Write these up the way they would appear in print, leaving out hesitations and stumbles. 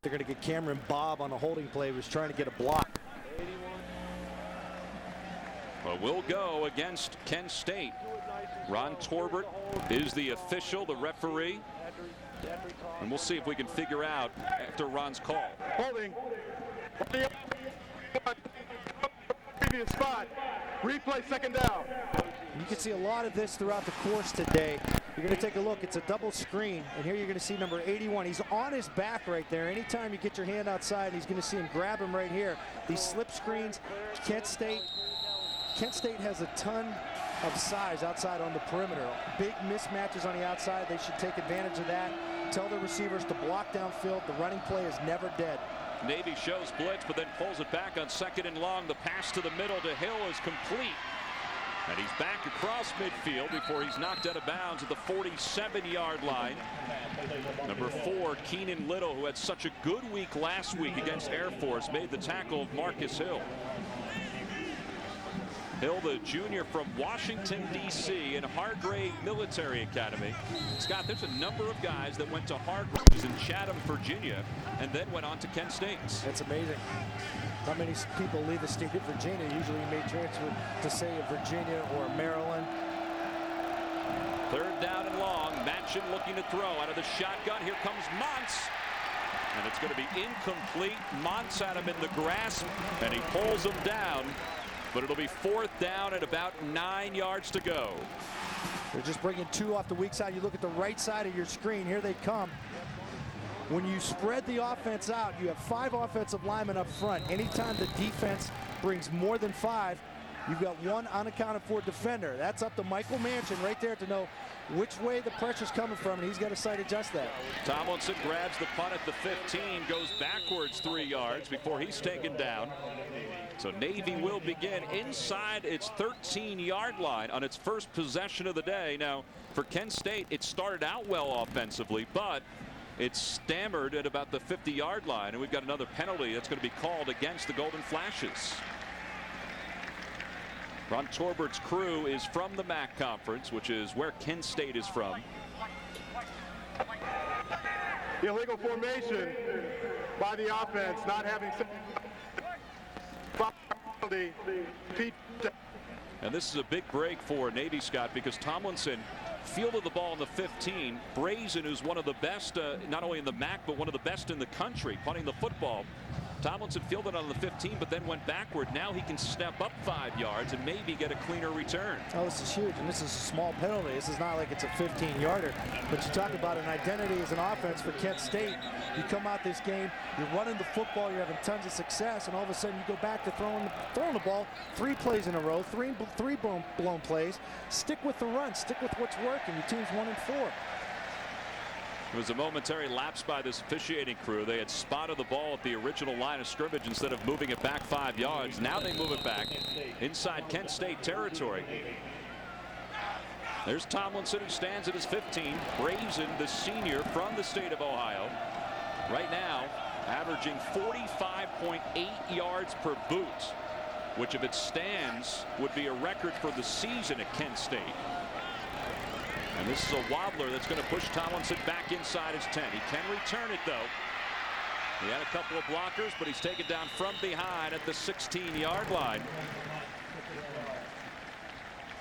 they're going to get Cameron Bob on a holding play. He was trying to get a block. Well, we'll go against Kent State. Ron Torbert is the official, the referee. And we'll see if we can figure out after Ron's call. Holding. Previous spot. Replay second down. You can see a lot of this throughout the course today. You're going to take a look. It's a double screen. And here you're going to see number 81. He's on his back right there. Anytime you get your hand outside, he's going to see him grab him right here. These slip screens, Kent State has a ton of size outside on the perimeter. Big mismatches on the outside. They should take advantage of that. Tell the receivers to block downfield. The running play is never dead. Navy shows blitz, but then pulls it back on 2nd and long. The pass to the middle to Hill is complete. And he's back across midfield before he's knocked out of bounds at the 47-yard line. Number 4, Keenan Little, who had such a good week last week against Air Force, made the tackle of Marcus Hill. Hill, the junior from Washington, D.C. and Hargrave Military Academy. Scott, there's a number of guys that went to Hargraves in Chatham, Virginia, and then went on to Kent State. That's amazing. Not many people leave the state of Virginia. Usually you may transfer to, say, Virginia or Maryland. 3rd down and long. Matchin looking to throw out of the shotgun. Here comes Montz. And it's going to be incomplete. Montz had him in the grasp, and he pulls him down. But it'll be 4th down and about 9 yards to go. They're just bringing 2 off the weak side. You look at the right side of your screen. Here they come. When you spread the offense out, you have 5 offensive linemen up front. Anytime the defense brings more than 5, you've got 1 unaccounted for defender. That's up to Michael Manchin right there to know which way the pressure's coming from, and he's got to sight adjust that. Tomlinson grabs the punt at the 15, goes backwards 3 yards before he's taken down. So Navy will begin inside its 13-yard line on its first possession of the day. Now, for Kent State, it started out well offensively, but it stammered at about the 50-yard line, and we've got another penalty that's going to be called against the Golden Flashes. Ron Torbert's crew is from the MAC Conference, which is where Kent State is from. Illegal formation by the offense, not having. And this is a big break for Navy, Scott, because Tomlinson fielded the ball in the 15. Brazen, who's one of the best, not only in the MAC, but one of the best in the country, punting the football. Tomlinson fielded on the 15, but then went backward. Now he can step up 5 yards and maybe get a cleaner return. Oh, this is huge, and this is a small penalty. This is not like it's a 15-yarder. But you talk about an identity as an offense for Kent State. You come out this game, you're running the football, you're having tons of success, and all of a sudden you go back to throwing the ball 3 plays in a row, three blown plays. Stick with the run. Stick with what's working. Your team's 1-4. It was a momentary lapse by this officiating crew. They had spotted the ball at the original line of scrimmage instead of moving it back 5 yards. Now they move it back inside Kent State territory. There's Tomlinson, who stands at his 15. Brazen, the senior from the state of Ohio, right now averaging 45.8 yards per boot, which if it stands would be a record for the season at Kent State. And this is a wobbler that's going to push Tomlinson back inside his 10. He can return it, though. He had a couple of blockers, but he's taken down from behind at the 16-yard line.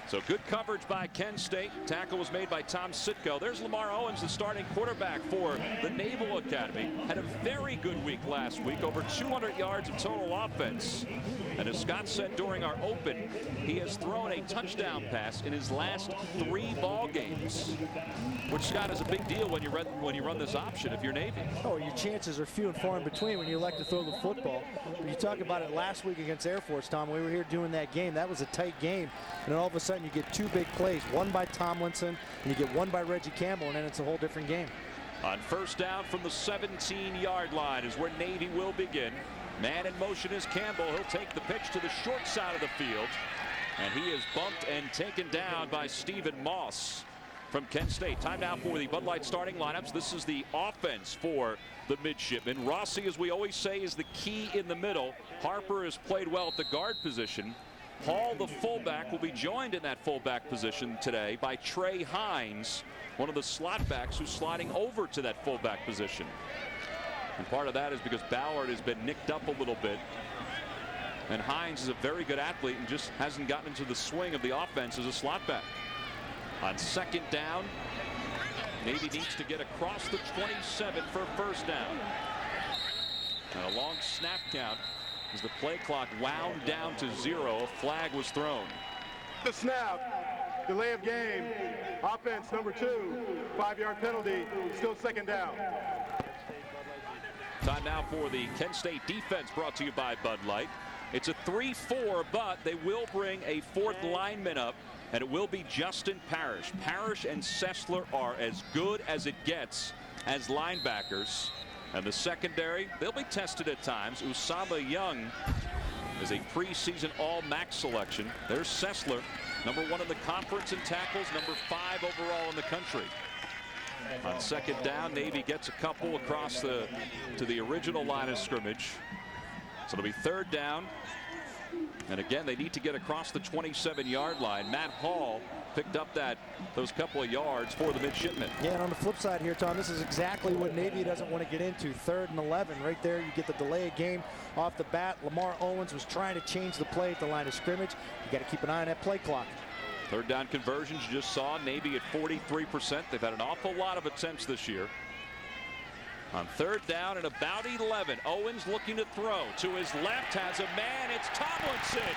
So good coverage by Kent State. Tackle was made by Tom Sitko. There's Lamar Owens, the starting quarterback for the Naval Academy. Had a very good week last week, over 200 yards of total offense. And as Scott said during our open, he has thrown a touchdown pass in his last 3 ball games, which, Scott, is a big deal when you run this option if you're Navy. Oh, your chances are few and far in between when you elect to throw the football. But you talk about it last week against Air Force, Tom. We were here doing that game. That was a tight game. And then all of a sudden you get 2 big plays, one by Tomlinson and you get one by Reggie Campbell, and then it's a whole different game. On first down from the 17-yard line is where Navy will begin. Man in motion is Campbell. He'll take the pitch to the short side of the field, and he is bumped and taken down by Stephen Moss from Kent State. Time now for the Bud Light starting lineups. This is the offense for the midshipmen. Rossi, as we always say, is the key in the middle. Harper has played well at the guard position. Hall, the fullback, will be joined in that fullback position today by Trey Hines, one of the slot backs who's sliding over to that fullback position. And part of that is because Ballard has been nicked up a little bit. And Hines is a very good athlete and just hasn't gotten into the swing of the offense as a slot back. On second down, Navy needs to get across the 27 for a first down. And a long snap count as the play clock wound down to 0. A flag was thrown. The snap, delay of game, offense number 2, 5-yard penalty, still second down. Time now for the Kent State defense, brought to you by Bud Light. It's a 3-4, but they will bring a fourth lineman up, and it will be Justin Parrish. Parrish and Sessler are as good as it gets as linebackers. And the secondary, they'll be tested at times. Usama Young is a preseason All-MAC selection. There's Sessler, number 1 in the conference in tackles, number 5 overall in the country. On second down, Navy gets a couple across to the original line of scrimmage. So it'll be third down. And again, they need to get across the 27-yard line. Matt Hall picked up those couple of yards for the midshipmen. Yeah, and on the flip side here, Tom, this is exactly what Navy doesn't want to get into. 3rd and 11. Right there, you get the delay of game off the bat. Lamar Owens was trying to change the play at the line of scrimmage. You got to keep an eye on that play clock. Third down conversions, you just saw Navy at 43%. They've had an awful lot of attempts this year. On third down and about 11, Owens looking to throw. To his left, has a man. It's Tomlinson.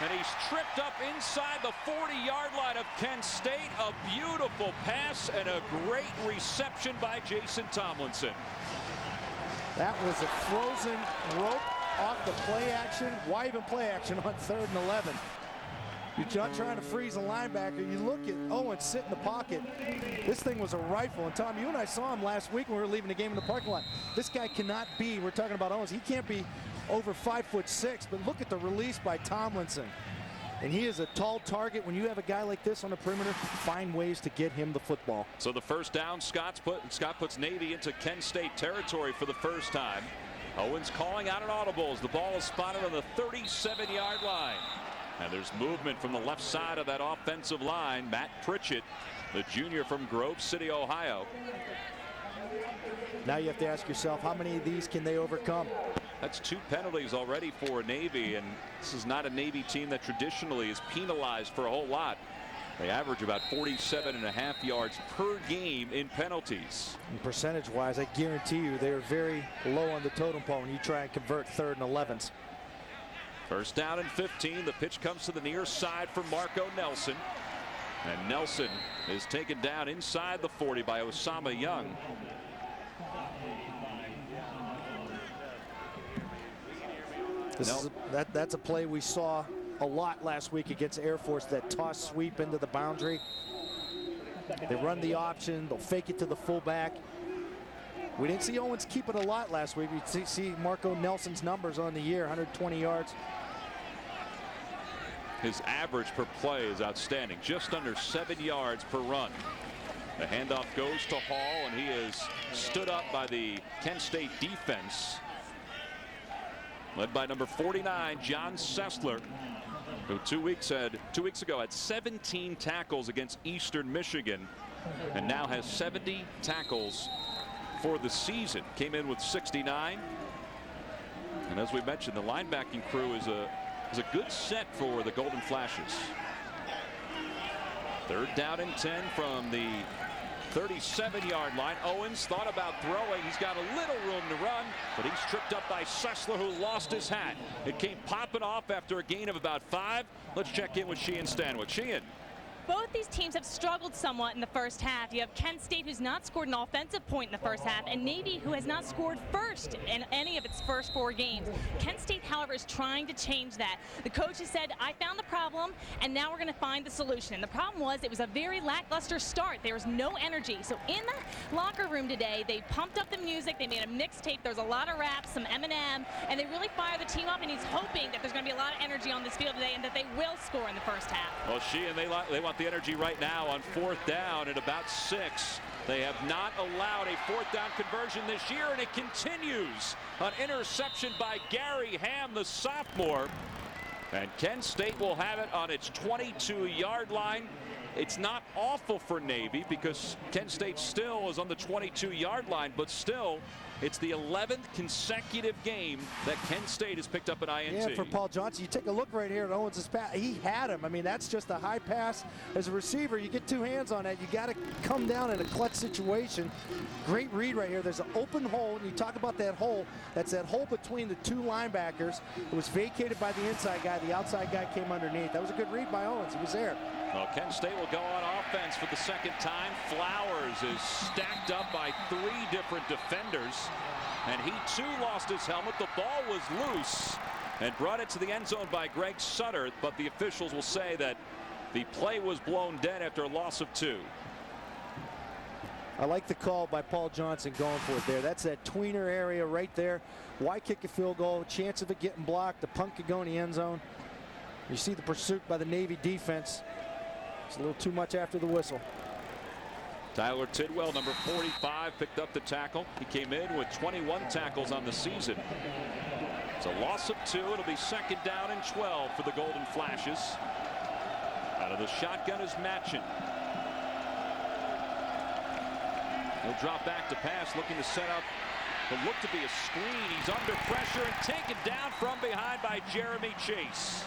And he's tripped up inside the 40-yard line of Kent State. A beautiful pass and a great reception by Jason Tomlinson. That was a frozen rope off the play action. Why even play action on 3rd and 11? You're not trying to freeze a linebacker. You look at Owens sit in the pocket. This thing was a rifle. And Tom, you and I saw him last week when we were leaving the game in the parking lot. This guy cannot be, we're talking about Owens, he can't be over 5'6", but look at the release by Tomlinson. And he is a tall target. When you have a guy like this on the perimeter, find ways to get him the football. So the first down, Scott puts Navy into Kent State territory for the first time. Owens calling out an audible as the ball is spotted on the 37-yard line. And there's movement from the left side of that offensive line. Matt Pritchett, the junior from Grove City, Ohio. Now you have to ask yourself, how many of these can they overcome? That's 2 penalties already for Navy, and this is not a Navy team that traditionally is penalized for a whole lot. They average about 47.5 yards per game in penalties. And percentage-wise, I guarantee you they are very low on the totem pole when you try and convert 3rd and 11s. First down and 15. The pitch comes to the near side for Marco Nelson. And Nelson is taken down inside the 40 by Usama Young. That's a play we saw a lot last week against Air Force, that toss sweep into the boundary. They run the option. They'll fake it to the fullback. We didn't see Owens keep it a lot last week. You see Marco Nelson's numbers on the year, 120 yards. His average per play is outstanding, just under 7 yards per run. The handoff goes to Hall, and he is stood up by the Kent State defense, led by number 49, John Sessler, who 2 weeks ago had 17 tackles against Eastern Michigan, and now has 70 tackles for the season. Came in with 69. And as we mentioned, the linebacking crew is a good set for the Golden Flashes. Third down and 10 from the 37-yard line. Owens thought about throwing. He's got a little room to run, but he's tripped up by Sessler, who lost his hat. It came popping off after a gain of about 5. Let's check in with Sheehan Stanwood. Sheehan. Both these teams have struggled somewhat in the first half. You have Kent State, who's not scored an offensive point in the first half, and Navy, who has not scored first in any of its first 4 games. Kent State, however, is trying to change that. The coach has said, I found the problem, and now we're going to find the solution. And the problem was it was a very lackluster start. There was no energy. So in the locker room today, they pumped up the music. They made a mixtape. There was a lot of raps, some Eminem, and they really fired the team up, and he's hoping that there's going to be a lot of energy on this field today and that they will score in the first half. Well, Sheehan, they want the energy right now on 4th down at about 6. They have not allowed a 4th down conversion this year, and it continues. An interception by Gary Ham, the sophomore. And Kent State will have it on its 22-yard line. it's not awful for Navy because Kent State still is on the 22-yard line, but still it's the 11th consecutive game that Kent State has picked up an INT. Yeah, for Paul Johnson, you take a look right here at Owens' pass. He had him. I mean, that's just a high pass. As a receiver, you get two hands on that. You got to come down in a clutch situation. Great read right here. There's an open hole, and you talk about that hole. That's that hole between the two linebackers. It was vacated by the inside guy. The outside guy came underneath. That was a good read by Owens. He was there. Well, Kent State will go on offense for the second time. Flowers is stacked up by three different defenders, and he too lost his helmet. The ball was loose and brought it to the end zone by Greg Sutter, but the officials will say that the play was blown dead after a loss of 2. I like the call by Paul Johnson going for it there. That's that tweener area right there. Why kick a field goal? Chance of it getting blocked. The punt could go in the end zone. You see the pursuit by the Navy defense. It's a little too much after the whistle. Tyler Tidwell, number 45, picked up the tackle. He came in with 21 tackles on the season. It's a loss of 2. It'll be second down and 12 for the Golden Flashes. Out of the shotgun is Matchin. He'll drop back to pass, looking to set up what looked to be a screen. He's under pressure and taken down from behind by Jeremy Chase.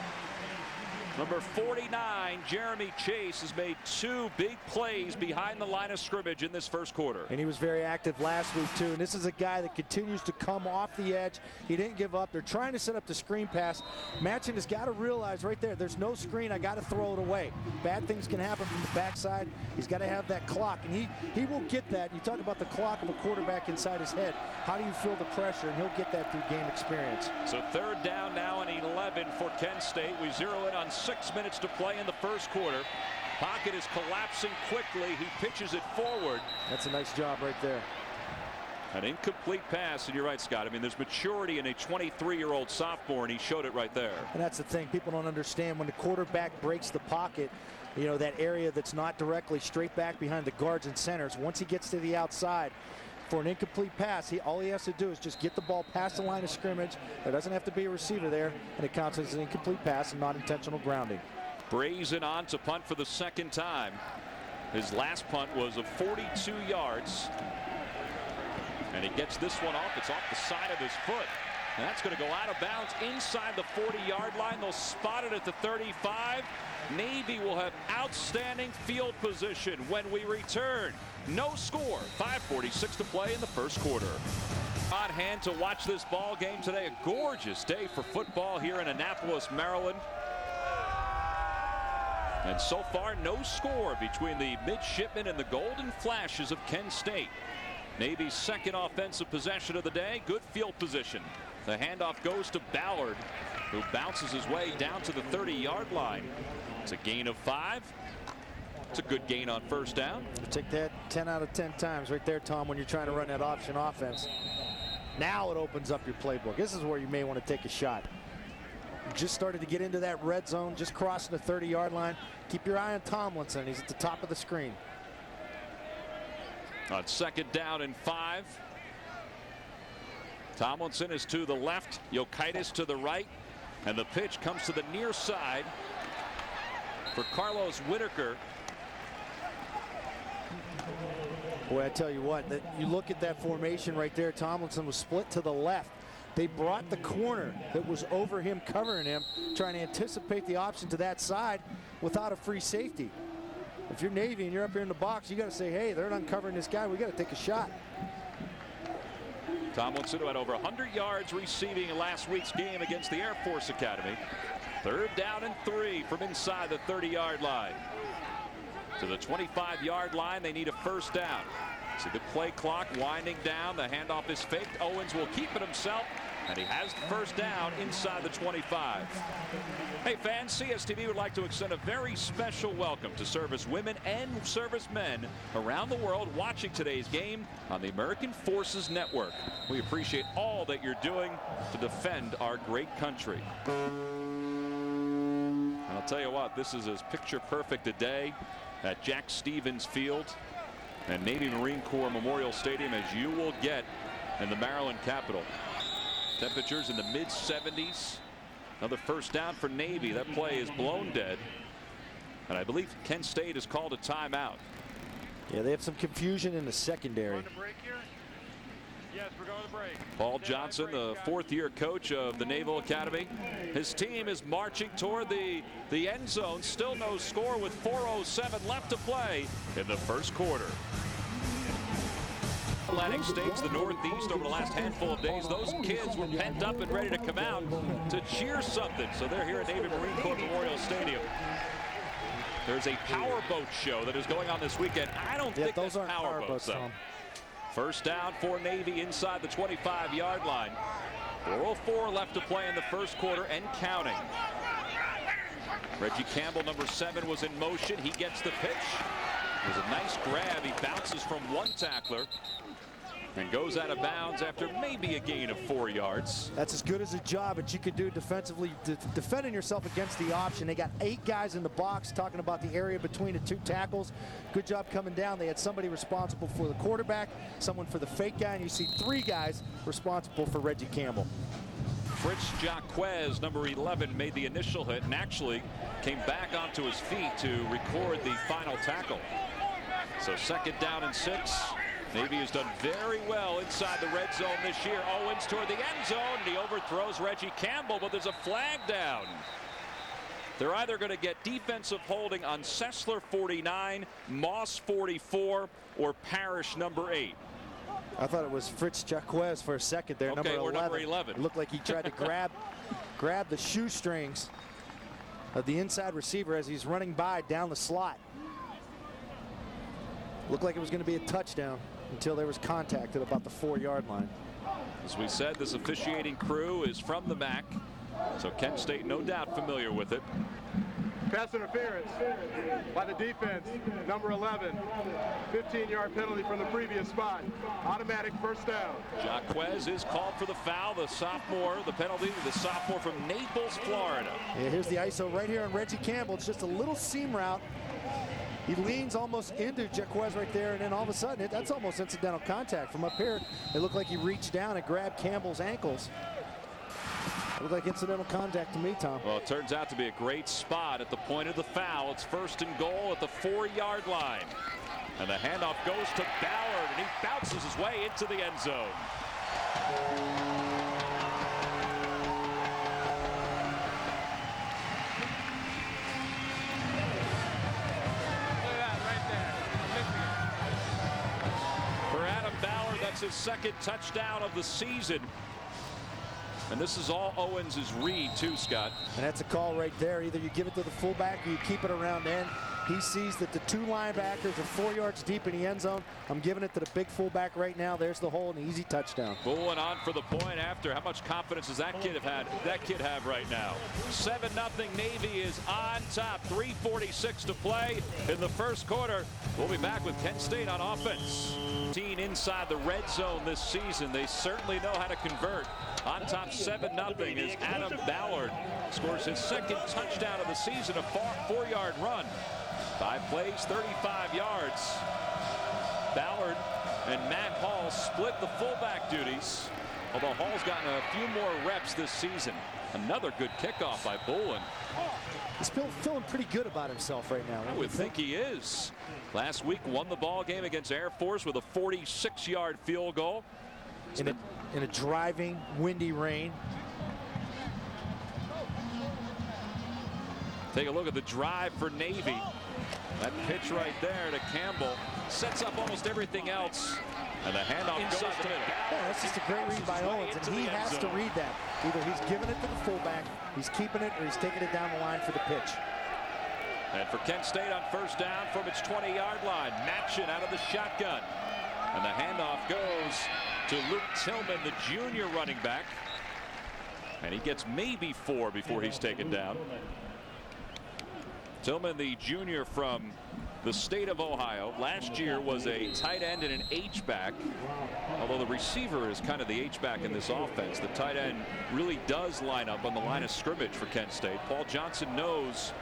Number 49, Jeremy Chase, has made 2 big plays behind the line of scrimmage in this first quarter. And he was very active last week, too. And this is a guy that continues to come off the edge. He didn't give up. They're trying to set up the screen pass. Matchin has got to realize right there, there's no screen. I got to throw it away. Bad things can happen from the backside. He's got to have that clock. And he will get that. You talk about the clock of a quarterback inside his head. How do you feel the pressure? And he'll get that through game experience. So third down now and 11 for Kent State. We zero in on 6 minutes to play in the first quarter. Pocket is collapsing quickly. He pitches it forward. That's a nice job right there. An incomplete pass, and you're right, Scott. I mean, there's maturity in a 23-year-old sophomore, and he showed it right there. And that's the thing. People don't understand when the quarterback breaks the pocket, you know, that area that's not directly straight back behind the guards and centers. Once he gets to the outside for an incomplete pass, all he has to do is just get the ball past the line of scrimmage. There doesn't have to be a receiver there, and it counts as an incomplete pass and not intentional grounding. Brazen on to punt for the second time. His last punt was of 42 yards. And he gets this one off. It's off the side of his foot. And that's going to go out of bounds inside the 40-yard line. They'll spot it at the 35. Navy will have outstanding field position when we return. No score. 5:46 to play in the first quarter. On hand to watch this ball game today. A gorgeous day for football here in Annapolis, Maryland. And so far, no score between the midshipmen and the Golden Flashes of Kent State. Navy's second offensive possession of the day. Good field position. The handoff goes to Ballard, who bounces his way down to the 30-yard line. It's a gain of 5. It's a good gain on first down. Take that 10 out of 10 times right there, Tom, when you're trying to run that option offense. Now it opens up your playbook. This is where you may want to take a shot. Just started to get into that red zone, just crossing the 30-yard line. Keep your eye on Tomlinson. He's at the top of the screen. On second down and 5. Tomlinson is to the left, Yokaitis to the right, and the pitch comes to the near side for Carlos Whitaker. Boy, I tell you what, you look at that formation right there. Tomlinson was split to the left. They brought the corner that was over him, covering him, trying to anticipate the option to that side without a free safety. If you're Navy and you're up here in the box, you got to say, hey, they're uncovering this guy. We got to take a shot. Tomlinson, who had over 100 yards receiving in last week's game against the Air Force Academy. Third down and 3 from inside the 30-yard line. To the 25-yard line, they need a first down. See the play clock winding down. The handoff is faked. Owens will keep it himself, and he has the first down inside the 25. Hey fans, CSTV would like to extend a very special welcome to service women and service men around the world watching today's game on the American Forces Network. We appreciate all that you're doing to defend our great country. And I'll tell you what, this is as picture perfect a day at Jack Stevens Field and Navy Marine Corps Memorial Stadium as you will get in the Maryland capital. Temperatures in the mid-70s. Another first down for Navy. That play is blown dead. And I believe Kent State has called a timeout. Yeah, they have some confusion in the secondary. Yes, we're going to break. Paul Johnson, the fourth-year coach of the Naval Academy. His team is marching toward the end zone. Still no score with 4:07 left to play in the first quarter. Atlantic States, the Northeast, over the last handful of days, those kids were pent up and ready to come out to cheer something. So they're here at Navy Marine Corps Memorial Stadium. There's a powerboat show that is going on this weekend. I don't think those that's aren't powerboats, though. Tom. First down for Navy inside the 25-yard line. 4:04 left to play in the first quarter and counting. Reggie Campbell, number 7, was in motion. He gets the pitch. It was a nice grab. He bounces from one tackler and goes out of bounds after maybe a gain of 4 yards. That's as good as a job that you could do defensively, defending yourself against the option. They got 8 guys in the box, talking about the area between the 2 tackles. Good job coming down. They had somebody responsible for the quarterback, someone for the fake guy, and you see 3 guys responsible for Reggie Campbell. Fritz Jacquez, number 11, made the initial hit and actually came back onto his feet to record the final tackle. So second down and 6. Navy has done very well inside the red zone this year. Owens toward the end zone, and he overthrows Reggie Campbell, but there's a flag down. They're either going to get defensive holding on Sessler 49, Moss 44, or Parrish number 8. I thought it was Fritz Jacquez for a second there. Okay, number 11. we're number 11. It looked like he tried to grab the shoestrings of the inside receiver as he's running by down the slot. Looked like it was going to be a touchdown until there was contact at about the 4-yard line. As we said, this officiating crew is from the MAC, so Kent State no doubt familiar with it. Pass interference by the defense, number 11. 15-yard penalty from the previous spot. Automatic first down. Jacquez is called for the foul. The sophomore, the penalty to the sophomore from Naples, Florida. Yeah, here's the ISO right here on Reggie Campbell. It's just a little seam route. He leans almost into Jacquez right there, and then all of a sudden, that's almost incidental contact. From up here, it looked like he reached down and grabbed Campbell's ankles. It looked like incidental contact to me, Tom. Well, it turns out to be a great spot at the point of the foul. It's first and goal at the 4-yard line. And the handoff goes to Ballard, and he bounces his way into the end zone. His second touchdown of the season. And this is all Owens' read too, Scott. And that's a call right there. Either you give it to the fullback or you keep it around end. He sees that the 2 linebackers are 4 yards deep in the end zone. I'm giving it to the big fullback right now. There's the hole, an easy touchdown. Bullen on for the point after. How much confidence does that kid have right now? 7-0. Navy is on top. 3:46 to play in the first quarter. We'll be back with Kent State on offense. Team inside the red zone this season. They certainly know how to convert. On top 7-0 is Adam Ballard. Scores his second touchdown of the season, a 4-yard run. 5 plays, 35 yards. Ballard and Matt Hall split the fullback duties, although Hall's gotten a few more reps this season. Another good kickoff by Bullen. He's feeling pretty good about himself right now. I would think he is. Last week won the ball game against Air Force with a 46-yard field goal. In a driving, windy rain. Take a look at the drive for Navy. That pitch right there to Campbell sets up almost everything else. And the handoff goes to Ballard. Yeah, that's just a great read by Owens, and he has to read that. Either he's giving it to the fullback, he's keeping it, or he's taking it down the line for the pitch. And for Kent State on first down from its 20-yard line, Matchin out of the shotgun. And the handoff goes to Luke Tillman, the junior running back. And he gets maybe 4 before he's taken down. Tillman, the junior from the state of Ohio, last year was a tight end and an H-back. Although the receiver is kind of the H-back in this offense, the tight end really does line up on the line of scrimmage for Kent State. Paul Johnson knows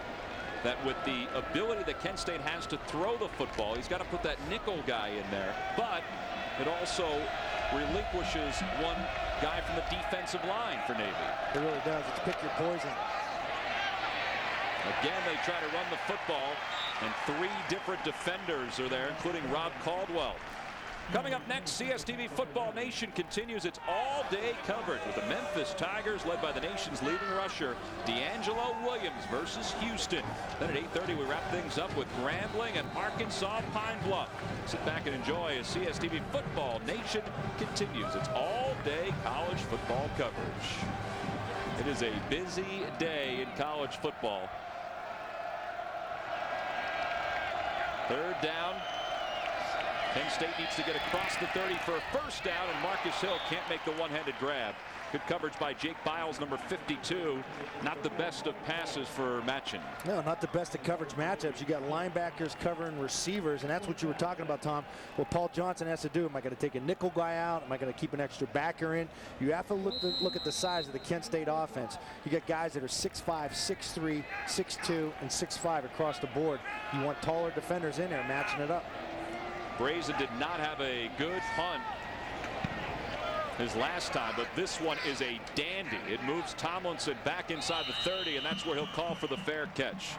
that with the ability that Kent State has to throw the football, he's got to put that nickel guy in there. But it also relinquishes one guy from the defensive line for Navy. It really does. It's pick your poison. Again, they try to run the football, and 3 different defenders are there, including Rob Caldwell. Coming up next, CSTV Football Nation continues its all-day coverage with the Memphis Tigers led by the nation's leading rusher, D'Angelo Williams versus Houston. Then at 8:30, we wrap things up with Grambling and Arkansas Pine Bluff. Sit back and enjoy as CSTV Football Nation continues its all-day college football coverage. It is a busy day in college football. 3rd down. Penn State needs to get across the 30 for a first down, and Marcus Hill can't make the one-handed grab. Good coverage by Jake Biles, number 52. Not the best of passes for Matchin. No, not the best of coverage matchups. You got linebackers covering receivers, and that's what you were talking about, Tom. What Paul Johnson has to do. Am I going to take a nickel guy out? Am I going to keep an extra backer in? You have to look at the size of the Kent State offense. You got guys that are 6'5", 6'3", 6'2", and 6'5" across the board. You want taller defenders in there matching it up. Brazen did not have a good punt his last time, but this one is a dandy. It moves Tomlinson back inside the 30, and that's where he'll call for the fair catch.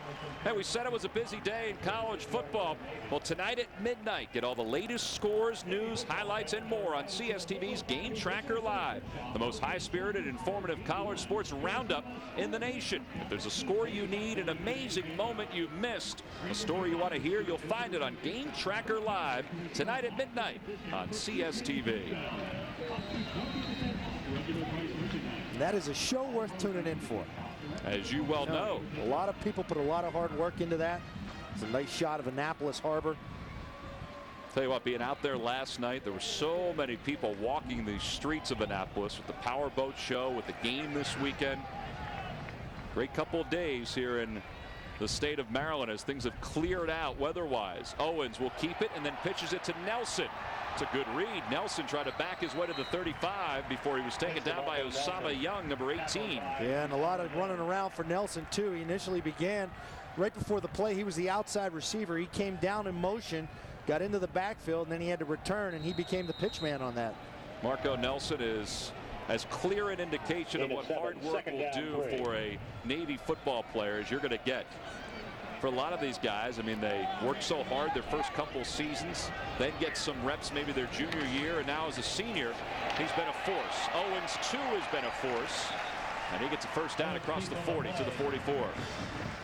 Hey, we said it was a busy day in college football. Well, tonight at midnight, get all the latest scores, news, highlights, and more on CSTV's Game Tracker Live, the most high-spirited, informative college sports roundup in the nation. If there's a score you need, an amazing moment you've missed, a story you want to hear, you'll find it on Game Tracker Live tonight at midnight on CSTV. That is a show worth tuning in for. As you well know. A lot of people put a lot of hard work into that. It's a nice shot of Annapolis Harbor. Tell you what, being out there last night, there were so many people walking the streets of Annapolis with the powerboat show, with the game this weekend. Great couple of days here in the state of Maryland as things have cleared out weather-wise. Owens will keep it and then pitches it to Nelson. It's a good read. Nelson tried to back his way to the 35 before he was taken down by Osama Young, number 18. Yeah, and a lot of running around for Nelson, too. He initially began right before the play. He was the outside receiver. He came down in motion, got into the backfield, and then he had to return, and he became the pitch man on that. Marco Nelson is as clear an indication of what hard work will do for a Navy football player as you're going to get. For a lot of these guys, I mean, they work so hard their first couple seasons, then get some reps maybe their junior year, and now as a senior, he's been a force. Owens, too, has been a force, and he gets a first down across the 40 to the 44.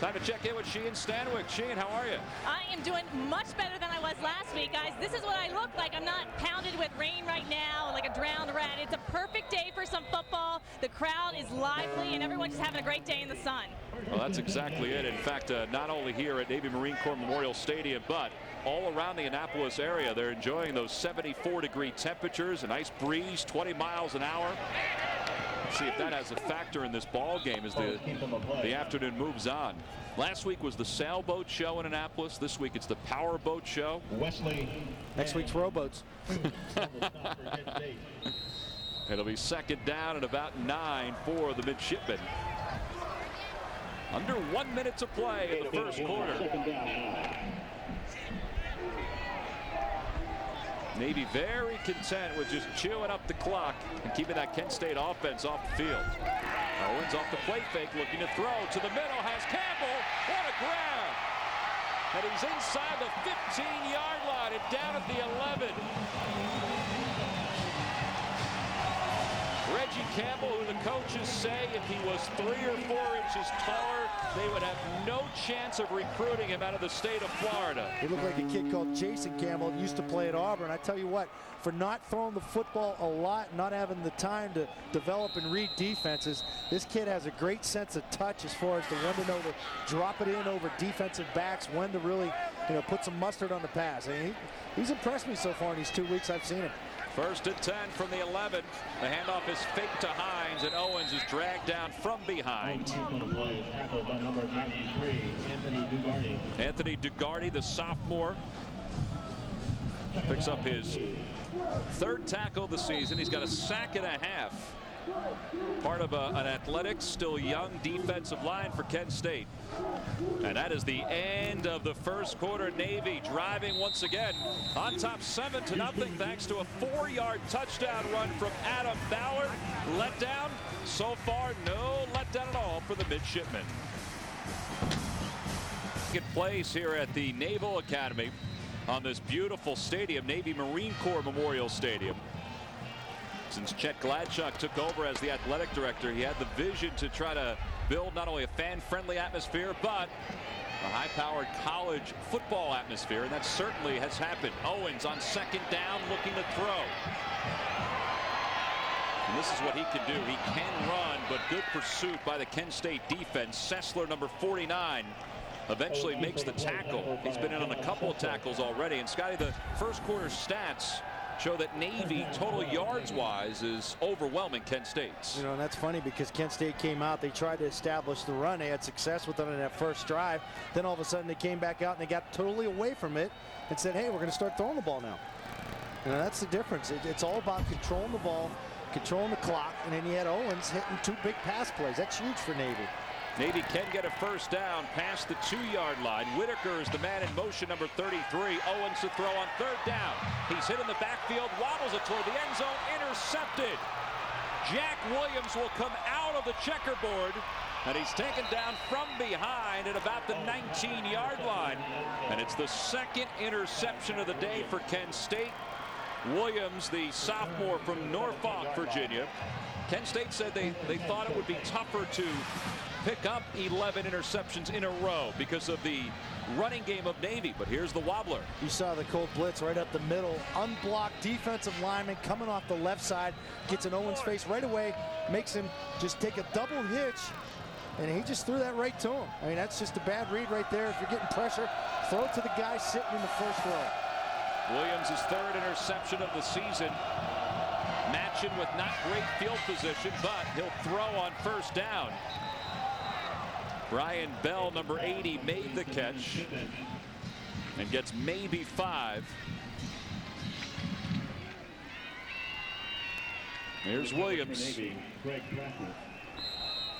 Time to check in with Sheehan Stanwyck. Sheehan, how are you? I am doing much better than I was last week, guys. This is what I look like. I'm not pounded with rain right now like a drowned rat. It's a perfect day for some football. The crowd is lively, and everyone's just having a great day in the sun. Well, that's exactly it. In fact, not only here at Navy Marine Corps Memorial Stadium, but all around the Annapolis area, they're enjoying those 74-degree temperatures, a nice breeze, 20 miles an hour. Let's see if that has a factor in this ball game as the afternoon moves on. Last week was the sailboat show in Annapolis. This week it's the powerboat show. Next week's rowboats. It'll be second down and about 9 for the midshipmen. Under 1 minute to play in the first quarter. Navy very content with just chewing up the clock and keeping that Kent State offense off the field. Owens off the play fake, looking to throw to the middle, has Campbell. What a grab! And he's inside the 15-yard line and down at the 11. Reggie Campbell, who the coaches say if he was 3 or 4 inches taller, they would have no chance of recruiting him out of the state of Florida. He looked like a kid called Jason Campbell, used to play at Auburn. I tell you what, for not throwing the football a lot, not having the time to develop and read defenses, this kid has a great sense of touch as far as the when to know to drop it in over defensive backs, when to really, put some mustard on the pass. I mean, he's impressed me so far in these 2 weeks I've seen him. First and 10 from the 11. The handoff is faked to Hines, and Owens is dragged down from behind. Anthony Dugarty, the sophomore, picks up his 3rd tackle of the season. He's got a sack and a half. Part of an athletic, still young defensive line for Kent State. And that is the end of the first quarter. Navy driving once again on top 7-0 thanks to a 4-yard touchdown run from Adam Ballard. Letdown so far, no letdown at all for the midshipmen. second place here at the Naval Academy on this beautiful stadium, Navy Marine Corps Memorial Stadium. Since Chet Gladchuk took over as the athletic director, he had the vision to try to build not only a fan-friendly atmosphere, but a high-powered college football atmosphere, and that certainly has happened. Owens on second down looking to throw. And this is what he can do. He can run, but good pursuit by the Kent State defense. Sessler, number 49, eventually makes the tackle. He's been in on a couple of tackles already. And Scotty, the first quarter stats show that Navy, total yards-wise, is overwhelming Kent State's. You know, and that's funny because Kent State came out. They tried to establish the run. They had success with it on that first drive. Then all of a sudden they came back out and they got totally away from it and said, hey, we're going to start throwing the ball now. You know, that's the difference. It's all about controlling the ball, controlling the clock, and then you had Owens hitting 2 big pass plays. That's huge for Navy. Navy can get a first down past the 2-yard line. Whitaker is the man in motion, number 33. Owens to throw on third down. He's hit in the backfield, waddles it toward the end zone, intercepted. Jack Williams will come out of the checkerboard, and he's taken down from behind at about the 19-yard line. And it's the second interception of the day for Kent State. Williams, the sophomore from Norfolk, Virginia. Kent State said they thought it would be tougher to pick up 11 interceptions in a row because of the running game of Navy, but here's the wobbler. You saw the cold blitz right up the middle. Unblocked defensive lineman coming off the left side, gets in Owens' face right away, makes him just take a double hitch, and he just threw that right to him. I mean, that's just a bad read right there. If you're getting pressure, throw it to the guy sitting in the first row. Williams' third interception of the season. Matching with not great field position, but he'll throw on first down. Brian Bell, number 80, made the catch and gets maybe 5. Here's Williams.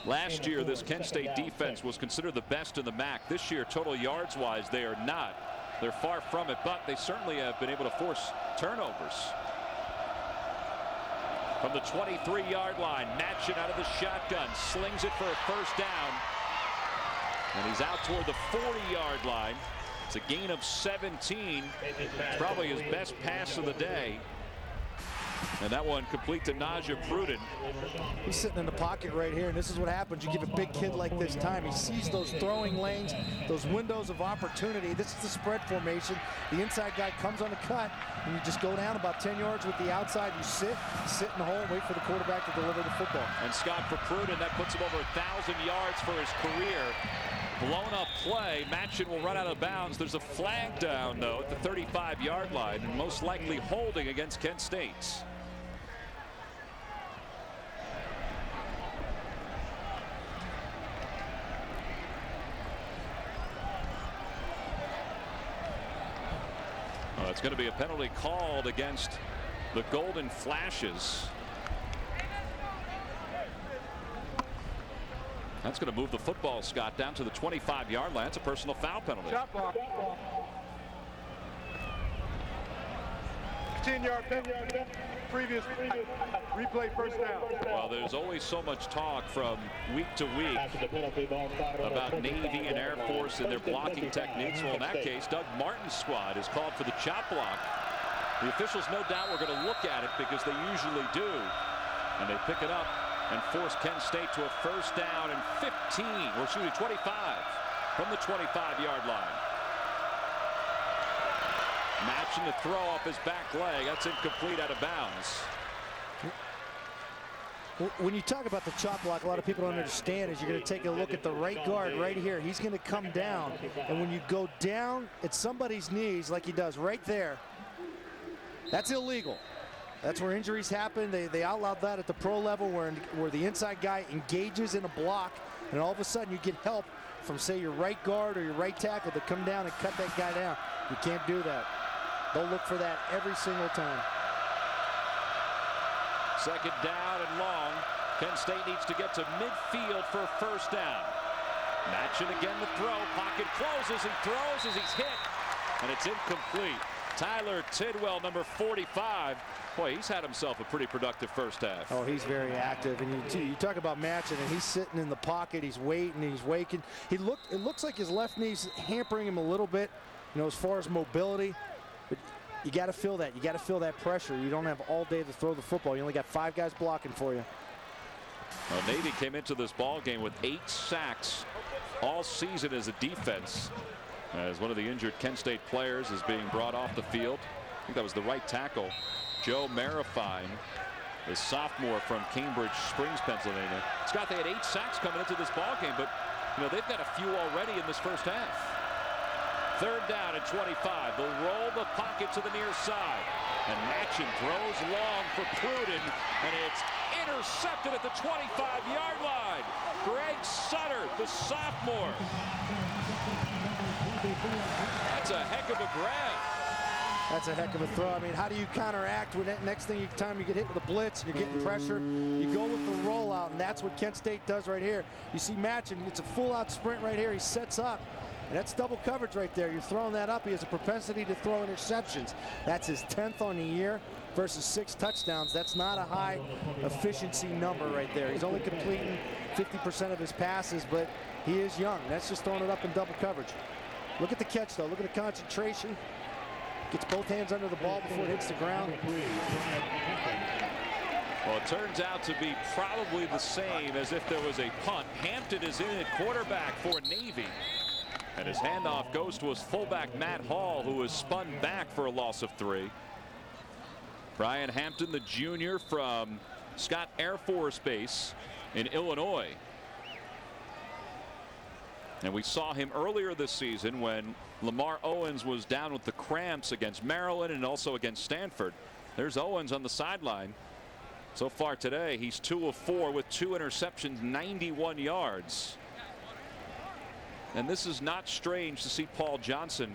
Last year, this Kent State defense was considered the best in the MAC. This year, total yards wise, they are not. They're far from it, but they certainly have been able to force turnovers. From the 23-yard line, matching out of the shotgun, slings it for a first down. And he's out toward the 40-yard line. It's a gain of 17. It's probably his best pass of the day. And that one complete to Najee Pruden. He's sitting in the pocket right here, and this is what happens. You give a big kid like this time. He sees those throwing lanes, those windows of opportunity. This is the spread formation. The inside guy comes on the cut, and you just go down about 10 yards with the outside. You sit in the hole, and wait for the quarterback to deliver the football. And Scott, for Pruden, that puts him over 1,000 yards for his career. Blown up play. Matchin will run out of bounds. There's a flag down, though, at the 35-yard line, and most likely holding against Kent State. It's going to be a penalty called against the Golden Flashes. That's going to move the football, Scott, down to the 25-yard line. That's a personal foul penalty. Shot block. 15-yard penalty. Previous replay first down. Well, there's always so much talk from week to week about Navy and Air Force and their blocking techniques. Well, in that case, Doug Martin's squad is called for the chop block. The officials, no doubt, were going to look at it because they usually do. And they pick it up and force Kent State to a first down and 15, or excuse me, 25 from the 25-yard line. Matching the throw off his back leg. That's incomplete, out of bounds. When you talk about the chop block, a lot of people don't understand is you're going to take a look at the right guard right here. He's going to come down, and when you go down at somebody's knees like he does right there, that's illegal. That's where injuries happen. They outlawed that at the pro level where the inside guy engages in a block, and all of a sudden you get help from, say, your right guard or your right tackle to come down and cut that guy down. You can't do that. They'll look for that every single time. Second down and long. Kent State needs to get to midfield for a first down. Matching again the throw. Pocket closes. He throws as he's hit, and it's incomplete. Tyler Tidwell, number 45. Boy, he's had himself a pretty productive first half. Oh, he's very active, and you talk about matching, and he's sitting in the pocket, he's waiting, he's waking. It looks like his left knee's hampering him a little bit, as far as mobility. But you got to feel that. You got to feel that pressure. You don't have all day to throw the football. You only got 5 guys blocking for you. Well, Navy came into this ball game with 8 sacks all season as a defense, as one of the injured Kent State players is being brought off the field. I think that was the right tackle. Joe Marifine, the sophomore from Cambridge Springs, Pennsylvania. Scott, they had 8 sacks coming into this ball game, but they've got a few already in this first half. 3rd down and 25. They'll roll the pocket to the near side, and Matchin throws long for Pruden, and it's intercepted at the 25-yard line. Greg Sutter, the sophomore. That's a heck of a grab. That's a heck of a throw. I mean, how do you counteract when that next time you get hit with a blitz and you're getting pressure? You go with the rollout, and that's what Kent State does right here. You see Matchin, it's a full-out sprint right here. He sets up, and that's double coverage right there. You're throwing that up. He has a propensity to throw interceptions. That's his 10th on the year versus 6 touchdowns. That's not a high efficiency number right there. He's only completing 50% of his passes, but he is young. That's just throwing it up in double coverage. Look at the catch, though. Look at the concentration. Gets both hands under the ball before it hits the ground. Well, it turns out to be probably the same as if there was a punt. Hampton is in at quarterback for Navy, and his handoff goes to his fullback Matt Hall, who is spun back for a loss of 3. Brian Hampton, the junior from Scott Air Force Base in Illinois. And we saw him earlier this season when Lamar Owens was down with the cramps against Maryland and also against Stanford. There's Owens on the sideline. So far today, he's 2 of 4 with 2 interceptions, 91 yards. And this is not strange to see Paul Johnson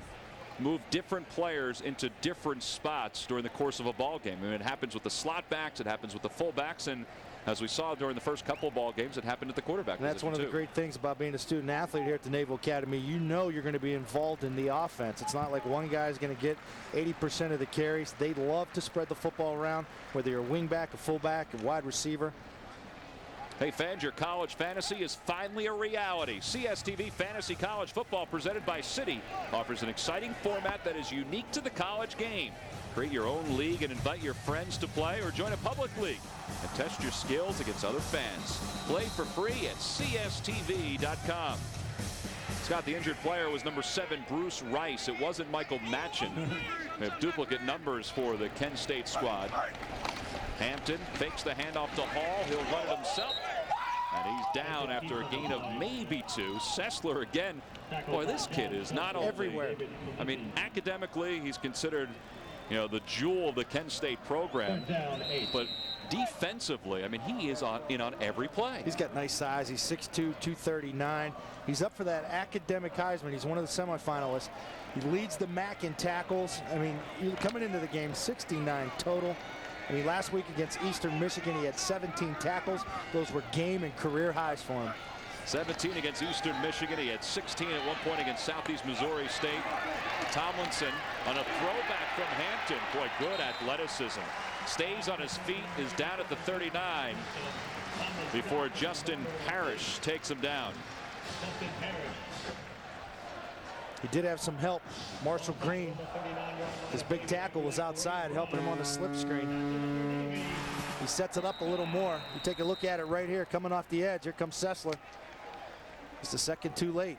move different players into different spots during the course of a ball game. I mean, it happens with the slot backs, it happens with the fullbacks, and as we saw during the first couple of ball games, it happened at the quarterback position. That's one of the great things about being a student athlete here at the Naval Academy. You know you're going to be involved in the offense. It's not like one guy's going to get 80% of the carries. They love to spread the football around, whether you're a wingback, a fullback, a wide receiver. Hey fans, your college fantasy is finally a reality. CSTV Fantasy College Football, presented by Citi, offers an exciting format that is unique to the college game. Create your own league and invite your friends to play, or join a public league and test your skills against other fans. Play for free at CSTV.com. Scott, the injured player was number 7, Bruce Rice. It wasn't Michael Matchin. We have duplicate numbers for the Kent State squad. Hampton fakes the handoff to Hall. He'll run it himself. And he's down after a gain of maybe 2. Sessler again. Boy, this kid is not only everywhere. I mean, academically, he's considered, the jewel of the Kent State program. But defensively, I mean, he is in on every play. He's got nice size. He's 6'2", 239. He's up for that academic Heisman. He's one of the semifinalists. He leads the MAC in tackles. I mean, coming into the game, 69 total. I mean, last week against Eastern Michigan, he had 17 tackles. Those were game and career highs for him. 17 against Eastern Michigan. He had 16 at one point against Southeast Missouri State. Tomlinson on a throwback from Hampton. Boy, good athleticism. Stays on his feet, is down at the 39 before Justin Parrish takes him down. He did have some help. Marshall Green, his big tackle, was outside helping him on the slip screen. He sets it up a little more. You take a look at it right here, coming off the edge. Here comes Sessler. It's the second too late.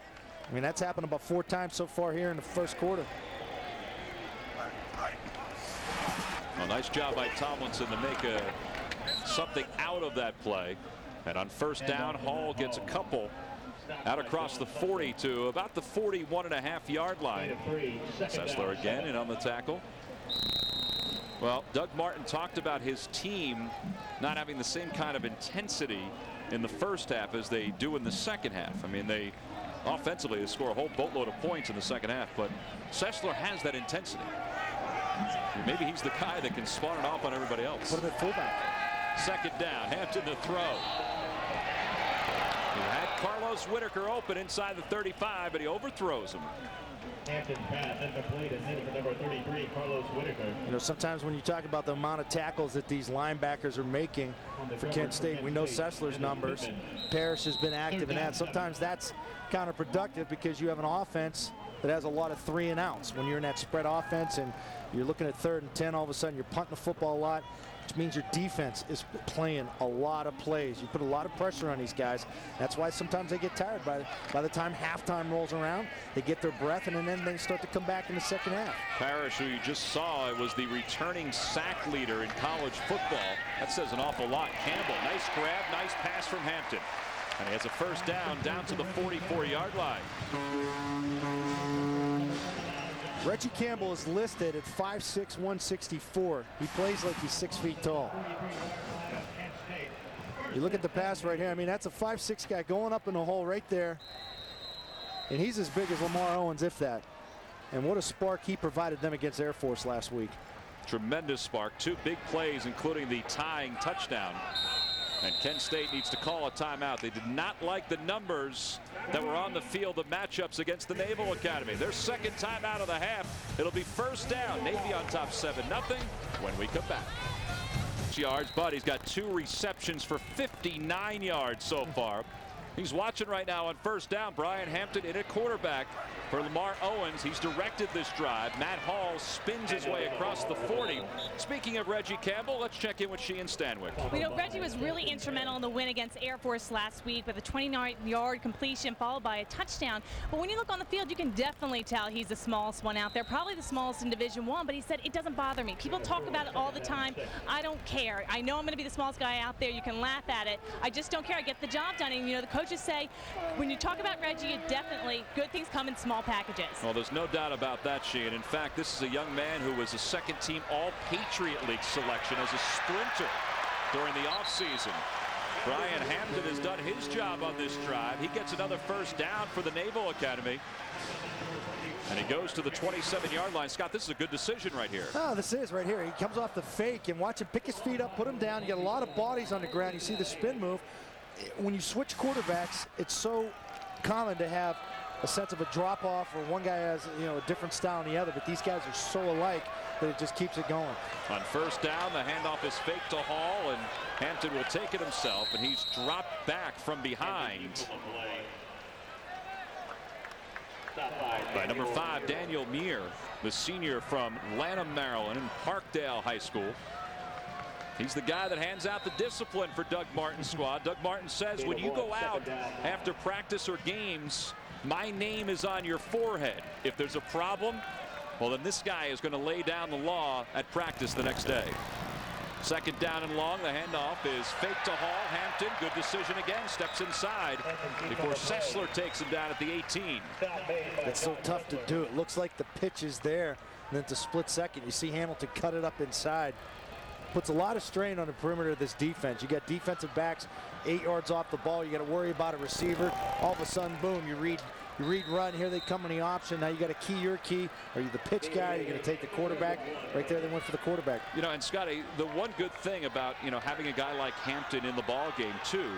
I mean, that's happened about 4 times so far here in the first quarter. Well, nice job by Tomlinson to make something out of that play. And on first down, Hall gets a couple out across the 40 to about the 41.5-yard line. Sessler again in on the tackle. Well, Doug Martin talked about his team not having the same kind of intensity in the first half as they do in the second half. I mean, they offensively score a whole boatload of points in the second half, but Sessler has that intensity. Maybe he's the guy that can spawn it off on everybody else. What about fullback? Second down, Hampton to throw. He had Carlos Whitaker open inside the 35, but he overthrows him. You know, sometimes when you talk about the amount of tackles that these linebackers are making for Kent State, we know Sessler's numbers. Parrish has been active in that. Sometimes that's counterproductive because you have an offense that has a lot of 3 and outs. When you're in that spread offense and you're looking at 3rd and 10, all of a sudden you're punting the football a lot, which means your defense is playing a lot of plays. You put a lot of pressure on these guys. That's why sometimes they get tired. By the time halftime rolls around, they get their breath, and then they start to come back in the second half. Parrish, who you just saw, was the returning sack leader in college football. That says an awful lot. Campbell, nice grab, nice pass from Hampton. And he has a first down to the 44-yard line. Reggie Campbell is listed at 5'6", 164. He plays like he's 6 feet tall. You look at the pass right here. I mean, that's a 5'6" guy going up in the hole right there. And he's as big as Lamar Owens, if that. And what a spark he provided them against Air Force last week. Tremendous spark. 2 big plays, including the tying touchdown. And Kent State needs to call a timeout. They did not like the numbers that were on the field of matchups against the Naval Academy. Their second timeout of the half. It'll be first down. Navy on top 7-0 when we come back. Yards, but he's got 2 receptions for 59 yards so far. He's watching right now on first down. Brian Hampton in at quarterback for Lamar Owens. He's directed this drive. Matt Hall spins his way across the 40. Speaking of Reggie Campbell, let's check in with Sheehan Stanwyck. We know Reggie was really instrumental in the win against Air Force last week with a 29-yard completion followed by a touchdown. But when you look on the field, you can definitely tell he's the smallest one out there, probably the smallest in Division I. But he said, it doesn't bother me. People talk about it all the time. I don't care. I know I'm going to be the smallest guy out there. You can laugh at it. I just don't care. I get the job done. And, you know, the coaches say when you talk about Reggie, it definitely good things come in small packages. Well, there's no doubt about that, Sheehan. In fact, this is a young man who was a second-team All-Patriot League selection as a sprinter during the offseason. Brian Hampton has done his job on this drive. He gets another first down for the Naval Academy. And he goes to the 27-yard line. Scott, this is a good decision right here. Oh, this is right here. He comes off the fake and watch him pick his feet up, put him down. You get a lot of bodies on the ground. You see the spin move. When you switch quarterbacks, it's so common to have a sense of a drop-off or one guy has, you know, a different style than the other, but these guys are so alike that it just keeps it going. On first down, the handoff is fake to Hall, and Hampton will take it himself, and he's dropped back from behind by number 5, Daniel Muir, the senior from Lanham, Maryland, and Parkdale High School. He's the guy that hands out the discipline for Doug Martin's squad. Doug Martin says, when you go out after practice or games, my name is on your forehead. If there's a problem, well, then this guy is going to lay down the law at practice the next day. Second down and long. The handoff is fake to Hall. Hampton, good decision again, steps inside before Sessler takes him down at the 18. It's so tough to do. It looks like the pitch is there, and then it's a split second. You see Hamilton cut it up inside. Puts a lot of strain on the perimeter of this defense. You got defensive backs 8 yards off the ball. You got to worry about a receiver. All of a sudden, boom, you read run. Here they come in the option. Now you got to key your key. Are you the pitch guy? You're going to take the quarterback. Right there, they went for the quarterback. You know, and Scotty, the one good thing about, you know, having a guy like Hampton in the ball game too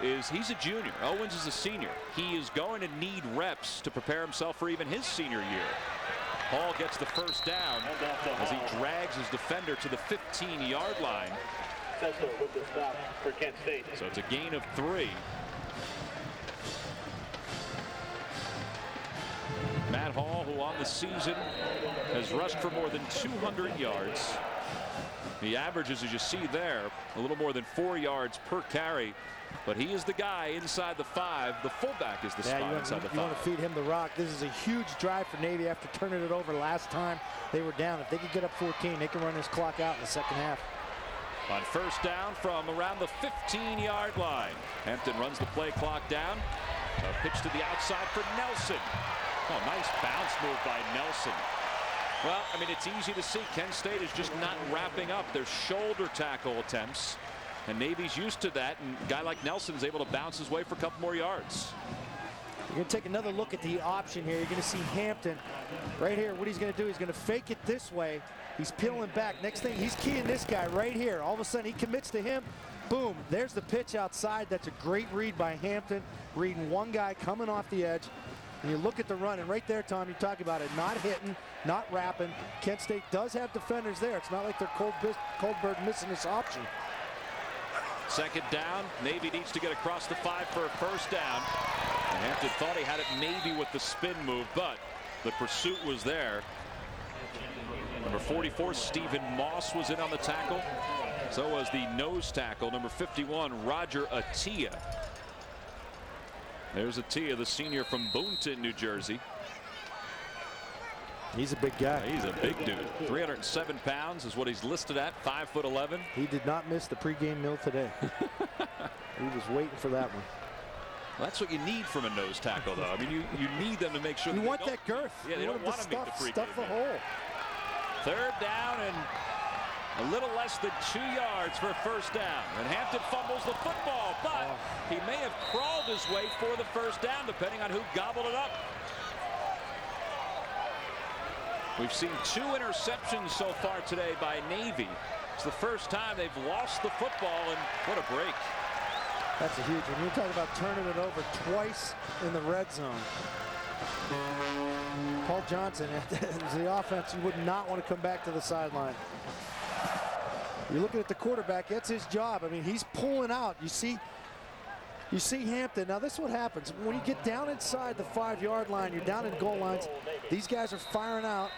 is he's a junior. Owens is a senior. He is going to need reps to prepare himself for even his senior year. Hall gets the first down as he drags his defender to the 15-yard line. So it's a gain of 3. Matt Hall, who on the season has rushed for more than 200 yards. He averages, as you see there, a little more than 4 yards per carry. But he is the guy inside the 5. The fullback is the spot inside the 5. You want to feed him the rock. This is a huge drive for Navy after turning it over last time they were down. If they could get up 14, they can run this clock out in the second half. On first down from around the 15-yard line. Hampton runs the play clock down. A pitch to the outside for Nelson. Oh, nice bounce move by Nelson. Well, I mean, it's easy to see Kent State is just not wrapping up their shoulder tackle attempts. And Navy's used to that, and a guy like Nelson is able to bounce his way for a couple more yards. You're going to take another look at the option here. You're going to see Hampton right here. What he's going to do, he's going to fake it this way. He's peeling back. Next thing, he's keying this guy right here. All of a sudden, he commits to him. Boom, there's the pitch outside. That's a great read by Hampton, reading one guy coming off the edge. And you look at the run, and right there, Tom, you talk about it, not hitting, not wrapping. Kent State does have defenders there. It's not like they're Coldberg missing this option. Second down. Navy needs to get across the 5 for a first down. And Hampton thought he had it maybe with the spin move, but the pursuit was there. Number 44, Stephen Moss, was in on the tackle. So was the nose tackle, number 51, Roger Attia. There's Attia, the senior from Boonton, New Jersey. He's a big guy. He's a big dude. 307 pounds is what he's listed at, 5'11". He did not miss the pregame meal today. He was waiting for that one. Well, that's what you need from a nose tackle, though. I mean, you need them to make sure you that want that girth. Yeah, they don't want to meet the pregame stuff the meal. hole. Third down and a little less than 2 yards for a first down. And Hampton fumbles the football, but he may have crawled his way for the first down, depending on who gobbled it up. We've seen 2 interceptions so far today by Navy. It's the first time they've lost the football, and what a break. That's a huge one. You're talking about turning it over twice in the red zone. Paul Johnson, as the offense, you would not want to come back to the sideline. You're looking at the quarterback. That's his job. I mean, he's pulling out. You see Hampton. Now, this is what happens. When you get down inside the 5-yard line, you're down in goal lines. These guys are firing out.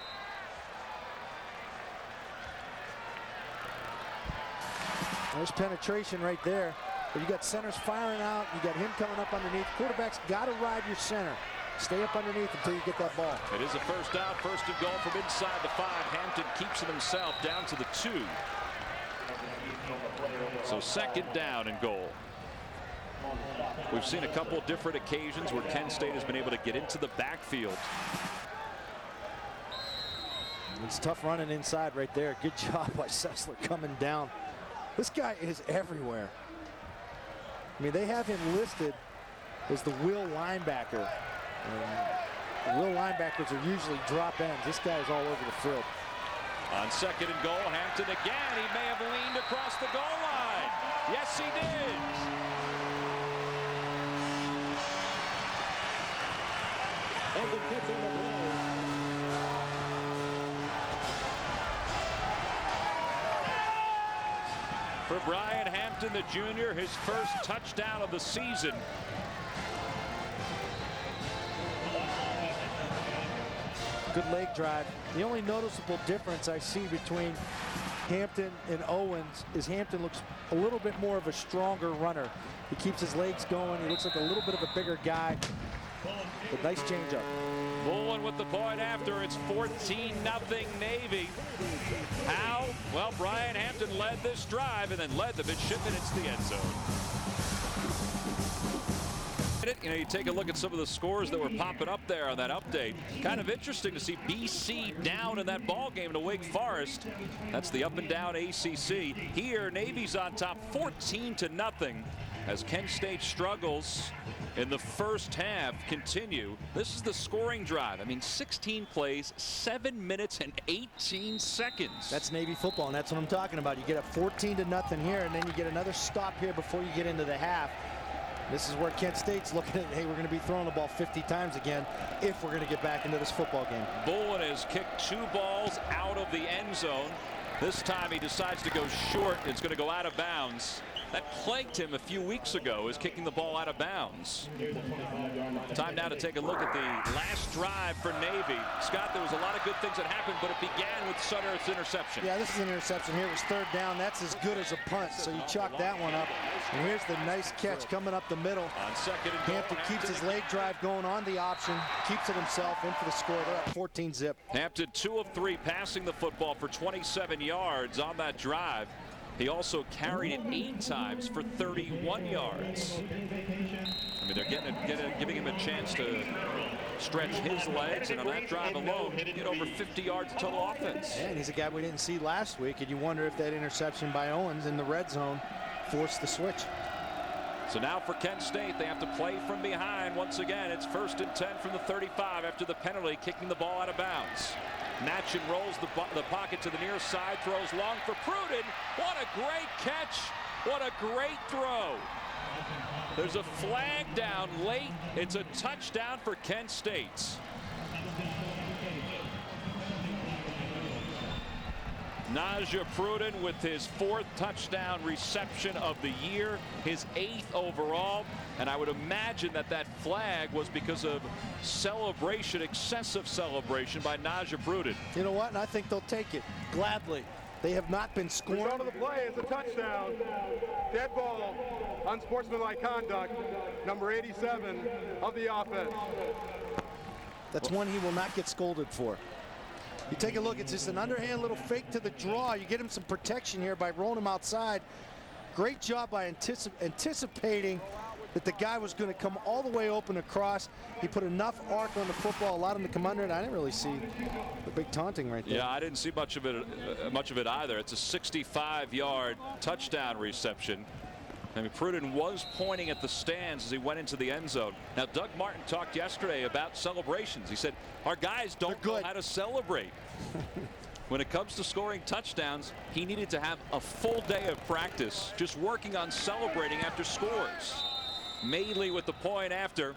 There's penetration right there. But you got centers firing out. You got him coming up underneath. Quarterback's got to ride your center. Stay up underneath until you get that ball. It is a first down, first and goal from inside the 5. Hampton keeps it himself down to the 2. So second down and goal. We've seen a couple different occasions where Kent State has been able to get into the backfield. It's tough running inside right there. Good job by Sessler coming down. This guy is everywhere. I mean, they have him listed as the will linebacker. And will linebackers are usually drop ends. This guy is all over the field. On second and goal, Hampton again. He may have leaned across the goal line. Yes, he did. For Brian Hampton, the junior, his first touchdown of the season. Good leg drive. The only noticeable difference I see between Hampton and Owens is Hampton looks a little bit more of a stronger runner. He keeps his legs going. He looks like a little bit of a bigger guy. But nice changeup. Bullen with the point after. It's 14-0 Navy. How? Well, Brian Hampton led this drive and then led the midshipmen into the end zone. You know, you take a look at some of the scores that were popping up there on that update. Kind of interesting to see BC down in that ball game to Wake Forest. That's the up and down ACC. Here, Navy's on top 14-0 as Kent State struggles in the first half continue. This is the scoring drive. I mean, 16 plays, 7 minutes and 18 seconds. That's Navy football, and that's what I'm talking about. You get up 14-0 here, and then you get another stop here before you get into the half. This is where Kent State's looking at, hey, we're going to be throwing the ball 50 times again if we're going to get back into this football game. Bullen has kicked 2 balls out of the end zone. This time he decides to go short. It's going to go out of bounds. That plagued him a few weeks ago, is kicking the ball out of bounds. Time now to take a look at the last drive for Navy. Scott, there was a lot of good things that happened, but it began with Sutter's interception. Yeah, this is an interception here. It was third down. That's as good as a punt, so you chalk that one up. And here's the nice catch coming up the middle. On second and goal, Hampton keeps his leg drive going on the option, keeps it himself in for the score. They're up 14-0. Hampton 2 of 3 passing the football for 27 yards on that drive. He also carried it 8 times for 31 yards. I mean, they're giving him a chance to stretch his legs, and on that drive alone, get over 50 yards of total offense. And he's a guy we didn't see last week, and you wonder if that interception by Owens in the red zone forced the switch. So now for Kent State, they have to play from behind once again. It's 1st and 10 from the 35 after the penalty, kicking the ball out of bounds. Matchin rolls the pocket to the near side, throws long for Pruden. What a great catch What a great throw. There's a flag down late. It's a touchdown for Kent State. Najah Pruden with his 4th touchdown reception of the year, his 8th overall. And I would imagine that that flag was because of celebration, excessive celebration by Najah Pruden. You know what? And I think they'll take it gladly. They have not been scoring. Result of the play is a touchdown. Dead ball, unsportsmanlike conduct, number 87 of the offense. That's one he will not get scolded for. You take a look, it's just an underhand little fake to the draw. You get him some protection here by rolling him outside. Great job by anticipating that the guy was going to come all the way open across. He put enough arc on the football, allowed him to come under it. I didn't really see the big taunting right there. Yeah, I didn't see much of it either. It's a 65-yard touchdown reception. I mean, Pruden was pointing at the stands as he went into the end zone. Now, Doug Martin talked yesterday about celebrations. He said, our guys don't know how to celebrate. When it comes to scoring touchdowns, he needed to have a full day of practice just working on celebrating after scores. Madeley with the point after.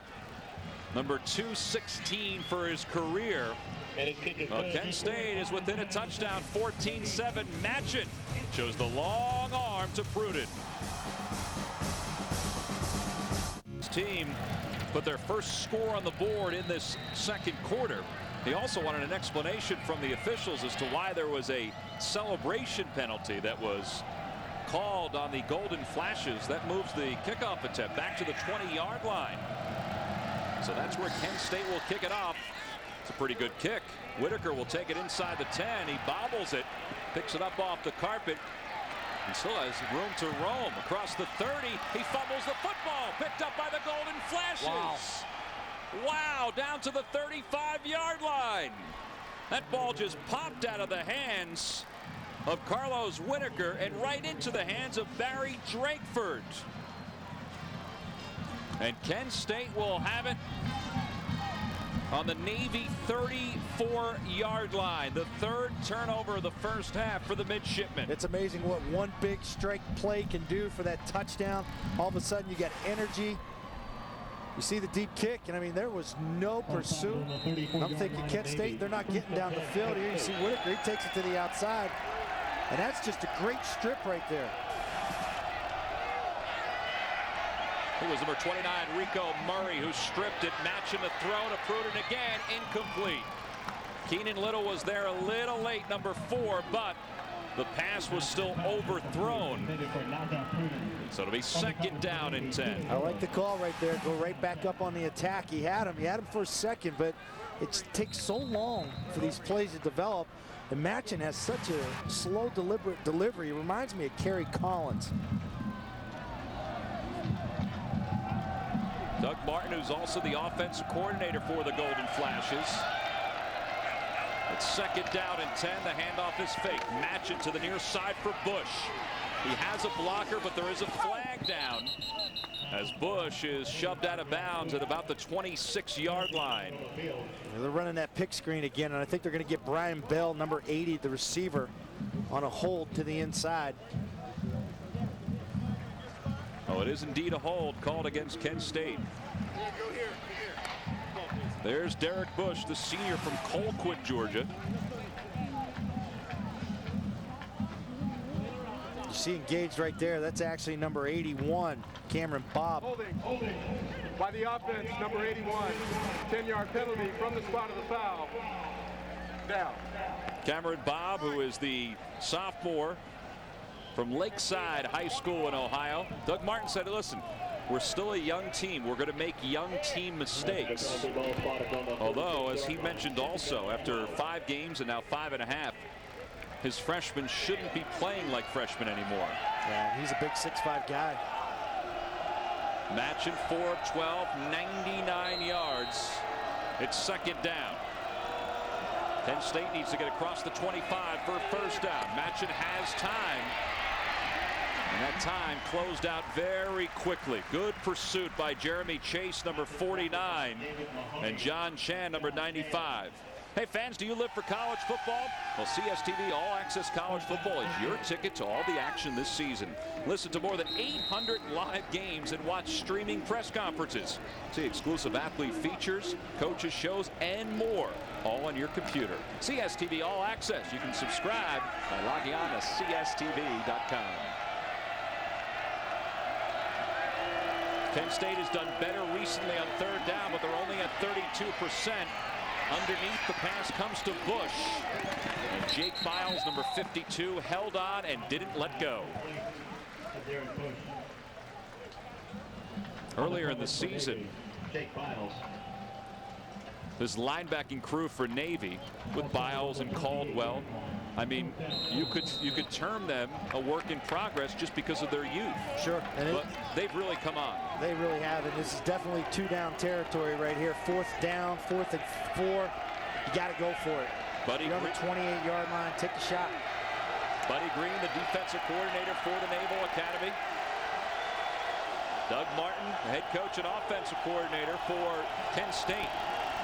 Number 216 for his career. Kent State is within a touchdown, 14-7. Matchin shows the long arm to Pruden. His team put their first score on the board in this second quarter. He also wanted an explanation from the officials as to why there was a celebration penalty that was called on the Golden Flashes. That moves the kickoff attempt back to the 20-yard line. So that's where Kent State will kick it off. It's a pretty good kick. Whitaker will take it inside the 10. He bobbles it, picks it up off the carpet, and still has room to roam across the 30. He fumbles the football, picked up by the Golden Flashes. Wow, down to the 35-yard line. That ball just popped out of the hands of Carlos Whitaker and right into the hands of Barry Drakeford. And Kent State will have it on the Navy 34-yard line. The 3rd turnover of the first half for the midshipmen. It's amazing what one big strike play can do for that touchdown. All of a sudden you got energy. You see the deep kick, and I mean, there was no pursuit. I'm thinking Kent State, they're not getting down the field here. You see Whitaker, he takes it to the outside. And that's just a great strip right there. It was number 29, Rico Murray, who stripped it, matching the throw to Pruden again, incomplete. Keenan Little was there a little late, number 4, but the pass was still overthrown. So it'll be 2nd down and 10. I like the call right there. Go right back up on the attack. He had him for a second, but it takes so long for these plays to develop. And Matchin has such a slow, deliberate delivery. It reminds me of Kerry Collins. Doug Martin, who's also the offensive coordinator for the Golden Flashes. It's 2nd down and 10. The handoff is fake. Matchin to the near side for Bush. He has a blocker, but there is a flag down as Bush is shoved out of bounds at about the 26-yard line. They're running that pick screen again, and I think they're going to get Brian Bell, number 80, the receiver, on a hold to the inside. Oh, it is indeed a hold called against Kent State. There's Derek Bush, the senior from Colquitt, Georgia. You see engaged right there. That's actually number 81, Cameron Bobb. Holding by the offense, number 81. 10-yard penalty from the spot of the foul. Down. Cameron Bobb, who is the sophomore from Lakeside High School in Ohio. Doug Martin said, listen, we're still a young team. We're going to make young team mistakes. Although, as he mentioned also, after 5 games and now 5.5, his freshmen shouldn't be playing like freshmen anymore. Yeah, he's a big 6'5" guy. Matchin 4 of 12, 99 yards. It's 2nd down. Kent State needs to get across the 25 for a first down. Matchin has time. And that time closed out very quickly. Good pursuit by Jeremy Chase, number 49, and John Chan, number 95. Hey fans, do you live for college football? Well, CSTV All Access College Football is your ticket to all the action this season. Listen to more than 800 live games and watch streaming press conferences. See exclusive athlete features, coaches shows, and more, all on your computer. CSTV All Access. You can subscribe by logging on to CSTV.com. Kent State has done better recently on third down, but they're only at 32%. Underneath, the pass comes to Bush. And Jake Biles, number 52, held on and didn't let go. Earlier in the season, this linebacking crew for Navy with Biles and Caldwell, I mean, you could term them a work in progress just because of their youth. Sure. But they've really come on. They really have, and this is definitely 2-down territory right here. 4th down, 4th and 4. You got to go for it. Buddy You're on the 28-yard line. Take the shot. Buddy Green, the defensive coordinator for the Naval Academy. Doug Martin, the head coach and offensive coordinator for Kent State.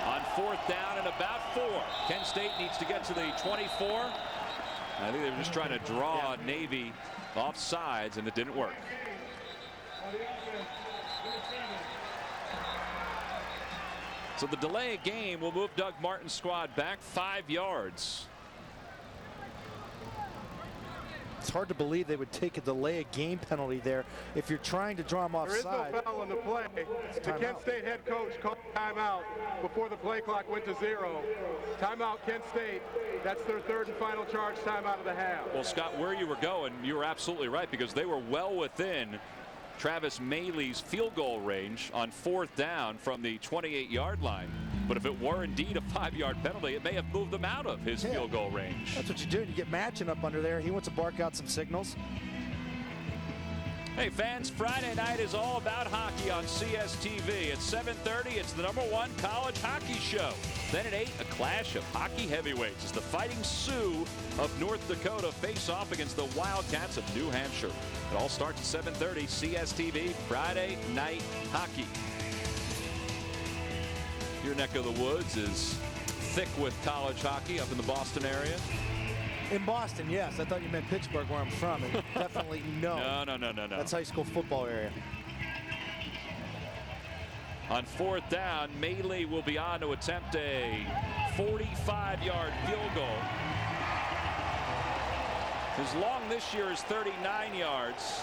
On 4th down and about 4. Kent State needs to get to the 24. I think they were just trying to draw Navy off sides, and it didn't work. So the delay of game will move Doug Martin's squad back 5 yards. It's hard to believe they would take a delay of game penalty there if you're trying to draw them off There is side. no foul on the play. The Kent State head coach called timeout before the play clock went to 0. Timeout, Kent State. That's their 3rd and final charge timeout of the half. Well, Scott, where you were going, you were absolutely right, because they were well within Travis Maley's field goal range on 4th down from the 28-yard line. But if it were indeed a 5-yard penalty, it may have moved them out of his field goal range. That's what you do. You get matching up under there. He wants to bark out some signals. Hey fans, Friday night is all about hockey on CSTV. At 7:30, it's the #1 college hockey show. Then at 8, a clash of hockey heavyweights as the Fighting Sioux of North Dakota face off against the Wildcats of New Hampshire. It all starts at 7:30, CSTV, Friday night hockey. Your neck of the woods is thick with college hockey up in the Boston area. In Boston, yes. I thought you meant Pittsburgh, where I'm from. And definitely no. No. That's high school football area. On 4th down, Maley will be on to attempt a 45-yard field goal. His long this year is 39 yards.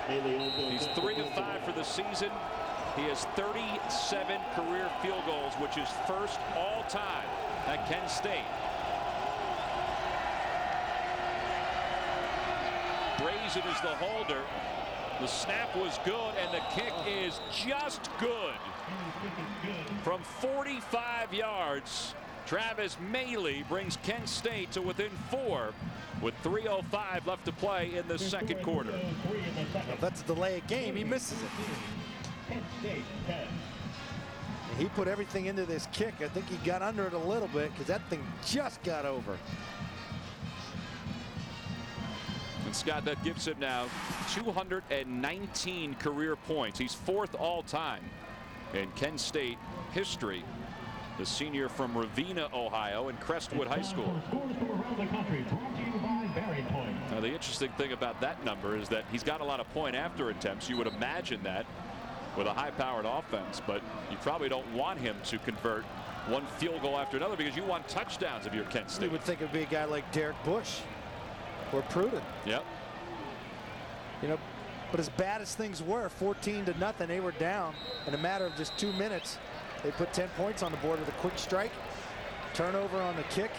He's 3 of 5 for the season. He has 37 career field goals, which is first all time at Kent State. Brazen is the holder. The snap was good, and the kick is just good. From 45 yards, Travis Maley brings Kent State to within 4 with 3:05 left to play in the second quarter. If that's a delay of game, he misses it. He put everything into this kick. I think he got under it a little bit because that thing just got over. And Scott, that gives him now 219 career points. He's 4th all time in Kent State history. The senior from Ravenna, Ohio, and Crestwood High School. Now, the interesting thing about that number is that he's got a lot of point after attempts. You would imagine that with a high-powered offense, but you probably don't want him to convert one field goal after another because you want touchdowns if you're Kent State. You would think it would be a guy like Derek Bush or Pruden. Yep. You know, but as bad as things were, 14-0, they were down in a matter of just 2 minutes. They put 10 points on the board with a quick strike, turnover on the kick.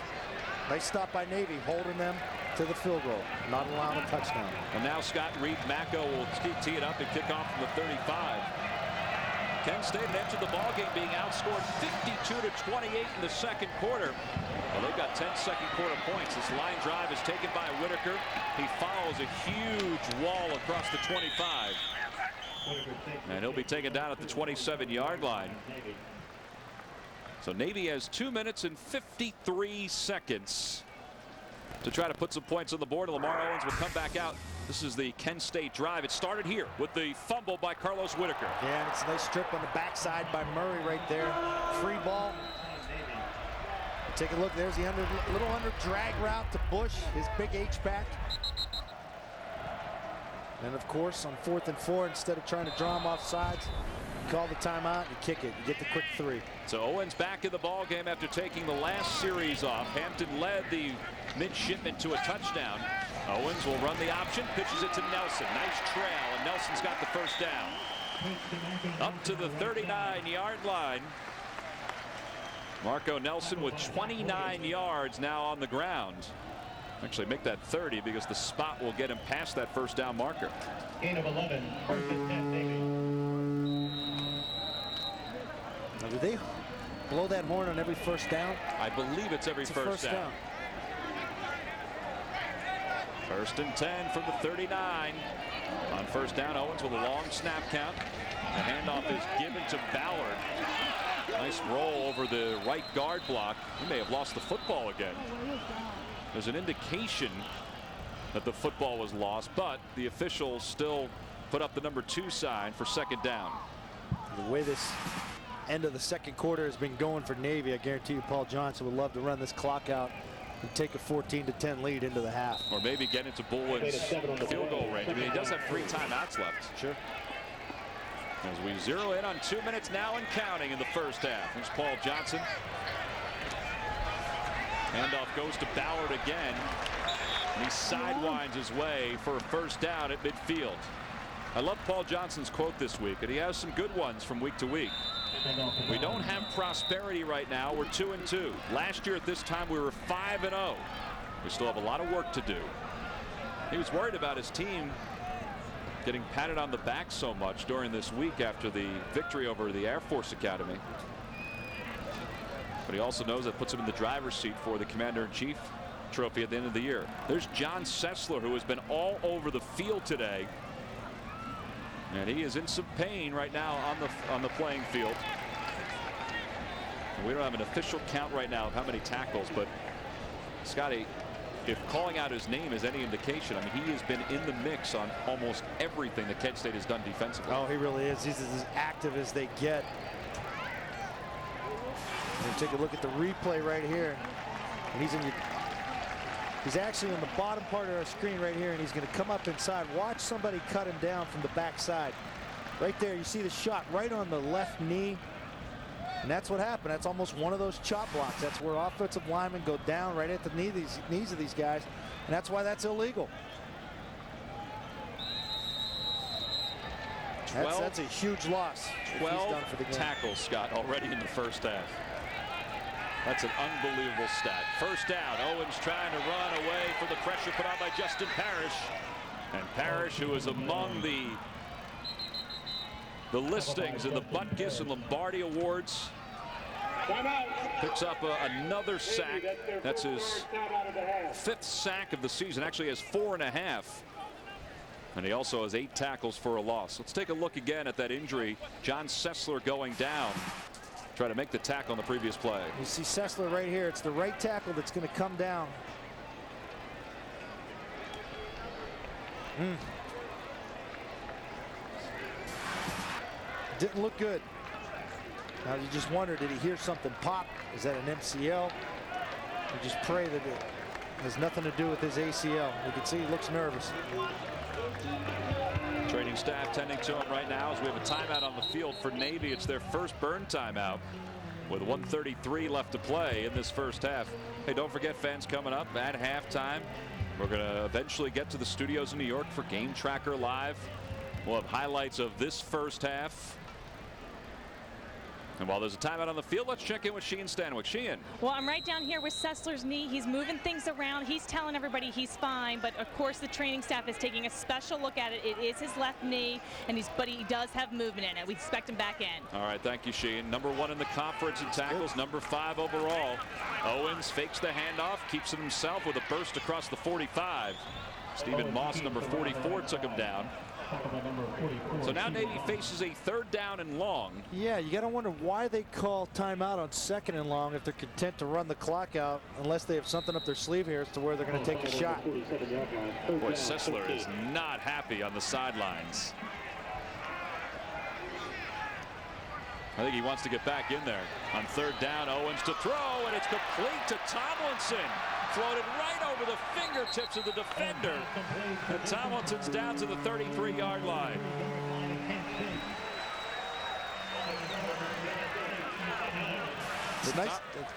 Nice stop by Navy, holding them to the field goal, not allowing a touchdown. And now Scott Reed Macco will tee it up and kick off from the 35. Kent State entered the ballgame being outscored 52-28 in the second quarter. Well, they've got 10 second quarter points. This line drive is taken by Whitaker. He follows a huge wall across the 25. And he'll be taken down at the 27-yard line. So Navy has 2 minutes and 53 seconds to try to put some points on the board. Lamar Owens will come back out. This is the Kent State drive. It started here with the fumble by Carlos Whitaker. Yeah, and it's a nice strip on the backside by Murray right there. Free ball. Take a look. There's the little under drag route to Bush, his big H-back. And of course, on 4th and 4, instead of trying to draw him off sides, you call the timeout, you kick it, you get the quick 3. So Owens back in the ball game after taking the last series off. Hampton led the midshipman to a touchdown. Owens will run the option, pitches it to Nelson. Nice trail, and Nelson's got the first down. Up to the 39-yard line. Marco Nelson with 29 yards now on the ground. Actually make that 30 because the spot will get him past that first down marker. Gain of 11. First and 10, Navy. Now, do they blow that horn on every first down? I believe it's every first down. First and 10 from the 39. On first down, Owens with a long snap count. The handoff is given to Ballard. Nice roll over the right guard block. He may have lost the football again. There's an indication that the football was lost, but the officials still put up the number 2 sign for second down. The way this end of the second quarter has been going for Navy, I guarantee you Paul Johnson would love to run this clock out and take a 14-10 lead into the half. Or maybe get into Bullen's field goal range. I mean, he does have 3 timeouts left. Sure. As we zero in on 2 minutes now and counting in the first half. Here's Paul Johnson. Handoff goes to Ballard again. And he sidewinds his way for a first down at midfield. I love Paul Johnson's quote this week, and he has some good ones from week to week. We don't have prosperity right now. We're 2-2. Last year at this time we were 5-0. We still have a lot of work to do. He was worried about his team getting patted on the back so much during this week after the victory over the Air Force Academy. But he also knows that puts him in the driver's seat for the Commander-in-Chief trophy at the end of the year. There's John Sessler, who has been all over the field today. And he is in some pain right now on the playing field. And we don't have an official count right now of how many tackles, but Scotty, if calling out his name is any indication, I mean, he has been in the mix on almost everything that Kent State has done defensively. Oh, he really is. He's as active as they get. And take a look at the replay right here. And he's actually on the bottom part of our screen right here, and he's going to come up inside. Watch somebody cut him down from the backside. Right there, you see the shot right on the left knee. And that's what happened. That's almost one of those chop blocks. That's where offensive linemen go down right at the knees of these guys. And that's why that's illegal. That's a huge loss. 12 tackles, Scott, already in the first half. That's an unbelievable stat. First down. Owens trying to run away from the pressure put on by Justin Parrish. And Parrish, who is among the listings in the Butkus and Lombardi Awards, picks up another sack. That's his 5th sack of the season. Actually has 4.5. And he also has 8 tackles for a loss. Let's take a look again at that injury. John Sessler going down. Try to make the tackle on the previous play. You see Sessler right here. It's the right tackle that's going to come down. Didn't look good. Now you just wonder, did he hear something pop? Is that an MCL? You just pray that it has nothing to do with his ACL. You can see he looks nervous. Training staff tending to him right now as we have a timeout on the field for Navy. It's their first burn timeout with 1:33 left to play in this first half. Hey, don't forget, fans, coming up at halftime, we're going to eventually get to the studios in New York for Game Tracker Live. We'll have highlights of this first half. And while there's a timeout on the field, let's check in with Sheehan Stanwyck. Sheehan. Well, I'm right down here with Sessler's knee. He's moving things around. He's telling everybody he's fine, but of course the training staff is taking a special look at it. It is his left knee, and but he does have movement in it. We expect him back in. All right, thank you, Sheehan. Number 1 in the conference in tackles, number 5 overall. Owens fakes the handoff, keeps it himself with a burst across the 45. Stephen Moss, number 44, took him down. So now Navy faces a 3rd down and long. Yeah, you got to wonder why they call timeout on 2nd and long if they're content to run the clock out, unless they have something up their sleeve here as to where they're going to take a shot. Boy, Sessler is not happy on the sidelines. I think he wants to get back in there. On third down, Owens to throw, and it's complete to Tomlinson. Floated right over the fingertips of the defender. And Tomlinson's down to the 33-yard line.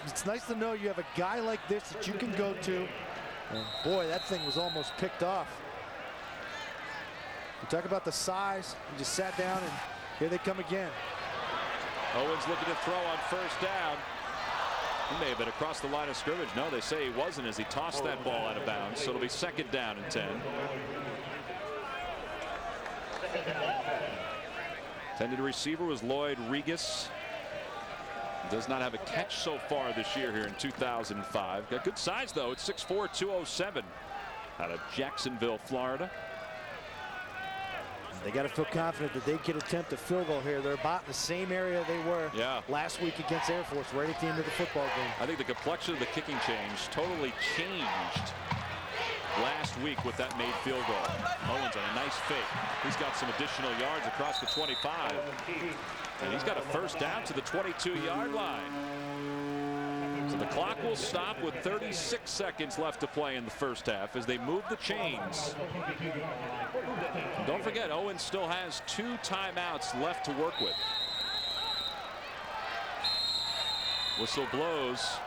It's nice to know you have a guy like this that you can go to. And boy, that thing was almost picked off. You talk about the size. He just sat down, and here they come again. Owens looking to throw on first down. He may have been across the line of scrimmage. No, they say he wasn't as he tossed that ball out of bounds. So it'll be second down and 10. Intended receiver was Lloyd Regis. Does not have a catch so far this year here in 2005. Got good size, though. It's 6'4", 207 out of Jacksonville, Florida. They got to feel confident that they could attempt a field goal here. They're about in the same area they were last week against Air Force, right at the end of the football game. I think the complexion of the kicking change totally changed last week with that made field goal. Owens on a nice fake. He's got some additional yards across the 25. And he's got a first down to the 22-yard line. So the clock will stop with 36 seconds left to play in the first half as they move the chains. Don't forget, Owens still has 2 timeouts left to work with. Whistle blows.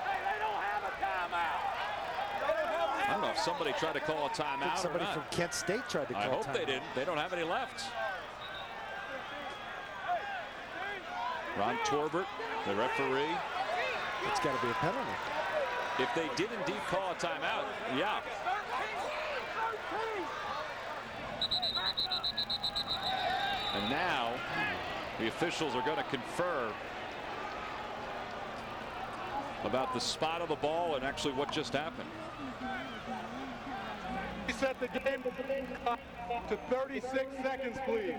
I don't know if somebody tried to call a timeout. Somebody or not. from Kent State tried to call a timeout. I hope they didn't. They don't have any left. Ron Torbert, the referee. It's got to be a penalty. If they did indeed call a timeout, yeah. And now the officials are going to confer about the spot of the ball and actually what just happened. He set the game to 36 seconds, please.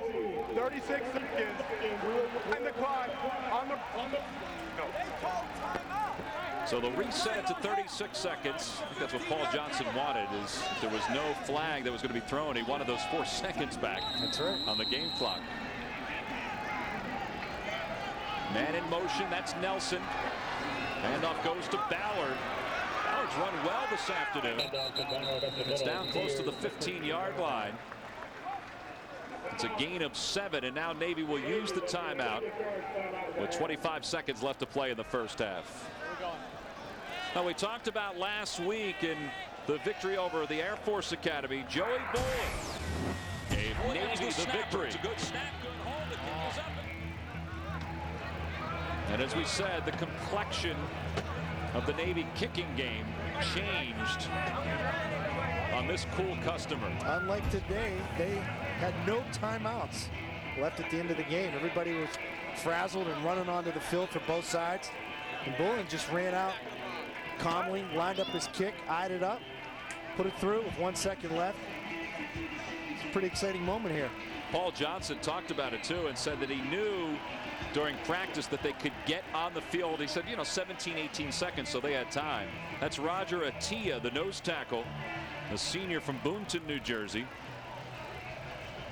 36 seconds. We will wind the clock on the So they'll reset it to 36 seconds. I think that's what Paul Johnson wanted, is if there was no flag that was going to be thrown, he wanted those 4 seconds back. That's right. On the game clock. Man in motion, that's Nelson. Handoff goes to Ballard. Ballard's run well this afternoon. It's down close to the 15-yard line. It's a gain of 7, and now Navy will use the timeout with 25 seconds left to play in the first half. Now, we talked about last week in the victory over the Air Force Academy. Joey Boyd gave Navy the victory. It's a good snap, good hold. The kick is up. And as we said, the complexion of the Navy kicking game changed on this cool customer. Unlike today, they had no timeouts left at the end of the game. Everybody was frazzled and running onto the field for both sides. And Bullen just ran out calmly, lined up his kick, eyed it up, put it through with 1 second left. It's a pretty exciting moment here. Paul Johnson talked about it too and said that he knew during practice that they could get on the field. He said, 17, 18 seconds, so they had time. That's Roger Attia, the nose tackle, a senior from Boonton, New Jersey.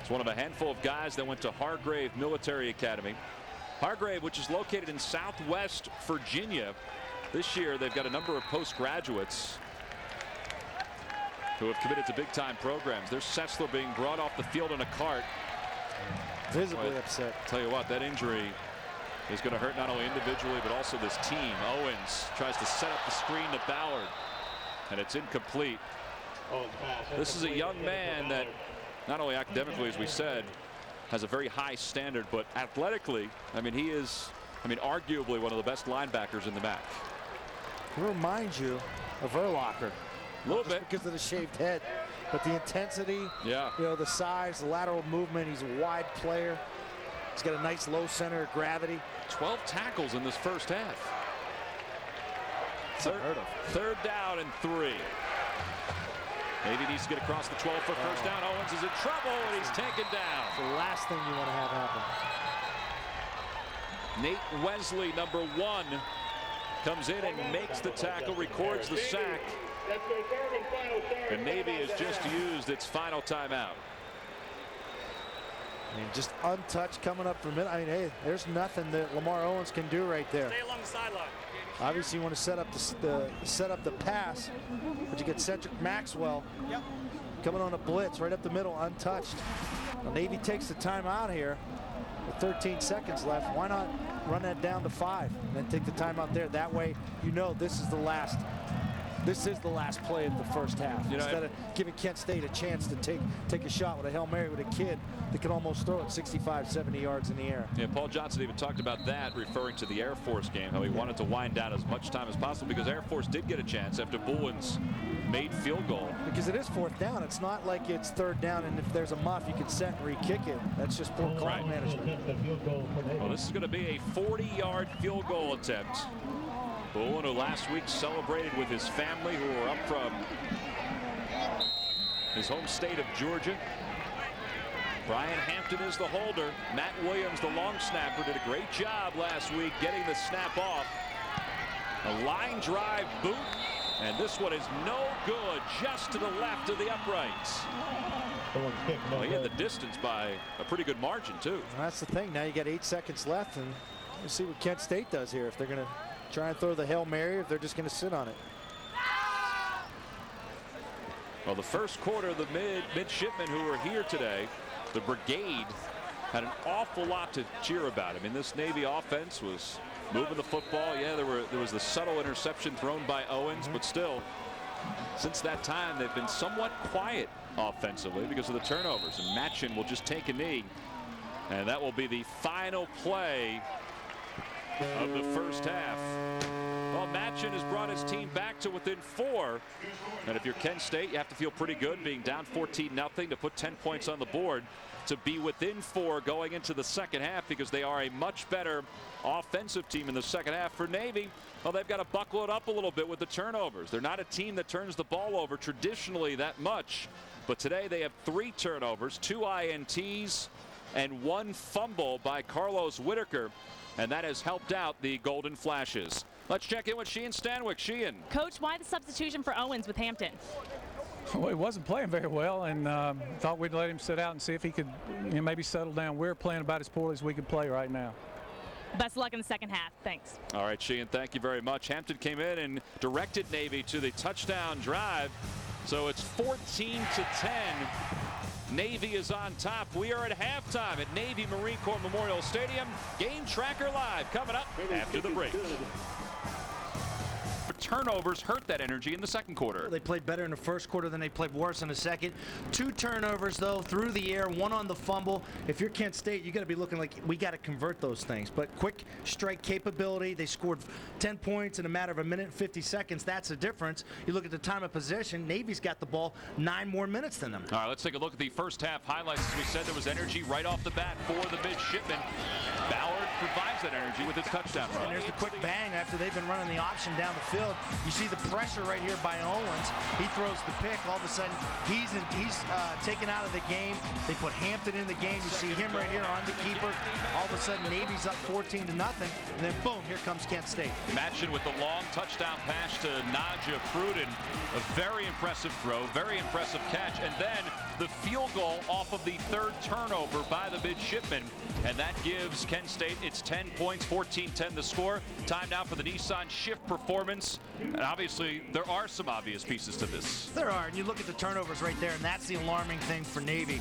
It's one of a handful of guys that went to Hargrave Military Academy. Hargrave, which is located in Southwest Virginia. This year, they've got a number of postgraduates who have committed to big-time programs. There's Sessler being brought off the field in a cart. Visibly upset. Tell you what, that injury is going to hurt not only individually but also this team. Owens tries to set up the screen to Ballard, and it's incomplete. This is a young man that not only academically, as we said, has a very high standard, but athletically, he is, arguably one of the best linebackers in the MAC. He reminds you of Urlacher. A little bit. Because of the shaved head, but the intensity, the size, the lateral movement. He's a wide player. He's got a nice low center of gravity. 12 tackles in this first half. Third down and 3. Navy needs to get across the 12 for first down. Owens is in trouble, and he's taken down. It's the last thing you want to have happen. Nate Wesley, number 1, comes in and makes the tackle, records the sack. And Navy has just used its final timeout. I mean, just untouched coming up from it. I mean, hey, there's nothing that Lamar Owens can do right there. Stay along the sideline. Obviously, you want to set up the pass, but you get Cedric Maxwell coming on a blitz right up the middle, untouched. Well, Navy takes the timeout here with 13 seconds left. Why not run that down to 5 and then take the timeout there? That way, you know this is the last. This is the last play of the first half. Instead of giving Kent State a chance to take a shot with a Hail Mary with a kid that could almost throw it 65, 70 yards in the air. Yeah, Paul Johnson even talked about that, referring to the Air Force game, how he wanted to wind down as much time as possible because Air Force did get a chance after Bowens made field goal. Because it is 4th down. It's not like it's 3rd down, and if there's a muff, you can set and re-kick it. That's just poor clock management. Well, this is going to be a 40-yard field goal attempt. Bowen, who last week celebrated with his family, who were up from his home state of Georgia. Brian Hampton is the holder. Matt Williams, the long snapper, did a great job last week getting the snap off. A line drive boot, and this one is no good, just to the left of the uprights. Well, he had the distance by a pretty good margin, too. Well, that's the thing. Now you got 8 seconds left, and we'll see what Kent State does here. If they're going to try and throw the Hail Mary, if they're just going to sit on it. Well, the first quarter, the midshipmen who were here today, the brigade, had an awful lot to cheer about. I mean, this Navy offense was moving the football. Yeah, there was the subtle interception thrown by Owens, but still, since that time, they've been somewhat quiet offensively because of the turnovers. And Matchin will just take a knee, and that will be the final play of the first half. Well, Matchin has brought his team back to within 4. And if you're Kent State, you have to feel pretty good being down 14-0 to put 10 points on the board to be within 4 going into the second half, because they are a much better offensive team in the second half. For Navy, well, they've got to buckle it up a little bit with the turnovers. They're not a team that turns the ball over traditionally that much. But today they have 3 turnovers, 2 INTs, and 1 fumble by Carlos Whitaker. And that has helped out the Golden Flashes. Let's check in with Sheehan Stanwyck. Sheehan. Coach, why the substitution for Owens with Hampton? Well, he wasn't playing very well, and thought we'd let him sit out and see if he could maybe settle down. We're playing about as poorly as we could play right now. Best of luck in the second half. Thanks. All right, Sheehan, thank you very much. Hampton came in and directed Navy to the touchdown drive. So it's 14-10. Navy is on top. We are at halftime at Navy Marine Corps Memorial Stadium. Game Tracker Live coming up after the break. Turnovers hurt that energy in the second quarter. They played better in the first quarter than they played worse in the second. 2 turnovers, though, through the air, 1 on the fumble. If you're Kent State, you got to be looking like we got to convert those things. But quick strike capability, they scored 10 points in a matter of 1 minute and 50 seconds. That's the difference. You look at the time of possession, Navy's got the ball 9 more minutes than them. All right, let's take a look at the first half highlights. As we said, there was energy right off the bat for the midshipmen. Ballard provides that energy with his touchdown run. And there's the quick bang after they've been running the option down the field. You see the pressure right here by Owens. He throws the pick. All of a sudden, he's taken out of the game. They put Hampton in the game. You see him right here on the keeper. All of a sudden, Navy's up 14-0. And then, boom, here comes Kent State. Matchin with the long touchdown pass to Naja Pruden. A very impressive throw, very impressive catch. And then the field goal off of the 3rd turnover by the midshipmen. And that gives Kent State its 10 points, 14-10 the score. Time now for the Nissan Shift performance. And obviously, there are some obvious pieces to this. There are, and you look at the turnovers right there, and that's the alarming thing for Navy.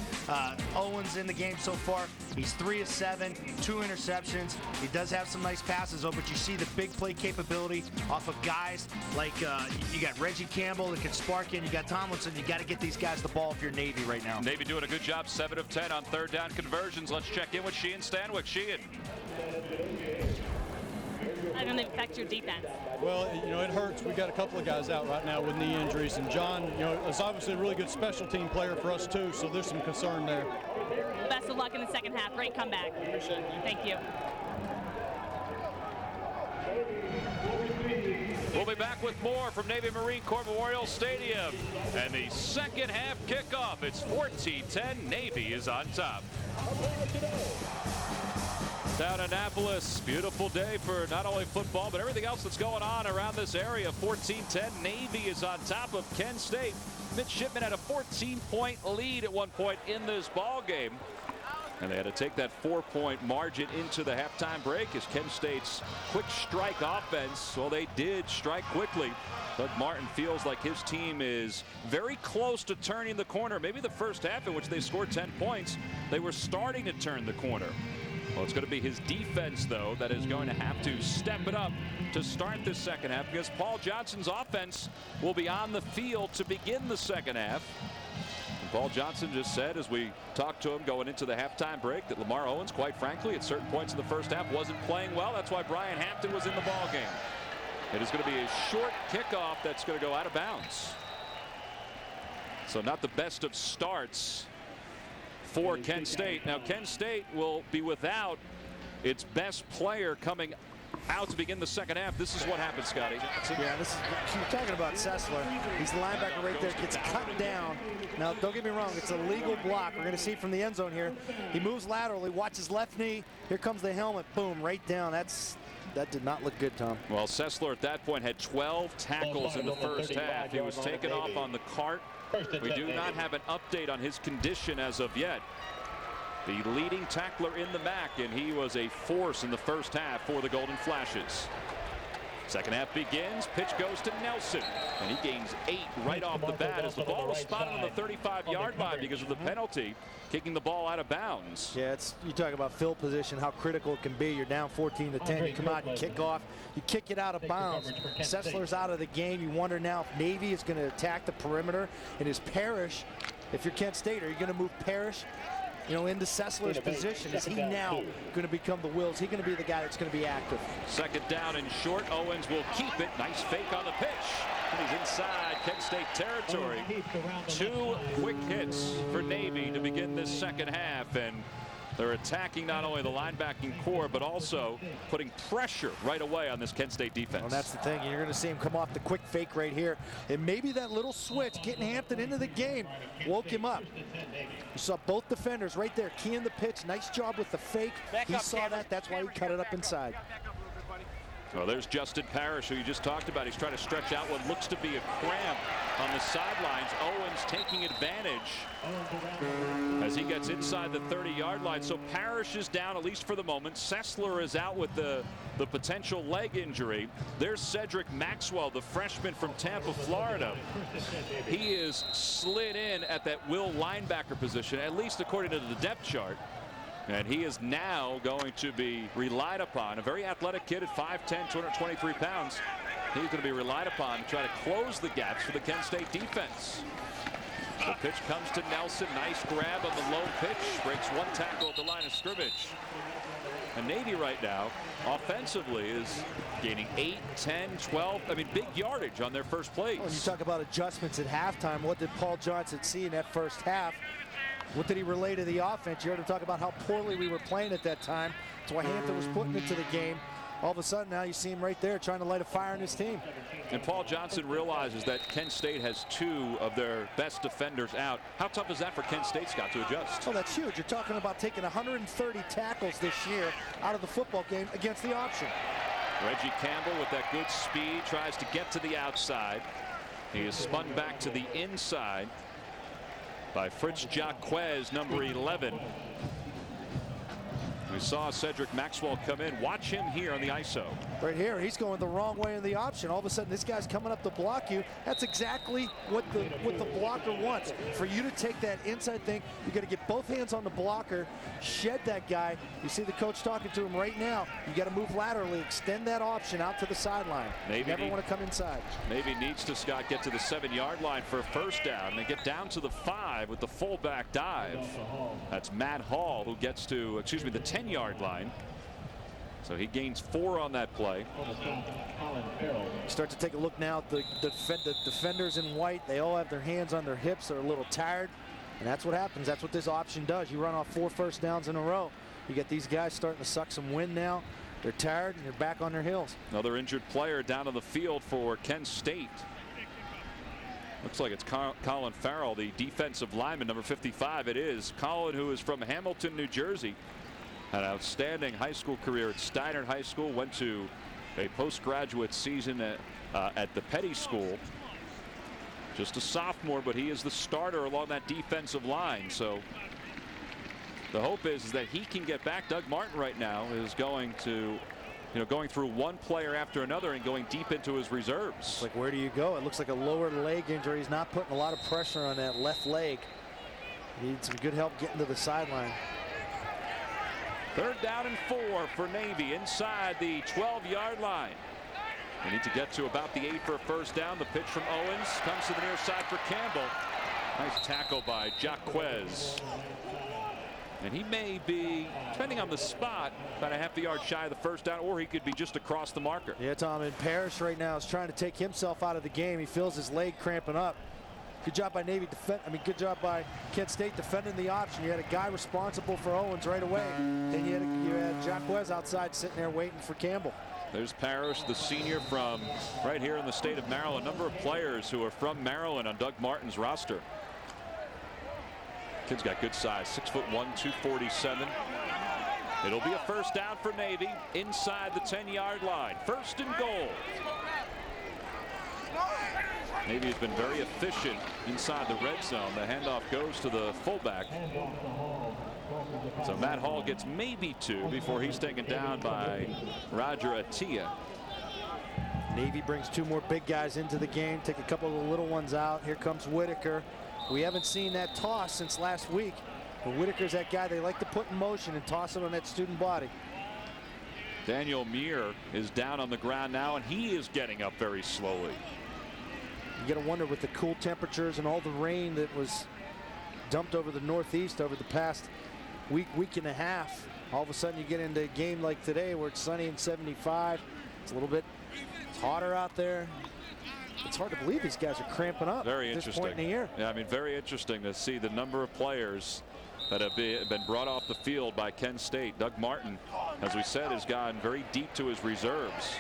Owens in the game so far, he's 3 of 7, 2 interceptions. He does have some nice passes, though, but you see the big play capability off of guys like you got Reggie Campbell that can spark in. You got Tomlinson. You got to get these guys the ball if you're Navy right now. Navy doing a good job, 7 of 10 on 3rd down conversions. Let's check in with Sheehan Stanwyck. Sheehan. How going to affect your defense? Well, it hurts. We got a couple of guys out right now with knee injuries, and John, is obviously a really good special team player for us too. So there's some concern there. Best of luck in the second half. Great comeback. Thank you. We'll be back with more from Navy Marine Corps Memorial Stadium. And the second half kickoff. It's 14-10. Navy is on top. Down Annapolis, beautiful day for not only football, but everything else that's going on around this area. 14-10, Navy is on top of Kent State. Midshipmen had a 14-point lead at one point in this ball game. And they had to take that 4-point margin into the halftime break as Kent State's quick strike offense, well, they did strike quickly. Doug Martin feels like his team is very close to turning the corner. Maybe the first half in which they scored 10 points, they were starting to turn the corner. Well, it's going to be his defense, though, that is going to have to step it up to start this second half, because Paul Johnson's offense will be on the field to begin the second half. And Paul Johnson just said, as we talked to him going into the halftime break, that Lamar Owens, quite frankly, at certain points in the first half wasn't playing well. That's why Brian Hampton was in the ball game. It is going to be a short kickoff that's going to go out of bounds. So not the best of starts for Kent State. Now Kent State will be without its best player coming out to begin the second half. This is what happens, Scotty. Yeah, this is, you're talking about Sessler. He's the linebacker right there, gets cut down. Now, don't get me wrong, it's a legal block. We're going to see it from the end zone here. He moves laterally, watches left knee. Here comes the helmet, boom, right down. That did not look good, Tom. Well, Sessler at that point had 12 tackles in the first half. He was taken off on the cart. We do not have an update on his condition as of yet. The leading tackler in the MAC, and he was a force in the first half for the Golden Flashes. Second half begins. Pitch goes to Nelson, and he gains 8 right off the bat as the ball was spotted on the 35-yard line because of the penalty, kicking the ball out of bounds. Yeah, you talk about field position, how critical it can be. You're down 14-10. You come out, you kick off, you kick it out of bounds. Sessler's out of the game. You wonder now if Navy is going to attack the perimeter, and is Parrish, if you're Kent State, are you going to move Parrish, into Sessler's position? Is he now going to become the Wills? Is he going to be the guy that's going to be active? Second down and short. Owens will keep it. Nice fake on the pitch. And he's inside Kent State territory. 2 quick hits for Navy to begin this second half. And they're attacking not only the linebacking core, but also putting pressure right away on this Kent State defense. Well, that's the thing. You're going to see him come off the quick fake right here. And maybe that little switch, getting Hampton into the game, woke him up. You saw both defenders right there keying the pitch. Nice job with the fake. He saw that. That's why he cut it up inside. Well, there's Justin Parrish, who you just talked about. He's trying to stretch out what looks to be a cramp on the sidelines. Owens taking advantage as he gets inside the 30-yard line. So Parrish is down, at least for the moment. Sessler is out with the potential leg injury. There's Cedric Maxwell, the freshman from Tampa, Florida. He is slid in at that will linebacker position, at least according to the depth chart. And he is now going to be relied upon. A very athletic kid at 5'10", 223 pounds. He's going to be relied upon to try to close the gaps for the Kent State defense. The pitch comes to Nelson. Nice grab on the low pitch. Breaks 1 tackle at the line of scrimmage. And Navy right now, offensively, is gaining 8, 10, 12. I mean, big yardage on their first plays. When you talk about adjustments at halftime, what did Paul Johnson see in that first half? What did he relay to the offense? You heard him talk about how poorly we were playing at that time. That's why Hampton was putting it to the game. All of a sudden now you see him right there trying to light a fire in his team. And Paul Johnson realizes that Kent State has 2 of their best defenders out. How tough is that for Kent State, Scott, to adjust? Oh, that's huge. You're talking about taking 130 tackles this year out of the football game against the option. Reggie Campbell with that good speed tries to get to the outside. He is spun back to the inside by Fritz Jacquez, number 11. We saw Cedric Maxwell come in. Watch him here on the ISO. Right here, he's going the wrong way in the option. All of a sudden, this guy's coming up to block you. That's exactly what the blocker wants. For you to take that inside thing, you got to get both hands on the blocker, shed that guy. You see the coach talking to him right now. You got to move laterally, extend that option out to the sideline. You never want to come inside. Maybe needs to, Scott, get to the 7-yard line for a first down and get down to the 5 with the fullback dive. That's Matt Hall who gets to, the 10-yard line. So he gains 4 on that play. Start to take a look now at the defenders in white. They all have their hands on their hips. They're a little tired. And that's what happens. That's what this option does. You run off 4 first downs in a row. You get these guys starting to suck some wind now. They're tired and they're back on their heels. Another injured player down on the field for Kent State. Looks like it's Colin Farrell, the defensive lineman, number 55. It is. Colin, who is from Hamilton, New Jersey. Had an outstanding high school career at Steinert High School. Went to a postgraduate season at the Petty School. Just a sophomore, but he is the starter along that defensive line. So The hope is that he can get back. Doug Martin right now is going to, going through one player after another and going deep into his reserves. It's like, where do you go? It looks like a lower leg injury. He's not putting a lot of pressure on that left leg. He needs some good help getting to the sideline. 3rd down and 4 for Navy inside the 12-yard line. They need to get to about the 8 for a first down. The pitch from Owens comes to the near side for Campbell. Nice tackle by Jaquez. And he may be, depending on the spot, about a half a yard shy of the first down, or he could be just across the marker. Yeah, Tom, and Parrish right now is trying to take himself out of the game. He feels his leg cramping up. Good job by Navy good job by Kent State defending the option. You had a guy responsible for Owens right away. Then you had Jaquez outside sitting there waiting for Campbell. There's Parrish, the senior from right here in the state of Maryland. A number of players who are from Maryland on Doug Martin's roster. Kid's got good size, 6'1", 247. It'll be a first down for Navy inside the 10-yard line. 1st and goal. Navy has been very efficient inside the red zone. The handoff goes to the fullback. So Matt Hall gets maybe 2 before he's taken down by Roger Attia. Navy brings 2 more big guys into the game. Take a couple of the little ones out. Here comes Whitaker. We haven't seen that toss since last week. But Whitaker's that guy they like to put in motion and toss it on that student body. Daniel Muir is down on the ground now, and he is getting up very slowly. You got to wonder, with the cool temperatures and all the rain that was dumped over the Northeast over the past week and a half, all of a sudden you get into a game like today where it's sunny and 75. It's a little bit hotter out there. It's hard to believe these guys are cramping up Very at this interesting. point in the year. Yeah, I mean, very interesting to see the number of players that have been brought off the field by Kent State. Doug Martin, as we said, has gone very deep to his reserves.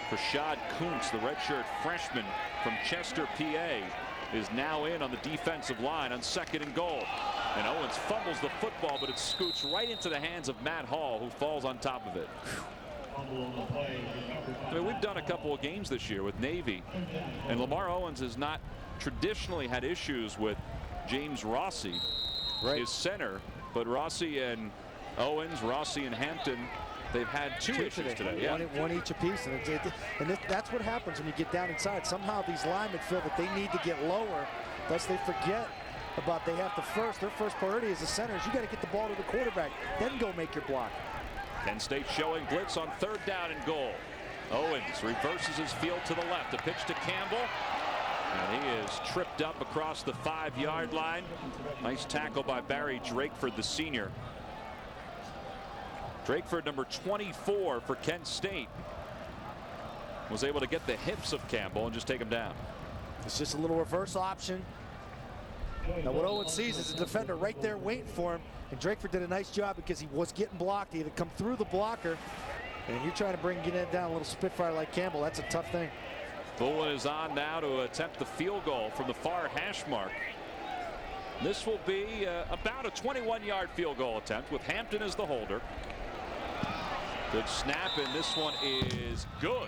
Rashad Kuntz, the redshirt freshman from Chester, PA, is now in on the defensive line on 2nd and goal. And Owens fumbles the football, but it scoots right into the hands of Matt Hall, who falls on top of it. I mean, we've done a couple of games this year with Navy, and Lamar Owens has not traditionally had issues with James Rossi, his center, but Rossi and Owens, Rossi and Hampton, they've had 2 issues today. Yeah. One each apiece, and that's what happens when you get down inside. Somehow these linemen feel that they need to get lower, thus they forget about their first priority as the centers. You got to get the ball to the quarterback, then go make your block. Kent State showing blitz on 3rd down and goal. Owens reverses his field to the left. A pitch to Campbell. And he is tripped up across the 5-yard line. Nice tackle by Barry Drakeford, the senior. Drakeford, number 24 for Kent State, was able to get the hips of Campbell and just take him down. It's just a little reverse option. Now what Owens sees is a defender right there waiting for him, and Drakeford did a nice job because he was getting blocked. He had to come through the blocker, and you're trying to get it down a little spitfire like Campbell. That's a tough thing. Bullen is on now to attempt the field goal from the far hash mark. This will be about a 21-yard field goal attempt with Hampton as the holder. Good snap, and this one is good.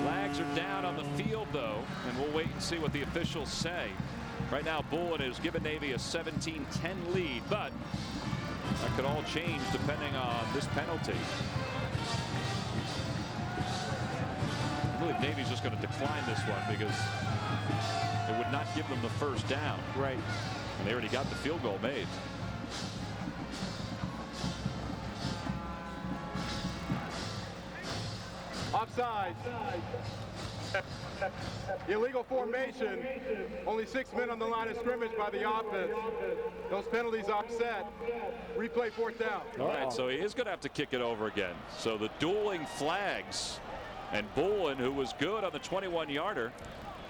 Flags are down on the field, though, and we'll wait and see what the officials say. Right now, Bullen has given Navy a 17-10 lead, but that could all change depending on this penalty. I believe Navy's just going to decline this one because it would not give them the first down. Right. And they already got the field goal made. Offside. Illegal formation. Only 6 men on the line of scrimmage by the offense. Those penalties offset. Replay 4th down. All right, so he is going to have to kick it over again. So the dueling flags, and Bullen, who was good on the 21-yarder.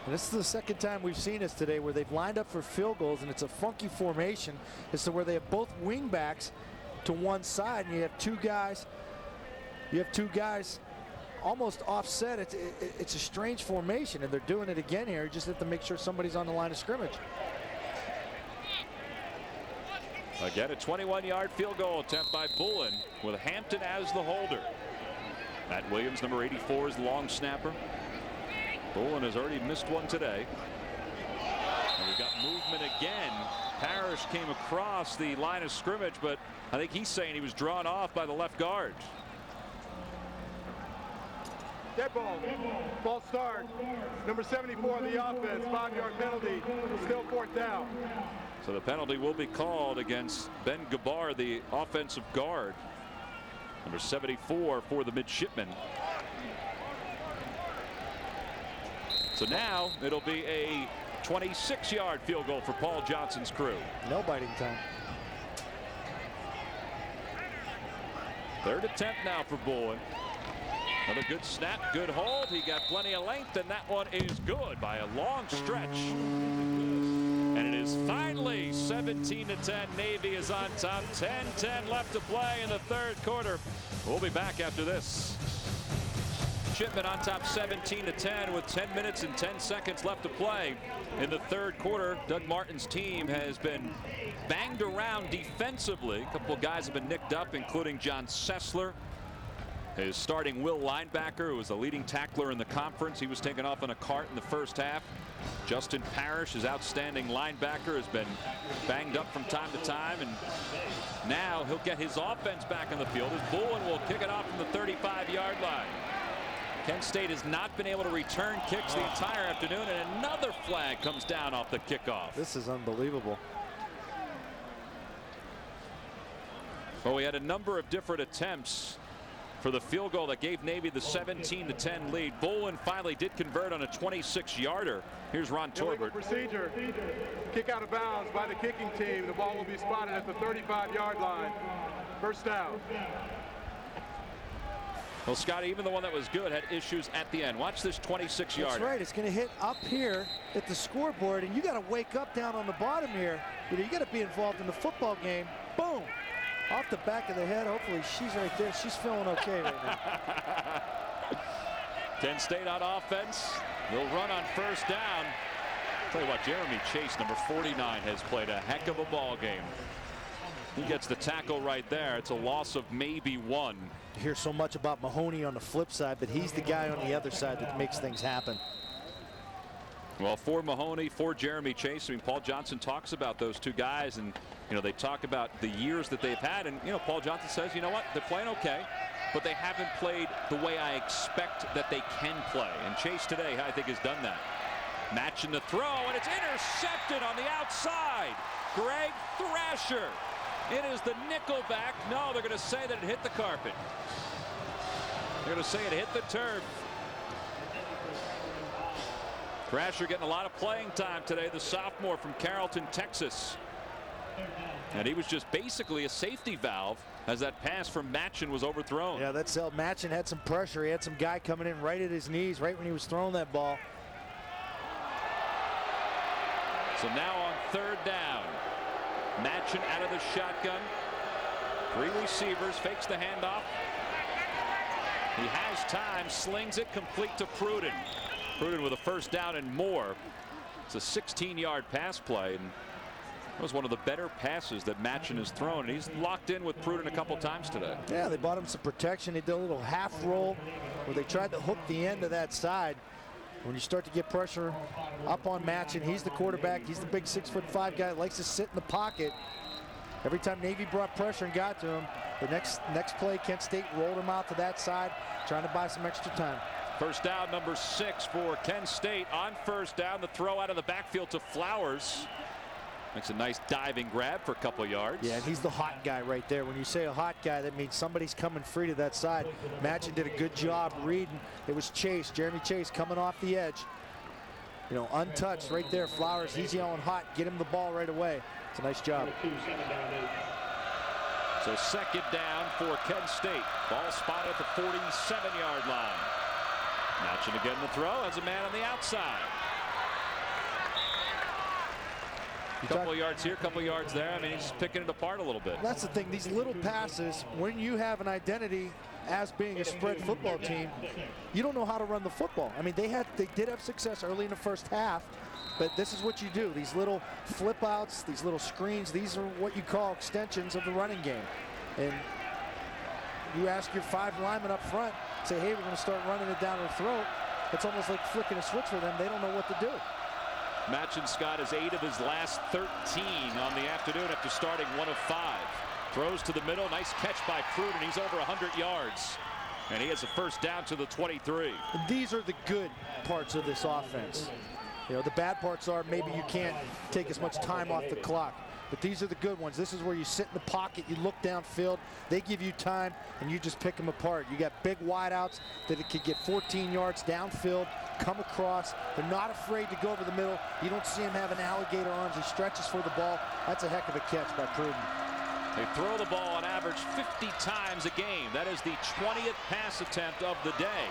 And this is the second time we've seen this today where they've lined up for field goals, and it's a funky formation. It's to where they have both wing backs to one side, and you have two guys. Almost offset. It's a strange formation, and they're doing it again here. You just have to make sure somebody's on the line of scrimmage. Again, a 21-yard field goal attempt by Bullen with Hampton as the holder. Matt Williams, number 84, is the long snapper. Bullen has already missed one today. And we've got movement again Parrish came across the line of scrimmage, but I think he's saying he was drawn off by the left guard. Dead ball. False start. Number 74 on the offense. 5-yard penalty. Still 4th down. So the penalty will be called against Ben Gabar, the offensive guard. Number 74 for the midshipman. So now it'll be a 26-yard field goal for Paul Johnson's crew. No biting time. 3rd attempt now for Bowen. Another good snap, good hold. He got plenty of length, and that one is good by a long stretch. And it is finally 17-10. Navy is on top. 10-10 left to play in the 3rd quarter. We'll be back after this. Shipman on top 17-10 with 10 minutes and 10 seconds left to play in the 3rd quarter. Doug Martin's team has been banged around defensively. A couple of guys have been nicked up, including John Sessler. His starting Will linebacker, who was the leading tackler in the conference. He was taken off on a cart in the 1st half. Justin Parrish, his outstanding linebacker, has been banged up from time to time, and now he'll get his offense back on the field as Bowen will kick it off from the 35-yard line. Kent State has not been able to return kicks the entire afternoon, and another flag comes down off the kickoff. This is unbelievable. Well, we had a number of different attempts for the field goal that gave Navy the 17-10 lead. Bowen finally did convert on a 26-yarder. Here's Ron Torbert. Procedure. Kick out of bounds by the kicking team. The ball will be spotted at the 35-yard line. 1st down. Well, Scotty, even the one that was good had issues at the end. Watch this 26-yarder. That's right. It's going to hit up here at the scoreboard, and you got to wake up down on the bottom here. You got to be involved in the football game. Boom. Off the back of the head. Hopefully she's right there. She's feeling okay right now. Kent State on offense. They'll run on 1st down. Tell you what, Jeremy Chase, number 49, has played a heck of a ball game. He gets the tackle right there. It's a loss of maybe 1. You hear so much about Mahoney on the flip side, but he's the guy on the other side that makes things happen. Well, for Mahoney, for Jeremy Chase, I mean, Paul Johnson talks about those two guys, and they talk about the years that they've had, and Paul Johnson says, you know what, they're playing okay, but they haven't played the way I expect that they can play. And Chase today, I think, has done that. Matching the throw, and it's intercepted on the outside. Greg Thrasher. It is the nickelback. No, they're going to say that it hit the carpet. They're going to say it hit the turf. Thrasher getting a lot of playing time today, the sophomore from Carrollton, Texas. And he was just basically a safety valve as that pass from Matchin was overthrown. Yeah, that's Matchin had some pressure. He had some guy coming in right at his knees right when he was throwing that ball. So now on 3rd down, Matchin out of the shotgun. 3 receivers, fakes the handoff. He has time, slings it complete to Pruden. Pruden with a 1st down and more. It's a 16-yard pass play, and it was one of the better passes that Matchin has thrown, and he's locked in with Pruden a couple times today. Yeah, they bought him some protection. They did a little half roll where they tried to hook the end of that side. When you start to get pressure up on Matchin, he's the quarterback. He's the big 6'5" guy, likes to sit in the pocket. Every time Navy brought pressure and got to him, the next play, Kent State rolled him out to that side, trying to buy some extra time. 1st down, number 6 for Kent State. On 1st down, the throw out of the backfield to Flowers. Makes a nice diving grab for a couple of yards. Yeah, and he's the hot guy right there. When you say a hot guy, that means somebody's coming free to that side. Matchin did a good job reading. It was Chase, Jeremy Chase, coming off the edge. Untouched right there. Flowers, he's yelling hot. Get him the ball right away. It's a nice job. So 2nd down for Kent State. Ball spotted at the 47-yard line. Matchin again the throw, has a man on the outside. A couple of yards here, couple of yards there. I mean, he's picking it apart a little bit. That's the thing. These little passes, when you have an identity as being a spread football team, you don't know how to run the football. I mean, they did have success early in the 1st half, but this is what you do. These little flip outs, these little screens, these are what you call extensions of the running game. And you ask your 5 linemen up front, say, hey, we're going to start running it down their throat. It's almost like flicking a switch for them. They don't know what to do. Matchin Scott is 8 of his last 13 on the afternoon after starting 1 of 5. Throws to the middle. Nice catch by Pruden. He's over 100 yards. And he has a first down to the 23. These are the good parts of this offense. You know, the bad parts are maybe you can't take as much time off the clock. But these are the good ones. This is where you sit in the pocket, you look downfield, they give you time, and you just pick them apart. You got big wideouts that it could get 14 yards downfield, come across. They're not afraid to go over the middle. You don't see him having alligator arms. He stretches for the ball. That's a heck of a catch by Pruden. They throw the ball on average 50 times a game. That is the 20th pass attempt of the day.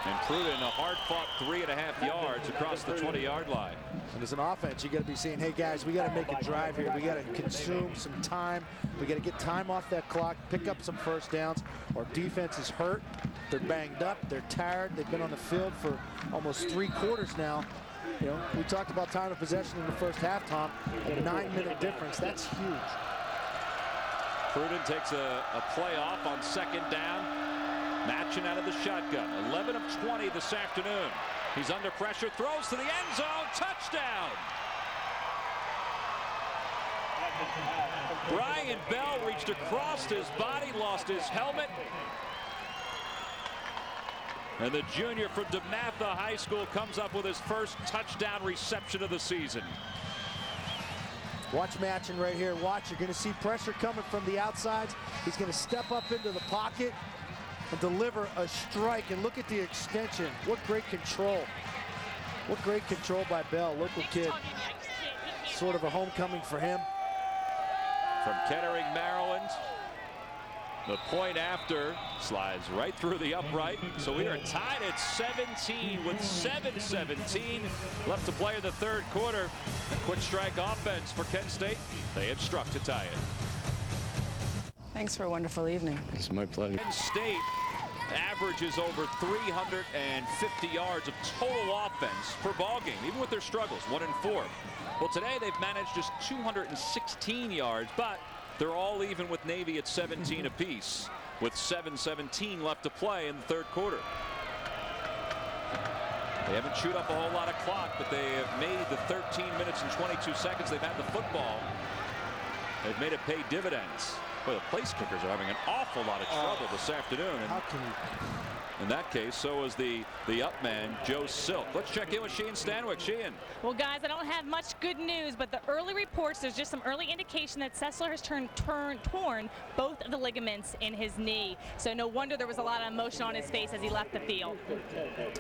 And Pruden a hard-fought 3.5 yards across the 20-yard line. And as an offense, you got to be saying, hey guys, we got to make a drive here. We got to consume some time. We got to get time off that clock, pick up some first downs. Our defense is hurt. They're banged up. They're tired. They've been on the field for almost 3 quarters now. You know, we talked about time of possession in the first half, Tom. A 9-minute difference. That's huge. Pruden takes a play off on second down. Matchin out of the shotgun. 11 of 20 this afternoon. He's under pressure. Throws to the end zone. Touchdown. Brian Bell reached across his body, lost his helmet. And the junior from DeMatha High School comes up with his first touchdown reception of the season. Watch Matchin right here. Watch. You're going to see pressure coming from the outsides. He's going to step up into the pocket and deliver a strike. And look at the extension. What great control. What great control by Bell. Local kid. Sort of a homecoming for him. From Kettering, Maryland. The point after slides right through the upright. So we are tied at 17 with 7:17 left to play in the third quarter. A quick strike offense for Kent State. They have struck to tie it. Thanks for a wonderful evening. It's my pleasure. Kent State averages over 350 yards of total offense per ball game, even with their struggles, 1 and 4. Well, today they've managed just 216 yards, but they're all even with Navy at 17 apiece, with 7:17 left to play in the third quarter. They haven't chewed up a whole lot of clock, but they have made the 13 minutes and 22 seconds they've had the football. They've made it pay dividends. Boy, the place kickers are having an awful lot of trouble this afternoon. And how can you? In that case, so is the up man, Joe Silk. Let's check in with Sheehan Stanwyck. Sheehan. Well, guys, I don't have much good news, but the early reports, there's just some early indication that Sessler has torn both of the ligaments in his knee. So no wonder there was a lot of emotion on his face as he left the field.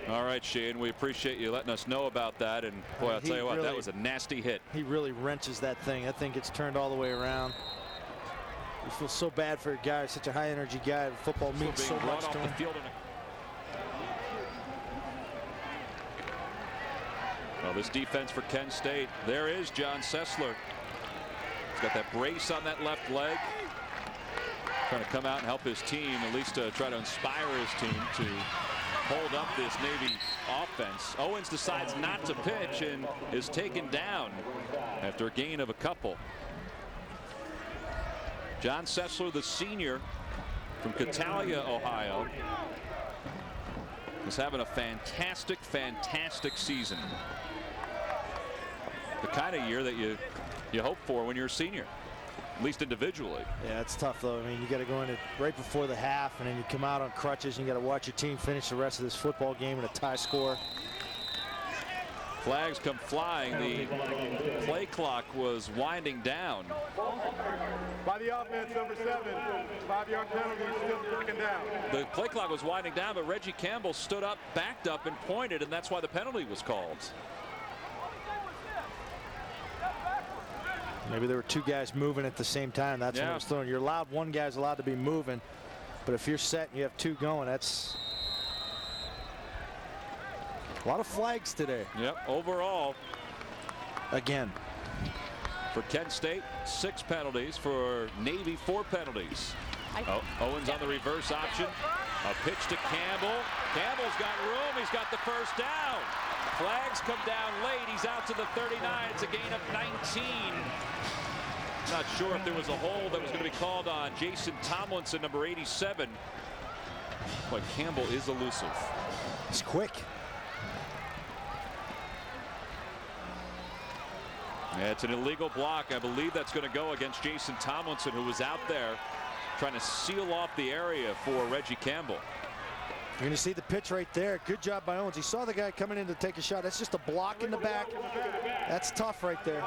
All right, Sheehan, we appreciate you letting us know about that. And boy, I'll tell you what, really, that was a nasty hit. He really wrenches that thing. That thing gets turned all the way around. You feel so bad for a guy, such a high energy guy. Football means so much to him. Well, this defense for Kent State, there is John Sessler. He's got that brace on that left leg. Trying to come out and help his team, at least to try to inspire his team to hold up this Navy offense. Owens decides not to pitch and is taken down after a gain of a couple. John Sessler, the senior from Catalia, Ohio, is having a fantastic, fantastic season. The kind of year that you hope for when you're a senior, at least individually. Yeah, it's tough though. I mean, you got to go in it right before the half, and then you come out on crutches, and you got to watch your team finish the rest of this football game in a tie score. Flags come flying. The play clock was winding down. By the offense, number 7, 5-yard penalty, still broken down. The play clock was winding down, but Reggie Campbell stood up, backed up, and pointed, and that's why the penalty was called. Maybe there were 2 guys moving at the same time. That's when it was thrown. You're allowed, 1 guy's allowed to be moving, but if you're set and you have 2 going, that's a lot of flags today. Yep, overall. Again. For Kent State, 6 penalties. For Navy, 4 penalties. Owens on the reverse option. A pitch to Campbell. Campbell's got room. He's got the first down. Flags come down late. He's out to the 39. It's a gain of 19. Not sure if there was a hold that was going to be called on Jason Tomlinson, number 87. But Campbell is elusive. He's quick. Yeah, it's an illegal block. I believe that's going to go against Jason Tomlinson, who was out there trying to seal off the area for Reggie Campbell. You're going to see the pitch right there. Good job by Owens. He saw the guy coming in to take a shot. That's just a block in the back. That's tough right there.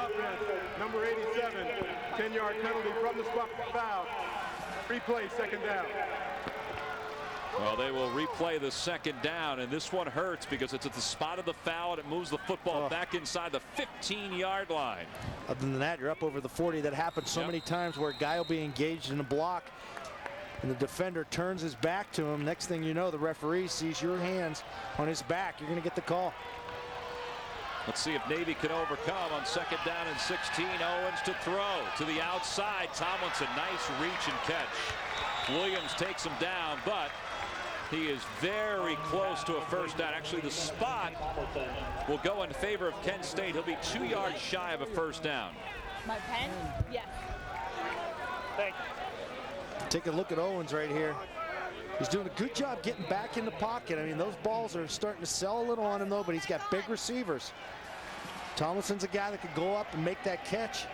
Number 87, 10-yard penalty from the spot foul. Replay, second down. Well, they will replay the second down, and this one hurts because it's at the spot of the foul, and it moves the football back inside the 15-yard line. Other than that, you're up over the 40. That happens so many times where a guy will be engaged in a block, and the defender turns his back to him. Next thing you know, the referee sees your hands on his back. You're going to get the call. Let's see if Navy can overcome on second down and 16. Owens to throw to the outside. Tomlinson, nice reach and catch. Williams takes him down, but he is very close to a first down. Actually, the spot will go in favor of Kent State. He'll be 2 yards shy of a first down. My pen? Yes. Thank you. Take a look at Owens right here. He's doing a good job getting back in the pocket. I mean, those balls are starting to sell a little on him, though, but he's got big receivers. Tomlinson's a guy that could go up and make that catch.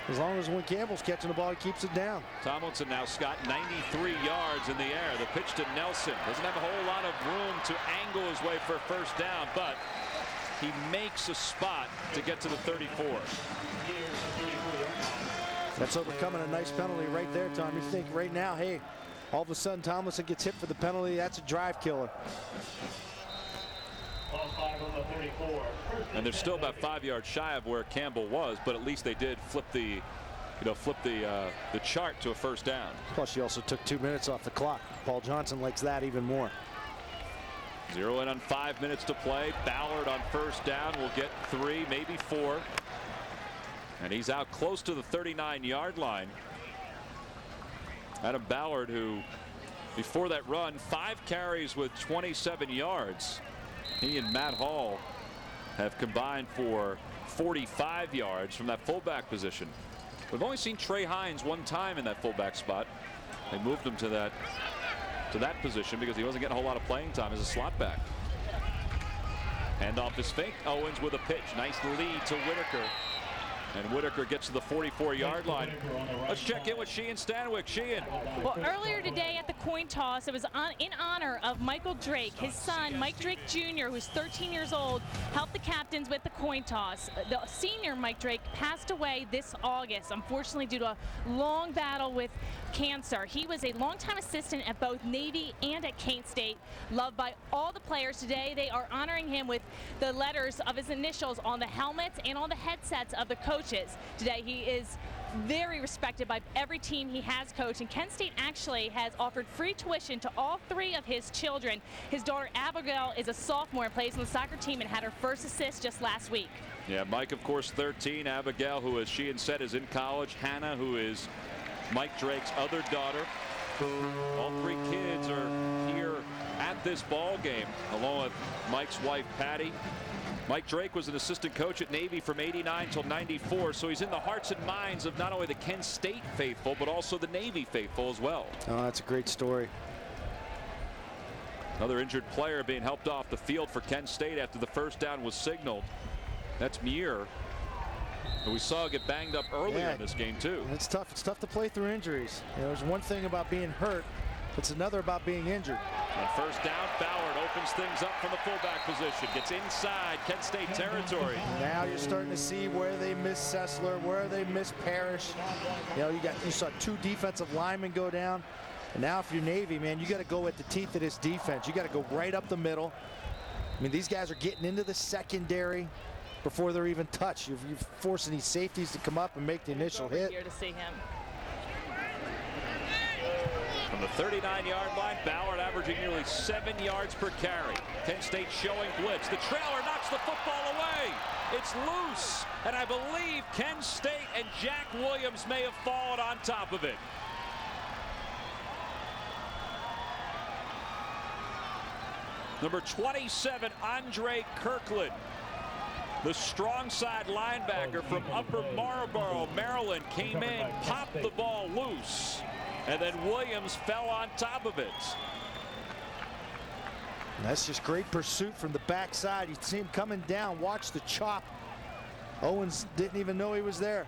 As long as when Campbell's catching the ball, he keeps it down. Tomlinson now, Scott, 93 yards in the air. The pitch to Nelson. Doesn't have a whole lot of room to angle his way for a first down, but he makes a spot to get to the 34. That's overcoming a nice penalty right there, Tom. You think right now, hey, all of a sudden Tomlinson gets hit for the penalty. That's a drive killer. And they're still about 5 yards shy of where Campbell was, but at least they did flip the chart to a first down. Plus, she also took 2 minutes off the clock. Paul Johnson likes that even more. 0 in on 5 minutes to play. Ballard on first down will get 3, maybe 4. And he's out close to the 39-yard line. Adam Ballard, who before that run, 5 carries with 27 yards. He and Matt Hall have combined for 45 yards from that fullback position. We've only seen Trey Hines one time in that fullback spot. They moved him to that position because he wasn't getting a whole lot of playing time as a slot back. Handoff is fake. Owens with a pitch. Nice lead to Whitaker. And Whitaker gets to the 44-yard line. Let's check in with Sheehan Stanwyck. Sheehan. Well, earlier today at the coin toss, it was in honor of Michael Drake. His son, Mike Drake Jr., who's 13 years old, helped the captains with the coin toss. The senior, Mike Drake, passed away this August, unfortunately due to a long battle with cancer. He was a longtime assistant at both Navy and at Kent State, loved by all the players. Today, they are honoring him with the letters of his initials on the helmets and on the headsets of the coaches. Today, he is very respected by every team he has coached, and Kent State actually has offered free tuition to all 3 of his children. His daughter Abigail is a sophomore and plays on the soccer team and had her first assist just last week. Yeah, Mike, of course, 13. Abigail, who, as Sheehan said, is in college. Hannah, who is Mike Drake's other daughter. All 3 kids are here at this ball game, along with Mike's wife, Patty. Mike Drake was an assistant coach at Navy from '89 till '94, so he's in the hearts and minds of not only the Kent State faithful, but also the Navy faithful as well. Oh, that's a great story. Another injured player being helped off the field for Kent State after the first down was signaled. That's Muir, who we saw get banged up earlier in this game too. It's tough. It's tough to play through injuries. You know, there's one thing about being hurt. It's another about being injured. On first down, Ballard opens things up from the fullback position. Gets inside Kent State territory. Now you're starting to see where they miss Sessler, where they miss Parrish. You know, you saw 2 defensive linemen go down. And now if you're Navy, man, you got to go at the teeth of this defense. You got to go right up the middle. I mean, these guys are getting into the secondary before they're even touched. You're forcing these safeties to come up and make the initial hit. Here to see him. From the 39-yard line, Ballard averaging nearly 7 yards per carry. Kent State showing blitz. The trailer knocks the football away. It's loose, and I believe Kent State and Jack Williams may have fallen on top of it. Number 27, Andre Kirkland, the strong side linebacker from Upper Marlboro, Maryland, came in, popped the ball loose, and then Williams fell on top of it. And that's just great pursuit from the backside. You see him coming down. Watch the chop Owens didn't even know he was there.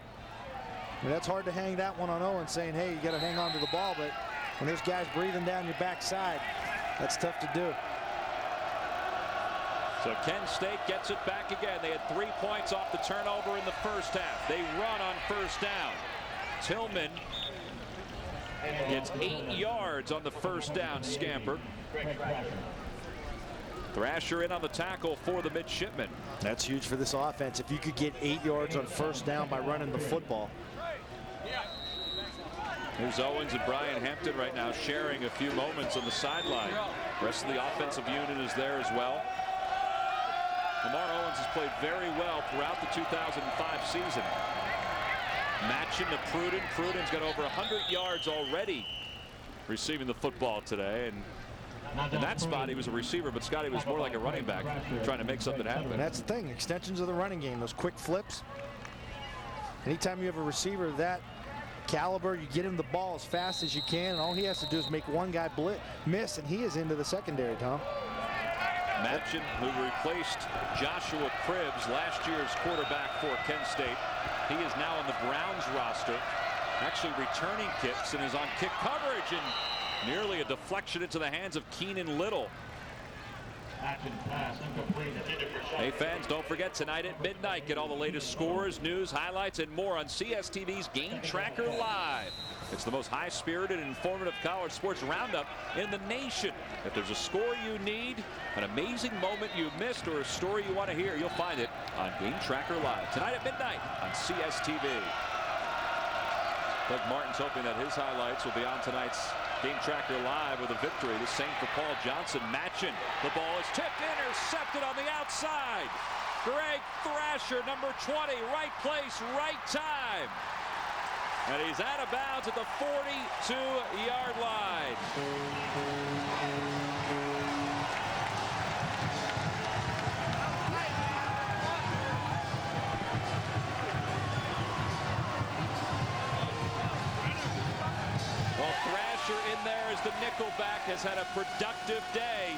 I mean, that's hard to hang that one on Owens, saying, hey, you got to hang on to the ball. But when there's guys breathing down your backside, that's tough to do. So Kent State gets it back again. They had 3 points off the turnover in the first half. They run on first down. Tillman gets 8 yards on the first down scamper. Thrasher in on the tackle for the midshipman. That's huge for this offense. If you could get 8 yards on first down by running the football. Here's Owens and Brian Hampton right now sharing a few moments on the sideline. The rest of the offensive unit is there as well. Lamar Owens has played very well throughout the 2005 season. Matching to Pruden. Pruden's got over 100 yards already receiving the football today. And in that spot, he was a receiver, but Scotty was more like a running back trying to make something happen. And that's the thing, extensions of the running game, those quick flips. Anytime you have a receiver of that caliber, you get him the ball as fast as you can, and all he has to do is make one guy miss, and he is into the secondary, Tom. Matchin, who replaced Joshua Cribbs, last year's quarterback for Kent State. He is now on the Browns roster, actually returning kicks and is on kick coverage, and nearly a deflection into the hands of Keenan Little. Hey fans, don't forget tonight at midnight, get all the latest scores, news, highlights, and more on CSTV's Game Tracker Live. It's the most high-spirited and informative college sports roundup in the nation. If there's a score you need, an amazing moment you missed, or a story you want to hear, you'll find it on Game Tracker Live tonight at midnight on CSTV. Doug Martin's hoping that his highlights will be on tonight's Game Tracker Live with a victory. The same for Paul Johnson. Matchin. The ball is tipped, intercepted on the outside. Greg Thrasher, number 20, right place, right time. And he's out of bounds at the 42-yard line. Well, Thrasher in there as the nickelback has had a productive day.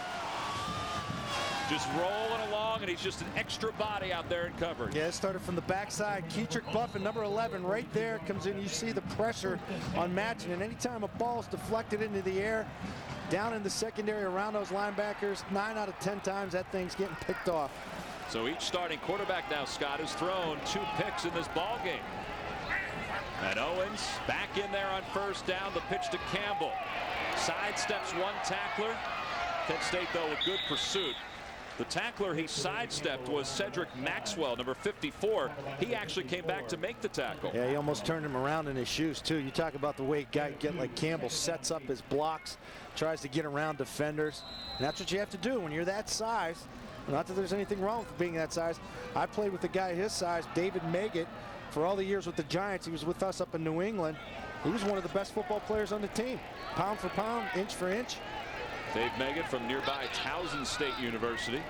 Just rolling along, and he's just an extra body out there in coverage. Yeah, it started from the backside. Keetrick Buffin, number 11, right there, comes in. You see the pressure on Matchin, and anytime a ball is deflected into the air, down in the secondary around those linebackers, 9 out of 10 times that thing's getting picked off. So each starting quarterback now, Scott, has thrown 2 picks in this ball game. And Owens back in there on first down. The pitch to Campbell. Sidesteps one tackler. Kent State, though, with good pursuit. The tackler he sidestepped was Cedric Maxwell, number 54. He actually came back to make the tackle. Yeah, he almost turned him around in his shoes, too. You talk about the way a guy like Campbell sets up his blocks, tries to get around defenders. And that's what you have to do when you're that size. Not that there's anything wrong with being that size. I played with a guy his size, David Maggott, for all the years with the Giants. He was with us up in New England. He was one of the best football players on the team. Pound for pound, inch for inch. Dave Maggott from nearby Towson State University.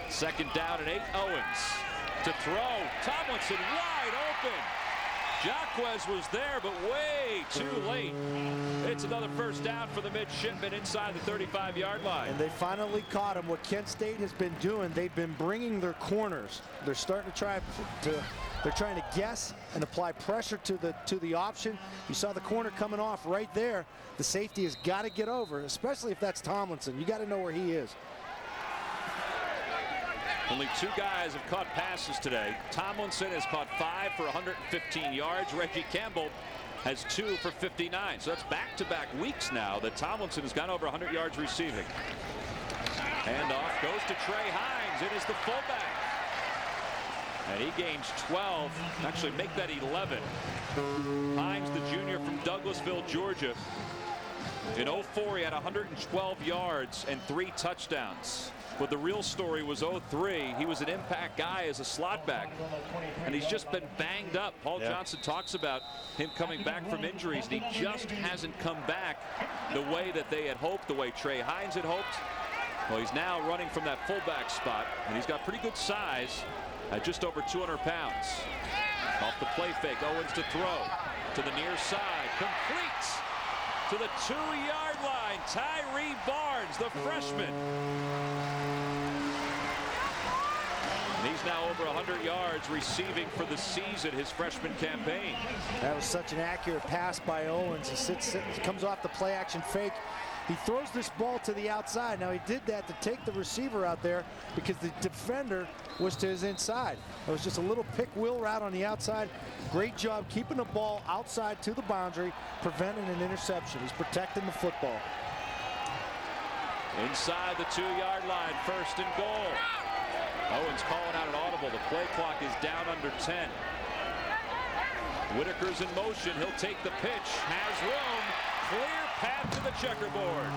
Second down and 8. Owens to throw. Tomlinson wide open. Jacquez was there, but way too late. It's another first down for the midshipmen inside the 35-yard line. And they finally caught him. What Kent State has been doing, they've been bringing their corners. They're starting to they're trying to guess and apply pressure to the option. You saw the corner coming off right there. The safety has got to get over, especially if that's Tomlinson. You got to know where he is. Only 2 guys have caught passes today. Tomlinson has caught 5 for 115 yards. Reggie Campbell has 2 for 59. So that's back-to-back weeks now that Tomlinson has gone over 100 yards receiving. Handoff goes to Trey Hines. It is the fullback. And he gains 12. Actually, make that 11. Hines, the junior from Douglasville, Georgia. In 04, he had 112 yards and 3 touchdowns. But the real story was 03. He was an impact guy as a slot back, and he's just been banged up. Paul Johnson talks about him coming back from injuries, and he just hasn't come back the way that they had hoped, the way Trey Hines had hoped. Well, he's now running from that fullback spot, and he's got pretty good size at just over 200 pounds. Off the play fake, Owens to throw to the near side, completes to the 2-yard line. Tyree Barnes, the freshman. And he's now over 100 yards receiving for the season, his freshman campaign. That was such an accurate pass by Owens. He comes off the play action fake. He throws this ball to the outside. Now he did that to take the receiver out there because the defender was to his inside. It was just a little pick wheel route on the outside. Great job keeping the ball outside to the boundary, preventing an interception. He's protecting the football. Inside the 2-yard line, 1st and goal. Owens calling out an audible. The play clock is down under 10. Whitaker's in motion. He'll take the pitch. Has room. Clear path to the checkerboard.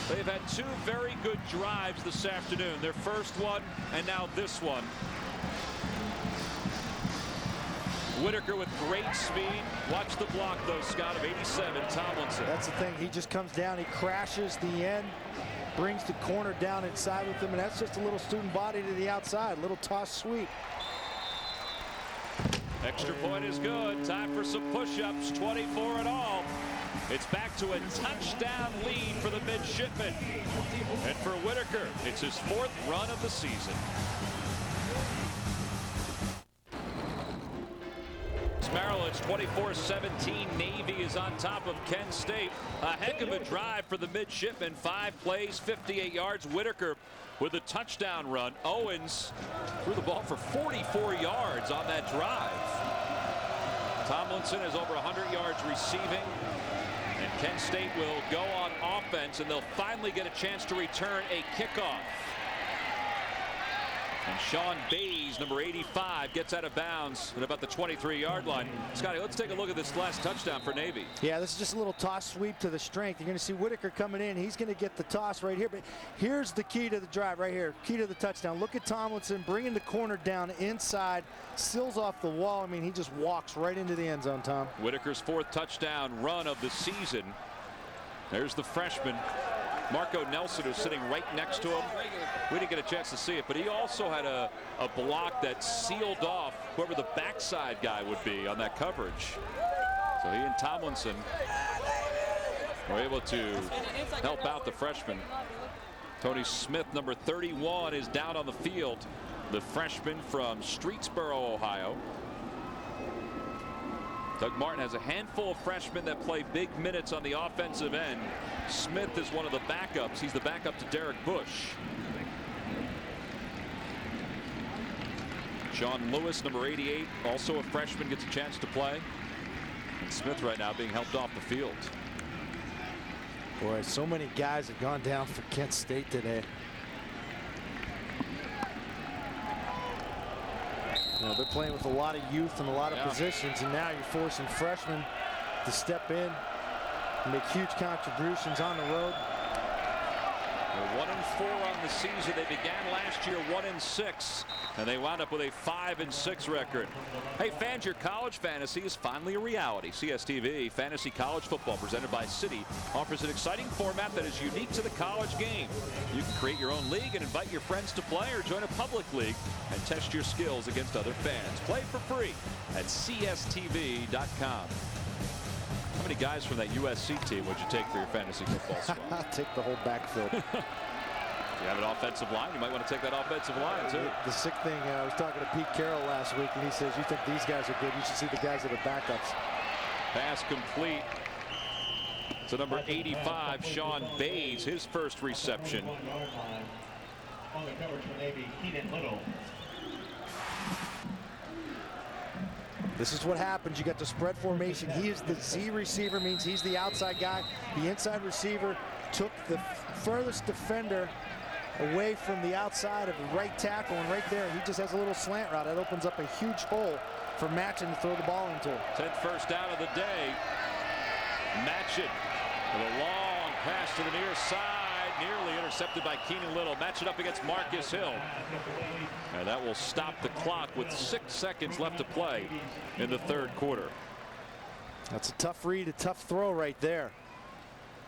They've had 2 very good drives this afternoon. Their first one and now this one. Whitaker with great speed. Watch the block, though, Scott, of 87, Tomlinson. That's the thing. He just comes down. He crashes the end, brings the corner down inside with him, and that's just a little student body to the outside. Little toss sweep. Extra point is good. Time for some push-ups. 24 in all. It's back to a touchdown lead for the midshipmen. And for Whitaker, it's his 4th run of the season. Maryland's 24-17. Navy is on top of Kent State. A heck of a drive for the midshipmen. 5 plays, 58 yards. Whitaker with a touchdown run. Owens threw the ball for 44 yards on that drive. Tomlinson has over 100 yards receiving. And Kent State will go on offense, and they'll finally get a chance to return a kickoff. And Sean Bays, number 85, gets out of bounds at about the 23-yard line. Scotty, let's take a look at this last touchdown for Navy. Yeah, this is just a little toss sweep to the strength. You're going to see Whitaker coming in. He's going to get the toss right here. But here's the key to the drive right here. Key to the touchdown. Look at Tomlinson bringing the corner down inside. Seals off the wall. I mean, he just walks right into the end zone, Tom. Whitaker's 4th touchdown run of the season. There's the freshman, Marco Nelson, who's sitting right next to him. We didn't get a chance to see it, but he also had a block that sealed off whoever the backside guy would be on that coverage. So he and Tomlinson were able to help out the freshman. Tony Smith, number 31, is down on the field. The freshman from Streetsboro, Ohio. Doug Martin has a handful of freshmen that play big minutes on the offensive end. Smith is one of the backups. He's the backup to Derek Bush. Sean Lewis, number 88, also a freshman, gets a chance to play. And Smith right now being helped off the field. Boy, so many guys have gone down for Kent State today. You know, they're playing with a lot of youth and a lot of positions, and now you're forcing freshmen to step in and make huge contributions on the road. They're 1-4 on the season. They began last year 1-6, and they wound up with a 5-6 record. Hey fans, your college fantasy is finally a reality. CSTV Fantasy College Football, presented by Citi, offers an exciting format that is unique to the college game. You can create your own league and invite your friends to play, or join a public league and test your skills against other fans. Play for free at CSTV.com. How many guys from that USC team would you take for your fantasy football squad? I'll take the whole backfield. If you have an offensive line, you might want to take that offensive line too. The sick thing, I was talking to Pete Carroll last week, and he says, you think these guys are good, you should see the guys that are backups. Pass complete to number 85, Sean Bays, his first reception. On the coverage for Navy, Keenan Little. This is what happens. You got the spread formation. He is the Z receiver, means he's the outside guy. The inside receiver took the furthest defender away from the outside of the right tackle, and right there he just has a little slant route that opens up a huge hole for Matchin to throw the ball into. 10th first down of the day. Matchin with a long pass to the near side, nearly intercepted by Keenan Little. Match it up against Marcus Hill. And that will stop the clock with 6 seconds left to play in the 3rd quarter. That's a tough read, a tough throw right there.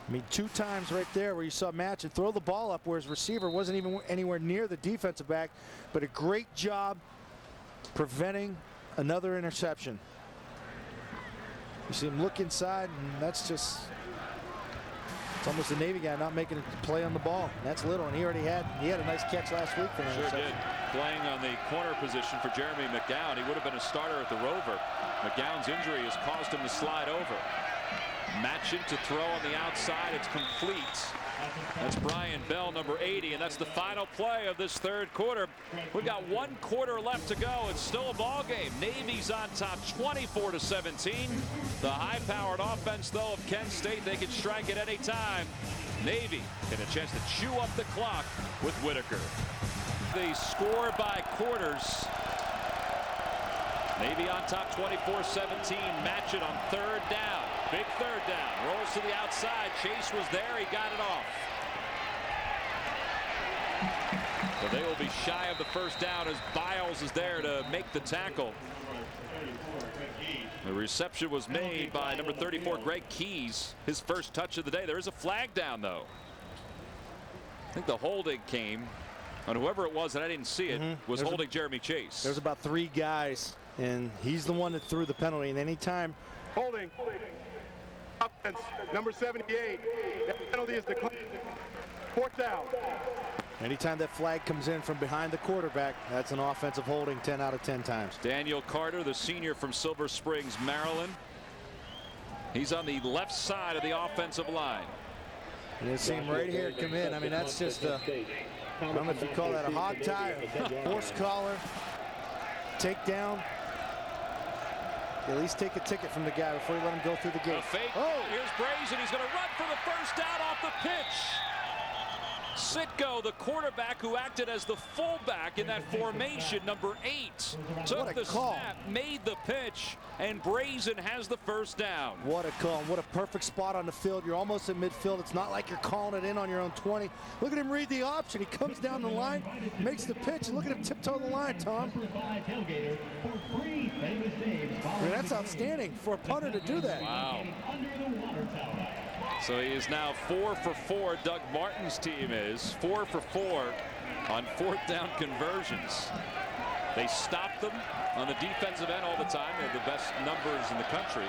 I mean, 2 times right there where you saw Matchin throw the ball up where his receiver wasn't even anywhere near the defensive back, but a great job preventing another interception. You see him look inside, and that's just, it's almost a Navy guy not making a play on the ball. That's Little, and he had a nice catch last week for an Sure interception. did. Playing on the corner position for Jeremy McGowan. He would have been a starter at the Rover. McGowan's injury has caused him to slide over. Matching to throw on the outside. It's complete. That's Brian Bell, number 80, and that's the final play of this third quarter. We've got 1 quarter left to go. It's still a ball game. Navy's on top 24-17. The high-powered offense, though, of Kent State, they can strike at any time. Navy get a chance to chew up the clock with Whitaker. They score by quarters. Navy on top 24-17. Match it on third down. Big third down. Rolls to the outside. Chase was there. He got it off. So they will be shy of the first down as Biles is there to make the tackle. The reception was made by number 34, Greg Keys. His first touch of the day. There is a flag down, though. I think the holding came on whoever it was, and I didn't see it, was holding Jeremy Chase. There's about 3 guys, and he's the one that threw the penalty. And anytime. Holding. Offense, number 78. That penalty is declared. 4th down. Anytime that flag comes in from behind the quarterback, that's an offensive holding 10 out of 10 times. Daniel Carter, the senior from Silver Springs, Maryland. He's on the left side of the offensive line. And you see him right here come in. I mean, that's just a, I don't know if you call that a hog tie, or horse collar, takedown. At least take a ticket from the guy before you let him go through the gate. A fake. Oh. Here's Brazen. He's going to run for the first down off the pitch. Sitko, the quarterback who acted as the fullback in that formation, number 8, took the snap, made the pitch, and Brazen has the first down. What a call. What a perfect spot on the field. You're almost in midfield. It's not like you're calling it in on your own 20. Look at him read the option. He comes down the line, makes the pitch. Look at him tiptoe the line, Tom. I mean, that's outstanding for a punter to do that. Wow. So he is now 4 for 4. Doug Martin's team is 4 for 4 on 4th down conversions. They stop them on the defensive end all the time. They have the best numbers in the country.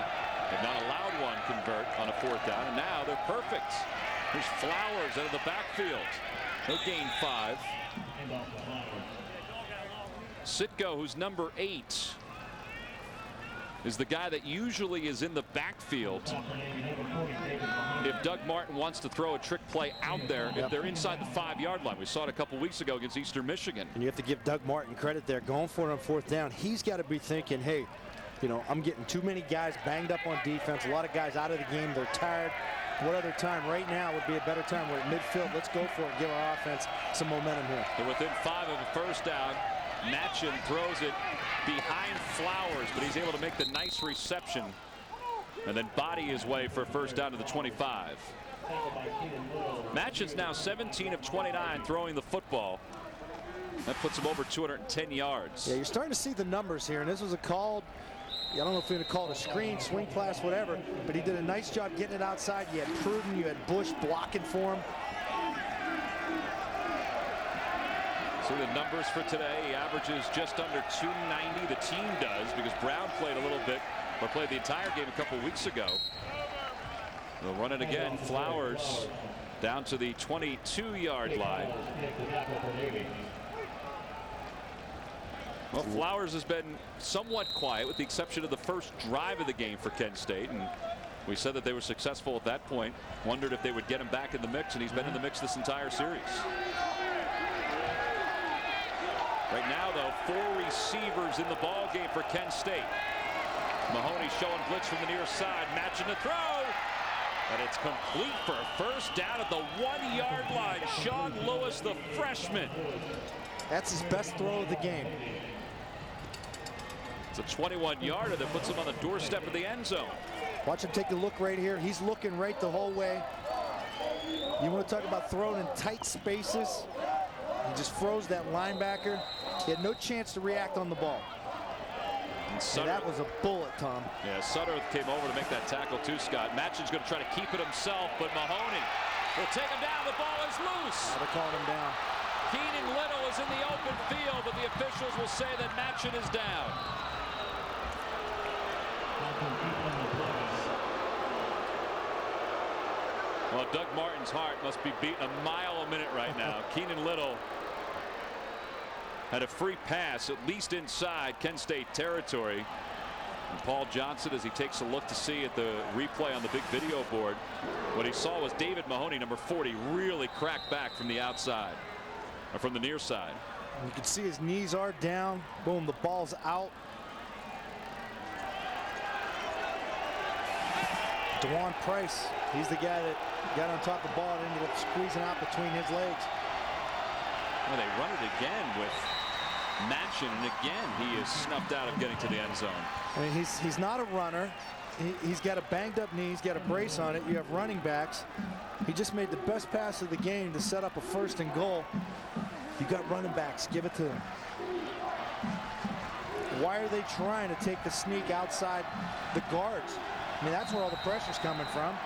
They've not allowed one convert on a 4th down, and now they're perfect. There's Flowers out of the backfield. He'll gain 5. Sitko, who's number 8, is the guy that usually is in the backfield if Doug Martin wants to throw a trick play out there, if they're inside the 5-yard line. We saw it a couple weeks ago against Eastern Michigan. And you have to give Doug Martin credit there, going for it on 4th down. He's got to be thinking, hey, you know, I'm getting too many guys banged up on defense, a lot of guys out of the game, they're tired. What other time right now would be a better time? We're at midfield. Let's go for it. Give our offense some momentum here. They're within 5 of a first down. Matchin throws it behind Flowers, but he's able to make the nice reception and then body his way for a first down to the 25. Matchin's now 17 of 29 throwing the football. That puts him over 210 yards. Yeah, you're starting to see the numbers here, and this was a called, I don't know if you're going to call it a screen, swing pass, whatever, but he did a nice job getting it outside. You had Pruden, you had Bush blocking for him. See the numbers for today. He averages just under 290. The team does, because Brown played a little bit, or played the entire game a couple weeks ago. They'll run it again. Flowers down to the 22-yard line. Well, Flowers has been somewhat quiet with the exception of the first drive of the game for Kent State, and we said that they were successful at that point. Wondered if they would get him back in the mix, and he's been in the mix this entire series. Right now, though, 4 receivers in the ball game for Kent State. Mahoney showing blitz from the near side, matching the throw, and it's complete for a first down at the 1-yard line. Sean Lewis, the freshman. That's his best throw of the game. It's a 21-yarder that puts him on the doorstep of the end zone. Watch him take a look right here. He's looking right the whole way. You want to talk about throwing in tight spaces? He just froze that linebacker. He had no chance to react on the ball. And that was a bullet, Tom. Yeah, Sutter came over to make that tackle too, Scott. Matchin's going to try to keep it himself, but Mahoney will take him down. The ball is loose. They're calling him down. Keenan Little is in the open field, but the officials will say that Matchin is down. Well, Doug Martin's heart must be beating a mile a minute right now. Keenan Little had a free pass, at least inside Kent State territory. And Paul Johnson, as he takes a look to see at the replay on the big video board, what he saw was David Mahoney, number 40, really crack back from the outside, or from the near side. You can see his knees are down. Boom, the ball's out. DeJuan Price, he's the guy that got on top of the ball and ended up squeezing out between his legs. Well, they run it again with Matchin, and again he is snuffed out of getting to the end zone. I mean, he's not a runner. He's got a banged up knee. He's got a brace on it. You have running backs. He just made the best pass of the game to set up a 1st and goal. You got running backs. Give it to them. Why are they trying to take the sneak outside the guards? I mean, that's where all the pressure's coming from.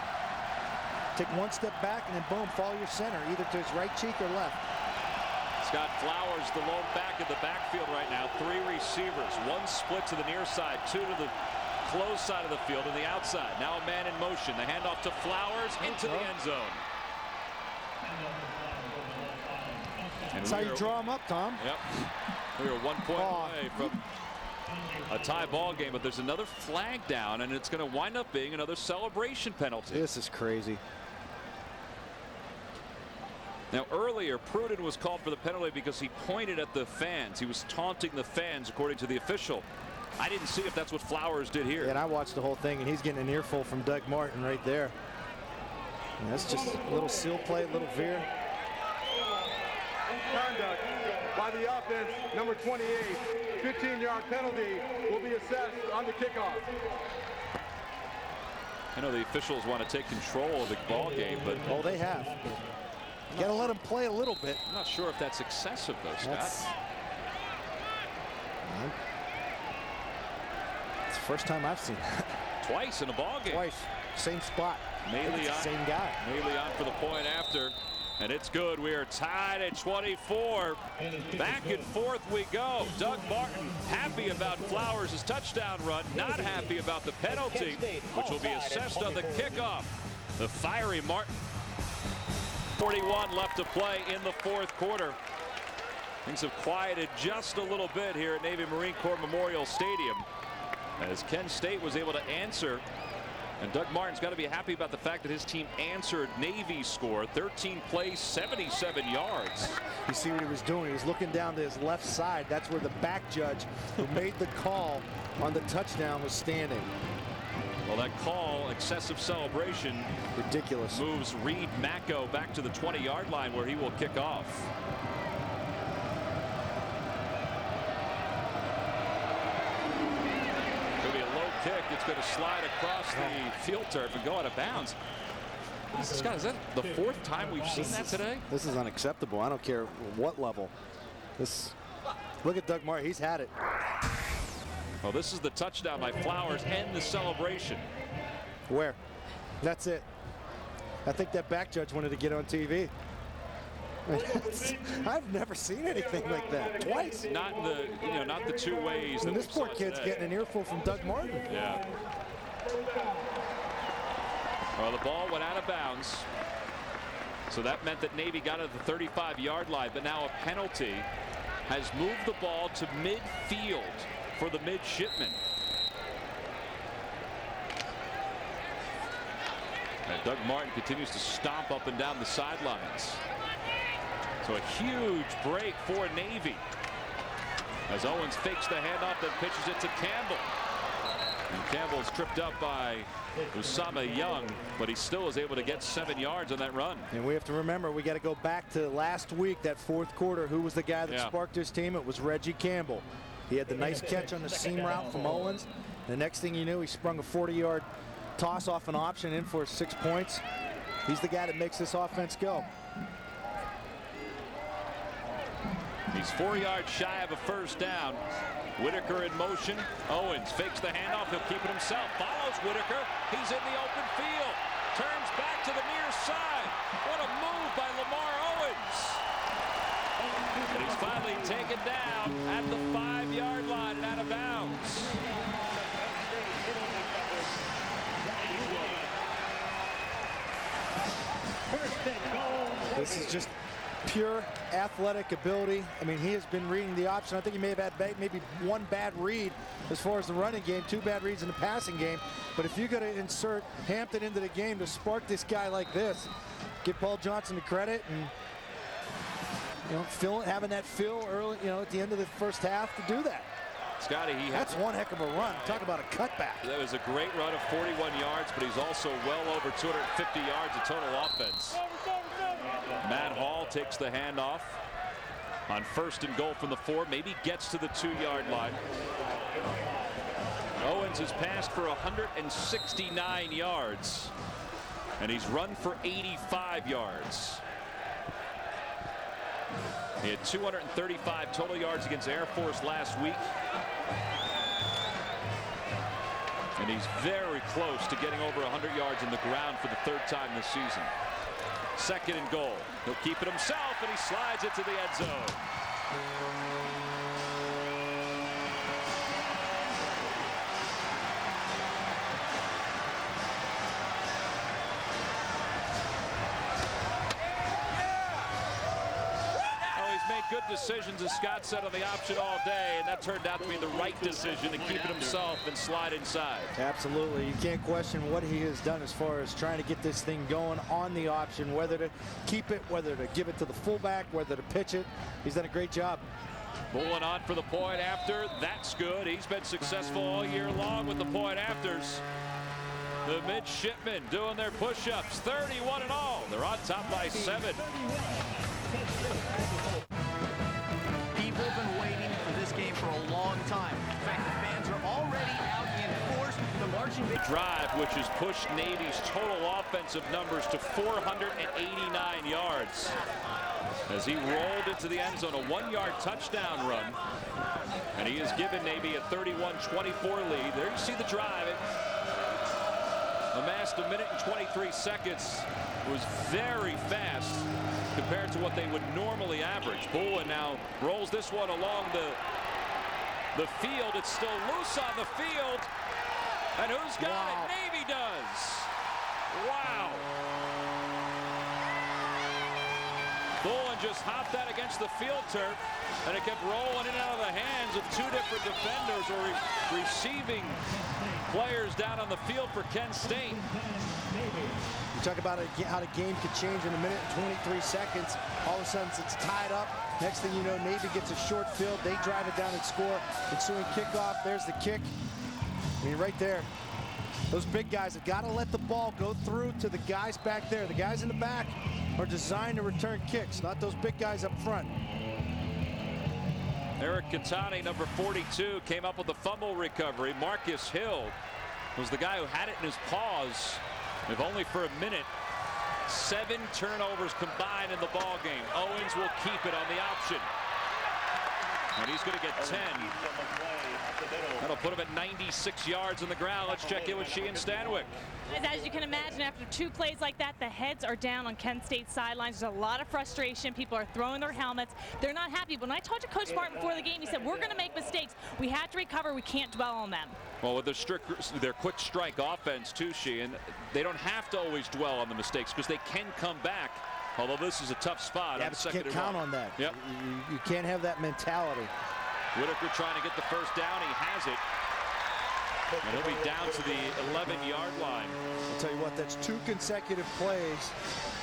Take one step back and then boom, follow your center, either to his right cheek or left. Scott Flowers, the lone back in the backfield right now. 3 receivers, 1 split to the near side, 2 to the close side of the field and the outside. Now a man in motion. The handoff to Flowers into the end zone. That's how you draw him up, Tom. Yep. We were 1 point away from a tie ball game, but there's another flag down, and it's going to wind up being another celebration penalty. This is crazy. Now earlier, Pruden was called for the penalty because he pointed at the fans. He was taunting the fans, according to the official. I didn't see if that's what Flowers did here. Yeah, and I watched the whole thing, and he's getting an earful from Doug Martin right there. And that's just a little seal play, a little veer. Conduct by the offense, number 28. 15-yard penalty will be assessed on the kickoff. I know the officials want to take control of the ball game, but they have. You got to let them play a little bit. I'm not sure if that's excessive, though, Scott. It's the first time I've seen that. Twice in a ball game. Twice, same spot. Same guy. Mailey on for the point after. And it's good. We are tied at 24. Back and forth we go. Doug Martin happy about Flowers' touchdown run, not happy about the penalty, which will be assessed on the kickoff. The fiery Martin. 41 left to play in the 4th quarter. Things have quieted just a little bit here at Navy Marine Corps Memorial Stadium as Kent State was able to answer. And Doug Martin's got to be happy about the fact that his team answered Navy's score. 13 plays, 77 yards. You see what he was doing? He was looking down to his left side. That's where the back judge who made the call on the touchdown was standing. Well, that call, excessive celebration, ridiculous, moves Reed Macco back to the 20-yard line where he will kick off. Kick. It's going to slide across the field turf and go out of bounds. Scott, is that the 4th time we've seen that today? This is unacceptable. I don't care what level. Look at Doug Martin. He's had it. Well, this is the touchdown by Flowers and the celebration. Where? That's it. I think that back judge wanted to get on TV. I've never seen anything like that. Twice. Not in the, not the 2 ways. And this poor kid's getting an earful from Doug Martin. Yeah. Well, the ball went out of bounds. So that meant that Navy got to the 35-yard line, but now a penalty has moved the ball to midfield for the midshipmen. And Doug Martin continues to stomp up and down the sidelines. So a huge break for Navy as Owens fakes the handoff and pitches it to Campbell. And Campbell's tripped up by Usama Young, but he still is able to get 7 yards on that run. And we have to remember, we got to go back to last week, that 4th quarter. Who was the guy that sparked his team? It was Reggie Campbell. He had the nice catch on the seam route from Owens. The next thing you knew, he sprung a 40-yard toss off an option in for 6 points. He's the guy that makes this offense go. He's 4 yards shy of a 1st down. Whitaker in motion. Owens fakes the handoff. He'll keep it himself. Follows Whitaker. He's in the open field. Turns back to the near side. What a move by Lamar Owens. And he's finally taken down at the 5-yard line and out of bounds. This is just pure athletic ability. I mean, he has been reading the option. I think he may have had maybe one bad read as far as the running game, 2 bad reads in the passing game. But if you're going to insert Hampton into the game to spark this guy like this, give Paul Johnson the credit, and having that fill early, at the end of the first half to do that. Scotty, that's one heck of a run. Talk about a cutback. That was a great run of 41 yards, but he's also well over 250 yards of total offense. Matt Hall takes the handoff on 1st and goal from the 4, maybe gets to the 2-yard line. Owens has passed for 169 yards, and he's run for 85 yards. He had 235 total yards against Air Force last week. And he's very close to getting over 100 yards in the ground for the 3rd time this season. 2nd and goal. He'll keep it himself, and he slides it to the end zone. Good decisions, as Scott said, on the option all day, and that turned out to be the right decision to keep it himself and slide inside. Absolutely. You can't question what he has done as far as trying to get this thing going on the option, whether to keep it, whether to give it to the fullback, whether to pitch it. He's done a great job. Pulling on for the point after. That's good. He's been successful all year long with the point afters. The midshipmen doing their push-ups, 31 in all. They're on top by 7. People have been waiting for this game for a long time. In fact, the fans are already out in force. The marching drive, which has pushed Navy's total offensive numbers to 489 yards. As he rolled into the end zone, a 1-yard touchdown run. And he has given Navy a 31-24 lead. There you see the drive. It amassed 1 minute and 23 seconds. It was very fast compared to what they would normally average. Bullen now rolls this one along the field. It's still loose on the field. And who's got it? Navy does. Wow. Bullen just hopped that against the field turf, and it kept rolling in and out of the hands of 2 different defenders or receiving players down on the field for Kent State. You talk about how the game could change in 1 minute and 23 seconds. All of a sudden, it's tied up. Next thing you know, Navy gets a short field. They drive it down and score. Ensuing kickoff. There's the kick. I mean, right there. Those big guys have got to let the ball go through to the guys back there. The guys in the back are designed to return kicks, not those big guys up front. Eric Catani, number 42, came up with the fumble recovery. Marcus Hill was the guy who had it in his paws, if only for a minute. 7 turnovers combined in the ball game. Owens will keep it on the option. And he's going to get 10. That'll put him at 96 yards on the ground. Let's check in with Sheehan Stanwyck. As you can imagine, after 2 plays like that, the heads are down on Kent State's sidelines. There's a lot of frustration. People are throwing their helmets. They're not happy. When I talked to Coach Martin before the game, he said, we're going to make mistakes. We have to recover. We can't dwell on them. Well, with their quick strike offense, too, Sheehan, they don't have to always dwell on the mistakes because they can come back. Although this is a tough spot. Yeah, but you can't count on that. Yep. You can't have that mentality. Whitaker trying to get the first down. He has it. And he'll be down to the 11-yard line. I'll tell you what, that's 2 consecutive plays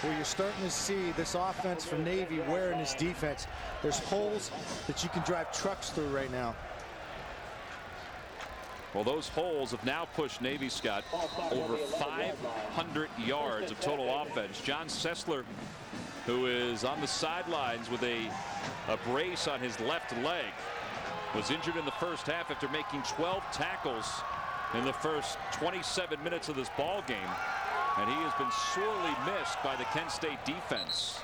where you're starting to see this offense from Navy wearing this defense. There's holes that you can drive trucks through right now. Well, those holes have now pushed Navy, Scott, over 500 yards of total offense. John Sessler, who is on the sidelines with a brace on his left leg, was injured in the first half after making 12 tackles in the first 27 minutes of this ball game. And he has been sorely missed by the Kent State defense.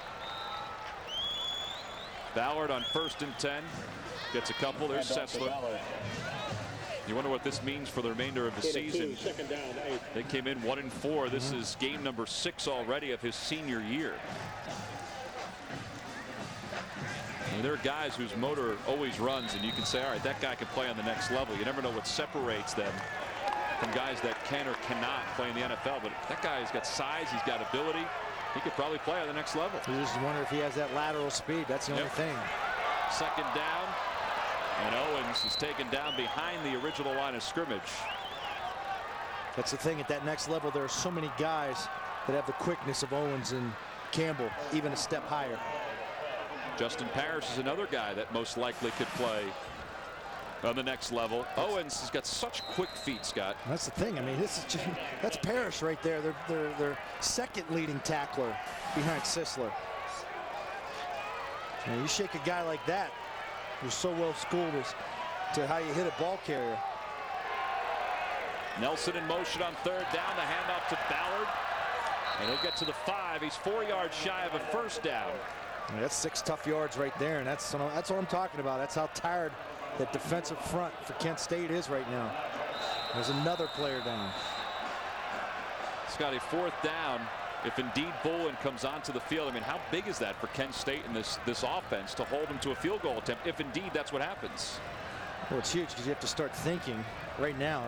Ballard on 1st and 10. Gets a couple. There's Sessler. You wonder what this means for the remainder of the season. They came in 1-4. This is game number 6 already of his senior year. And there are guys whose motor always runs, and you can say, all right, that guy can play on the next level. You never know what separates them from guys that can or cannot play in the NFL. But that guy has got size, he's got ability. He could probably play at the next level. You just wonder if he has that lateral speed. That's the only thing. Second down, and Owens is taken down behind the original line of scrimmage. That's the thing. At that next level, there are so many guys that have the quickness of Owens and Campbell, even a step higher. Justin Parrish is another guy that most likely could play on the next level. Owens has got such quick feet, Scott. That's the thing. I mean, that's Parrish right there. Their second leading tackler behind Sisler. And you shake a guy like that, who's so well schooled as to how you hit a ball carrier. Nelson in motion on third down. The handoff to Ballard. And he'll get to the 5. He's 4 yards shy of a first down. Yeah, that's 6 tough yards right there, and that's what I'm talking about. That's how tired that defensive front for Kent State is right now. There's another player down. Scotty, 4th down. If indeed Bolin comes onto the field, I mean, how big is that for Kent State in this offense to hold him to a field goal attempt, if indeed that's what happens? Well, it's huge because you have to start thinking right now.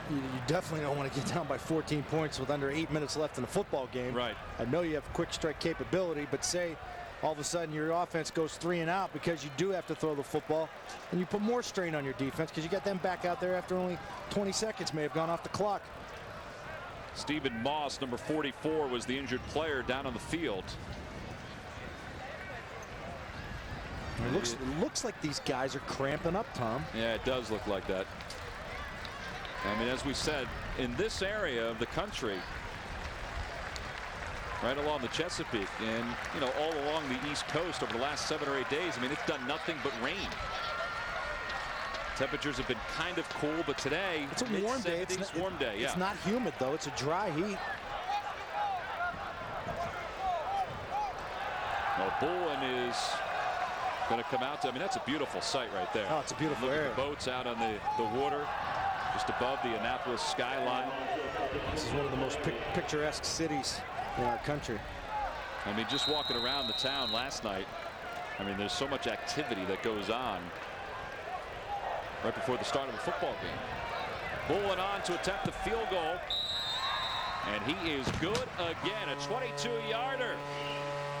You definitely don't want to get down by 14 points with under 8 minutes left in a football game. Right. I know you have quick strike capability, but say all of a sudden your offense goes 3 and out because you do have to throw the football, and you put more strain on your defense because you got them back out there after only 20 seconds may have gone off the clock. Stephen Moss, number 44, was the injured player down on the field. It looks like these guys are cramping up, Tom. Yeah, it does look like that. I mean, as we said, in this area of the country, right along the Chesapeake and, you know, all along the East Coast over the last 7 or 8 days, I mean, it's done nothing but rain. Temperatures have been kind of cool, but today it's a warm day. It's warm day. Yeah. It's not humid though. It's a dry heat. Well, Bolin is going to come out to, I mean, that's a beautiful sight right there. Oh, it's a beautiful Look area. at the boats out on the water just above the Annapolis skyline. This is one of the most picturesque cities in our country. I mean, just walking around the town last night, I mean, there's so much activity that goes on right before the start of a football game. Bolin on to attempt the field goal, and he is good again. A 22-yarder,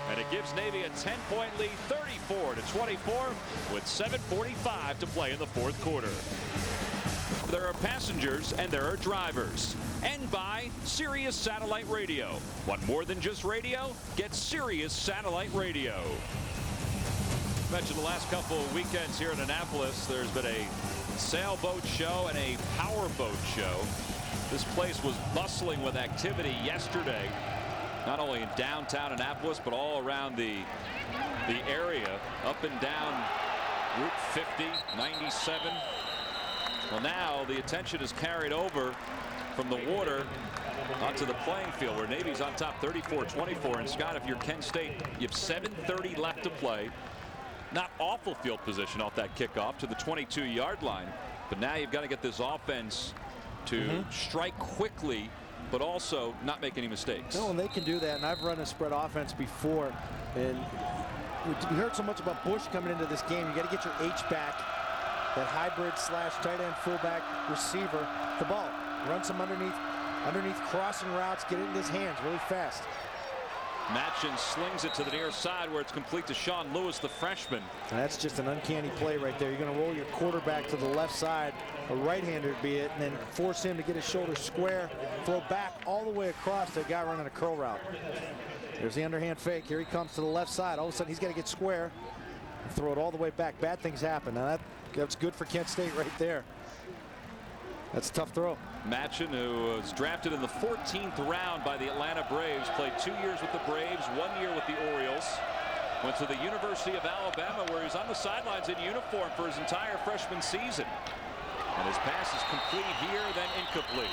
and it gives Navy a 10-point lead, 34-24, with 7:45 to play in the 4th quarter. There are passengers and there are drivers. And by Sirius Satellite Radio. Want more than just radio? Get Sirius Satellite Radio. Mentioned the last couple of weekends here in Annapolis, there's been a sailboat show and a powerboat show. This place was bustling with activity yesterday, not only in downtown Annapolis, but all around the area, up and down Route 50, 97. Well, now the attention is carried over from the water onto the playing field, where Navy's on top 34-24. And Scott, if you're Kent State, you have 7:30 left to play. Not awful field position off that kickoff to the 22-yard line, but now you've got to get this offense to strike quickly, but also not make any mistakes. No, and they can do that, and I've run a spread offense before, and we heard so much about Bush coming into this game. You got to get your H back, that hybrid slash tight end fullback receiver, the ball. Run some underneath crossing routes, get it in his hands really fast. Machin slings it to the near side where it's complete to Sean Lewis, the freshman. And that's just an uncanny play right there. You're going to roll your quarterback to the left side, a right-hander be it, and then force him to get his shoulder square, throw back all the way across to a guy running a curl route. There's the underhand fake. Here he comes to the left side. All of a sudden he's got to get square, throw it all the way back. Bad things happen. Now that's good for Kent State right there. That's a tough throw. Machin, who was drafted in the 14th round by the Atlanta Braves, played 2 years with the Braves, 1 year with the Orioles. Went to the University of Alabama, where he's on the sidelines in uniform for his entire freshman season. And his pass is complete here, then incomplete.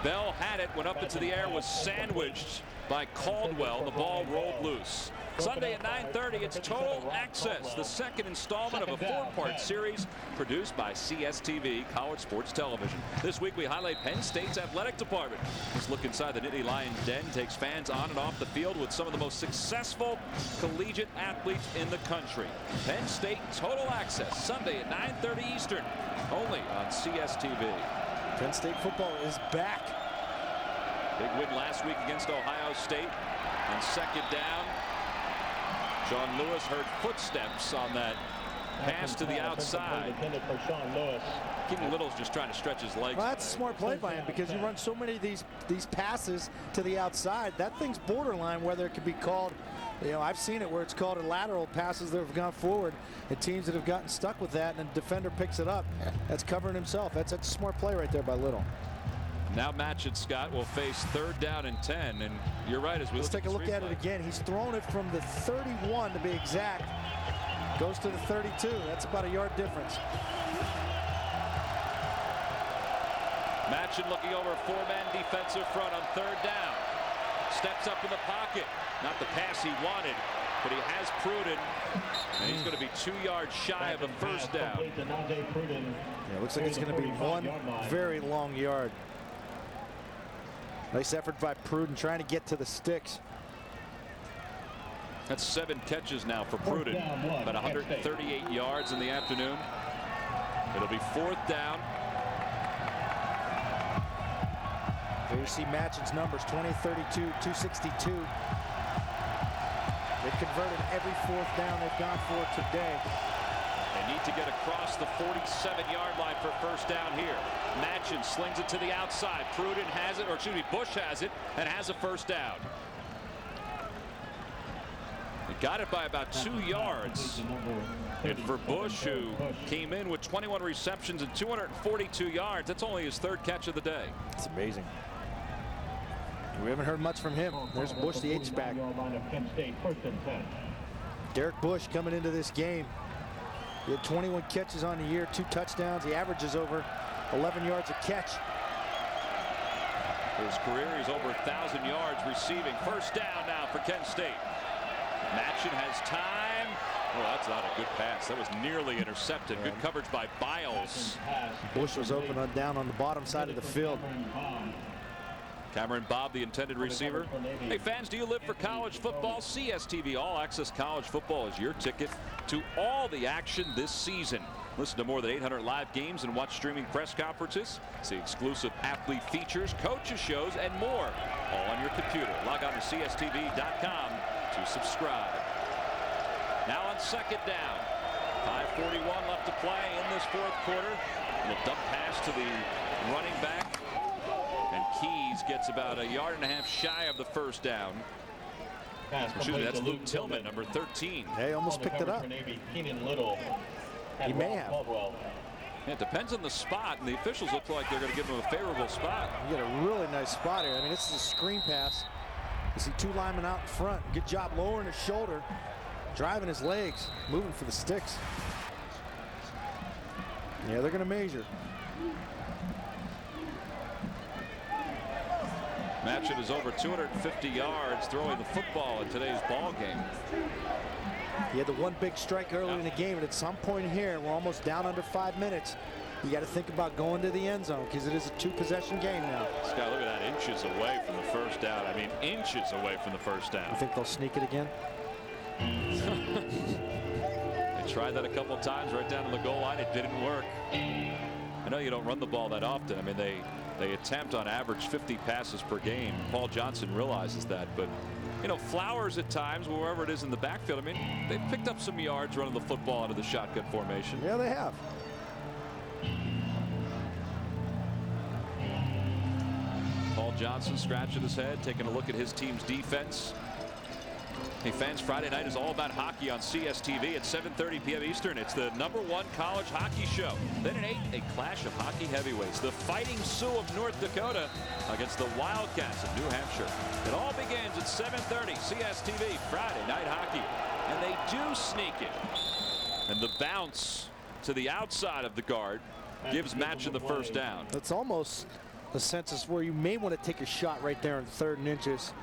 Bell had it, went up into the air, was sandwiched by Caldwell. The ball rolled loose. Sunday at 9:30, it's Total Access, the second installment of a 4-part series produced by CSTV, College Sports Television. This week we highlight Penn State's athletic department. This look inside the Nittany Lions den takes fans on and off the field with some of the most successful collegiate athletes in the country. Penn State Total Access, Sunday at 9:30 Eastern, only on CSTV. Penn State football is back. Big win last week against Ohio State. And second down. Sean Lewis heard footsteps on that pass to the outside. King Little's just trying to stretch his legs. Well, that's a smart play by him because you run so many of these passes to the outside. That thing's borderline whether it could be called, you know, I've seen it where it's called a lateral passes that have gone forward and teams that have gotten stuck with that and the defender picks it up. That's covering himself. That's a smart play right there by Little. Now Matchett Scott will face 3rd down and 10, and you're right. As we Let's take a look at it again. He's thrown it from the 31 to be exact. Goes to the 32. That's about a yard difference. Matchett looking over 4-man defensive front on 3rd down. Steps up in the pocket. Not the pass he wanted, but he has Pruden, and he's going to be 2 yards shy of a 1st down. Yeah, looks like it's going to be one very long yard. Nice effort by Pruden trying to get to the sticks. That's 7 catches now for Pruden. About 138 yards in the afternoon. It'll be 4th down. There you see Matchett's numbers, 20, 32, 262. They've converted every 4th down they've gone for today. They need to get across the 47-yard line for 1st down here. Matchett slings it to the outside. Pruden has it, or excuse me, Bush has it, and has a 1st down. He got it by about 2 yards. And for Bush, who came in with 21 receptions and 242 yards, that's only his 3rd catch of the day. It's amazing. We haven't heard much from him. There's Bush, the H-back. Derek Bush coming into this game. He had 21 catches on the year, 2 touchdowns. He averages over 11 yards a catch. For his career, he's over 1,000 yards receiving. 1st down now for Kent State. Matchett has time. Oh, that's not a good pass. That was nearly intercepted. Good coverage by Biles. Bush was open down on the bottom side of the field. Cameron Bob, the intended receiver. Hey fans, do you live for college football? CSTV All Access College Football is your ticket to all the action this season. Listen to more than 800 live games and watch streaming press conferences. See exclusive athlete features, coaches shows, and more, all on your computer. Log on to CSTV.com to subscribe. Now on 2nd down. 5:41 left to play in this 4th quarter. The dump pass to the running back. And Keys gets about 1.5 yards shy of the 1st down. That's Luke Tillman, number 13. They almost picked it up. He may have. It depends on the spot, and the officials look like they're going to give him a favorable spot. You get a really nice spot here. I mean, this is a screen pass. You see 2 linemen out in front. Good job lowering his shoulder, driving his legs, moving for the sticks. Yeah, they're going to measure. Matchett is over 250 yards throwing the football in today's ball game. He had the 1 big strike early in the game, and at some point here, we're almost down under 5 minutes. You got to think about going to the end zone because it is a 2-possession game now. Scott, look at that, inches away from the 1st down. I mean, inches away from the 1st down. You think they'll sneak it again? They tried that a couple times right down to the goal line. It didn't work. I know you don't run the ball that often. I mean, they attempt on average 50 passes per game. Paul Johnson realizes that, but you know, Flowers at times, wherever it is in the backfield, I mean, they've picked up some yards running the football into the shotgun formation. Yeah, they have. Paul Johnson scratching his head, taking a look at his team's defense. Hey fans, Friday night is all about hockey on CSTV at 7:30 p.m. Eastern. It's the #1 college hockey show. Then at 8, a clash of hockey heavyweights. The Fighting Sioux of North Dakota against the Wildcats of New Hampshire. It all begins at 7:30 CSTV Friday night hockey. And they do sneak it. And the bounce to the outside of the guard gives Matchett the 1st down. It's almost a sense where you may want to take a shot right there in 3rd and inches.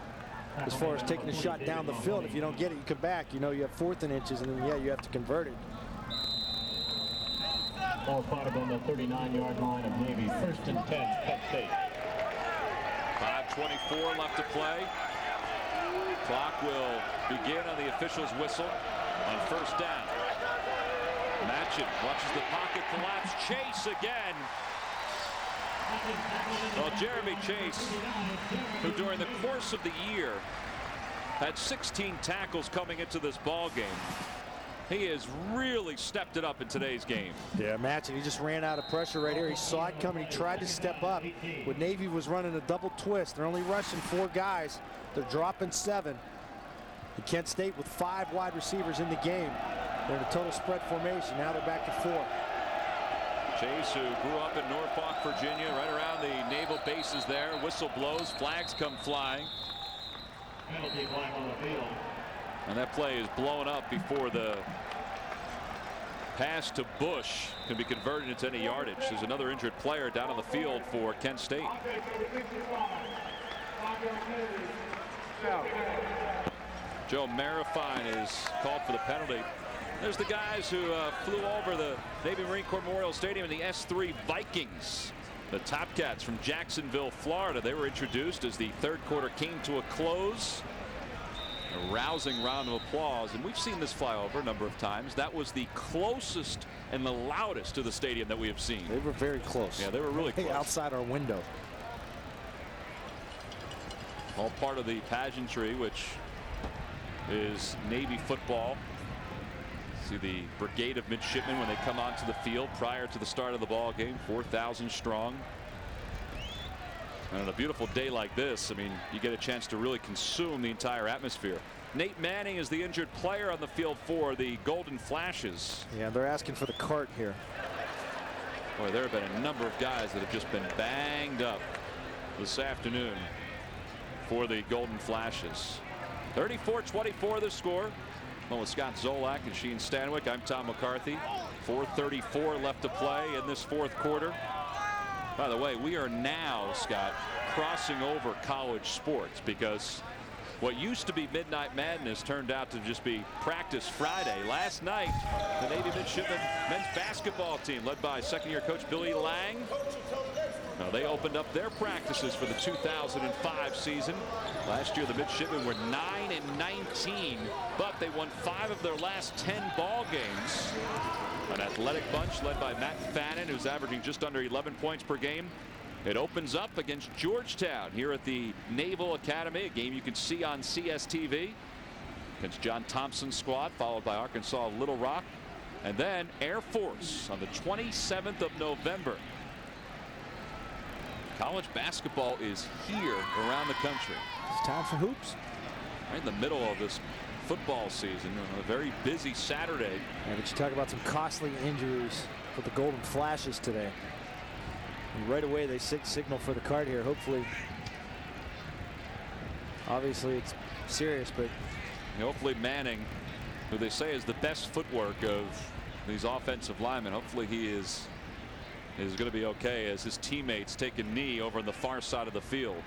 As far as taking a shot down the field, if you don't get it, you come back. You know, you have 4th and inches, and then, yeah, you have to convert it. Ball spotted on the 39-yard line of Navy. 1st and 10, Kent State. 5:24 left to play. Clock will begin on the official's whistle on 1st down. Matchett watches the pocket collapse. Chase again. Well, Jeremy Chase, who during the course of the year had 16 tackles coming into this ball game, he has really stepped it up in today's game. Yeah, imagine he just ran out of pressure right here. He saw it coming. He tried to step up. When Navy was running a double twist, they're only rushing 4 guys. They're dropping 7. And Kent State with 5 wide receivers in the game. They're in a total spread formation. Now they're back to 4. Chase, who grew up in Norfolk, Virginia, right around the naval bases there. Whistle blows, flags come flying. And that play is blown up before the pass to Bush can be converted into any yardage. There's another injured player down on the field for Kent State. Joe Marifine is called for the penalty. There's the guys who flew over the Navy Marine Corps Memorial Stadium in the S3 Vikings. The Top Cats from Jacksonville, Florida. They were introduced as the third quarter came to a close. A rousing round of applause, and we've seen this fly over a number of times. That was the closest and the loudest to the stadium that we have seen. They were very close. Yeah, they were really close. Outside our window. All part of the pageantry, which is Navy football. See the brigade of midshipmen when they come onto the field prior to the start of the ball game, 4,000 strong. And on a beautiful day like this, I mean, you get a chance to really consume the entire atmosphere. Nate Manning is the injured player on the field for the Golden Flashes. Yeah, they're asking for the cart here. Boy, there have been a number of guys that have just been banged up this afternoon for the Golden Flashes. 34-24 the score. Well, with Scott Zolak and Sheen Stanwyck, I'm Tom McCarthy. 4:34 left to play in this fourth quarter. By the way, we are now, Scott, crossing over college sports, because what used to be Midnight Madness turned out to just be Practice Friday. Last night, the Navy Midshipmen men's basketball team, led by second-year coach Billy Lang, now they opened up their practices for the 2005 season. Last year, the midshipmen were 9-19, but they won 5 of their last 10 ball games. An athletic bunch led by Matt Fannin, who's averaging just under 11 points per game. It opens up against Georgetown here at the Naval Academy, a game you can see on CSTV. Against John Thompson's squad, followed by Arkansas Little Rock. And then Air Force on the 27th of November. College basketball is here around the country. It's time for hoops. Right in the middle of this football season, a very busy Saturday. Yeah, but you talk about some costly injuries for the Golden Flashes today. And right away they signal for the card here. Hopefully, obviously it's serious, but hopefully Manning, who they say is the best footwork of these offensive linemen, hopefully he is going to be okay as his teammates take a knee over on the far side of the field.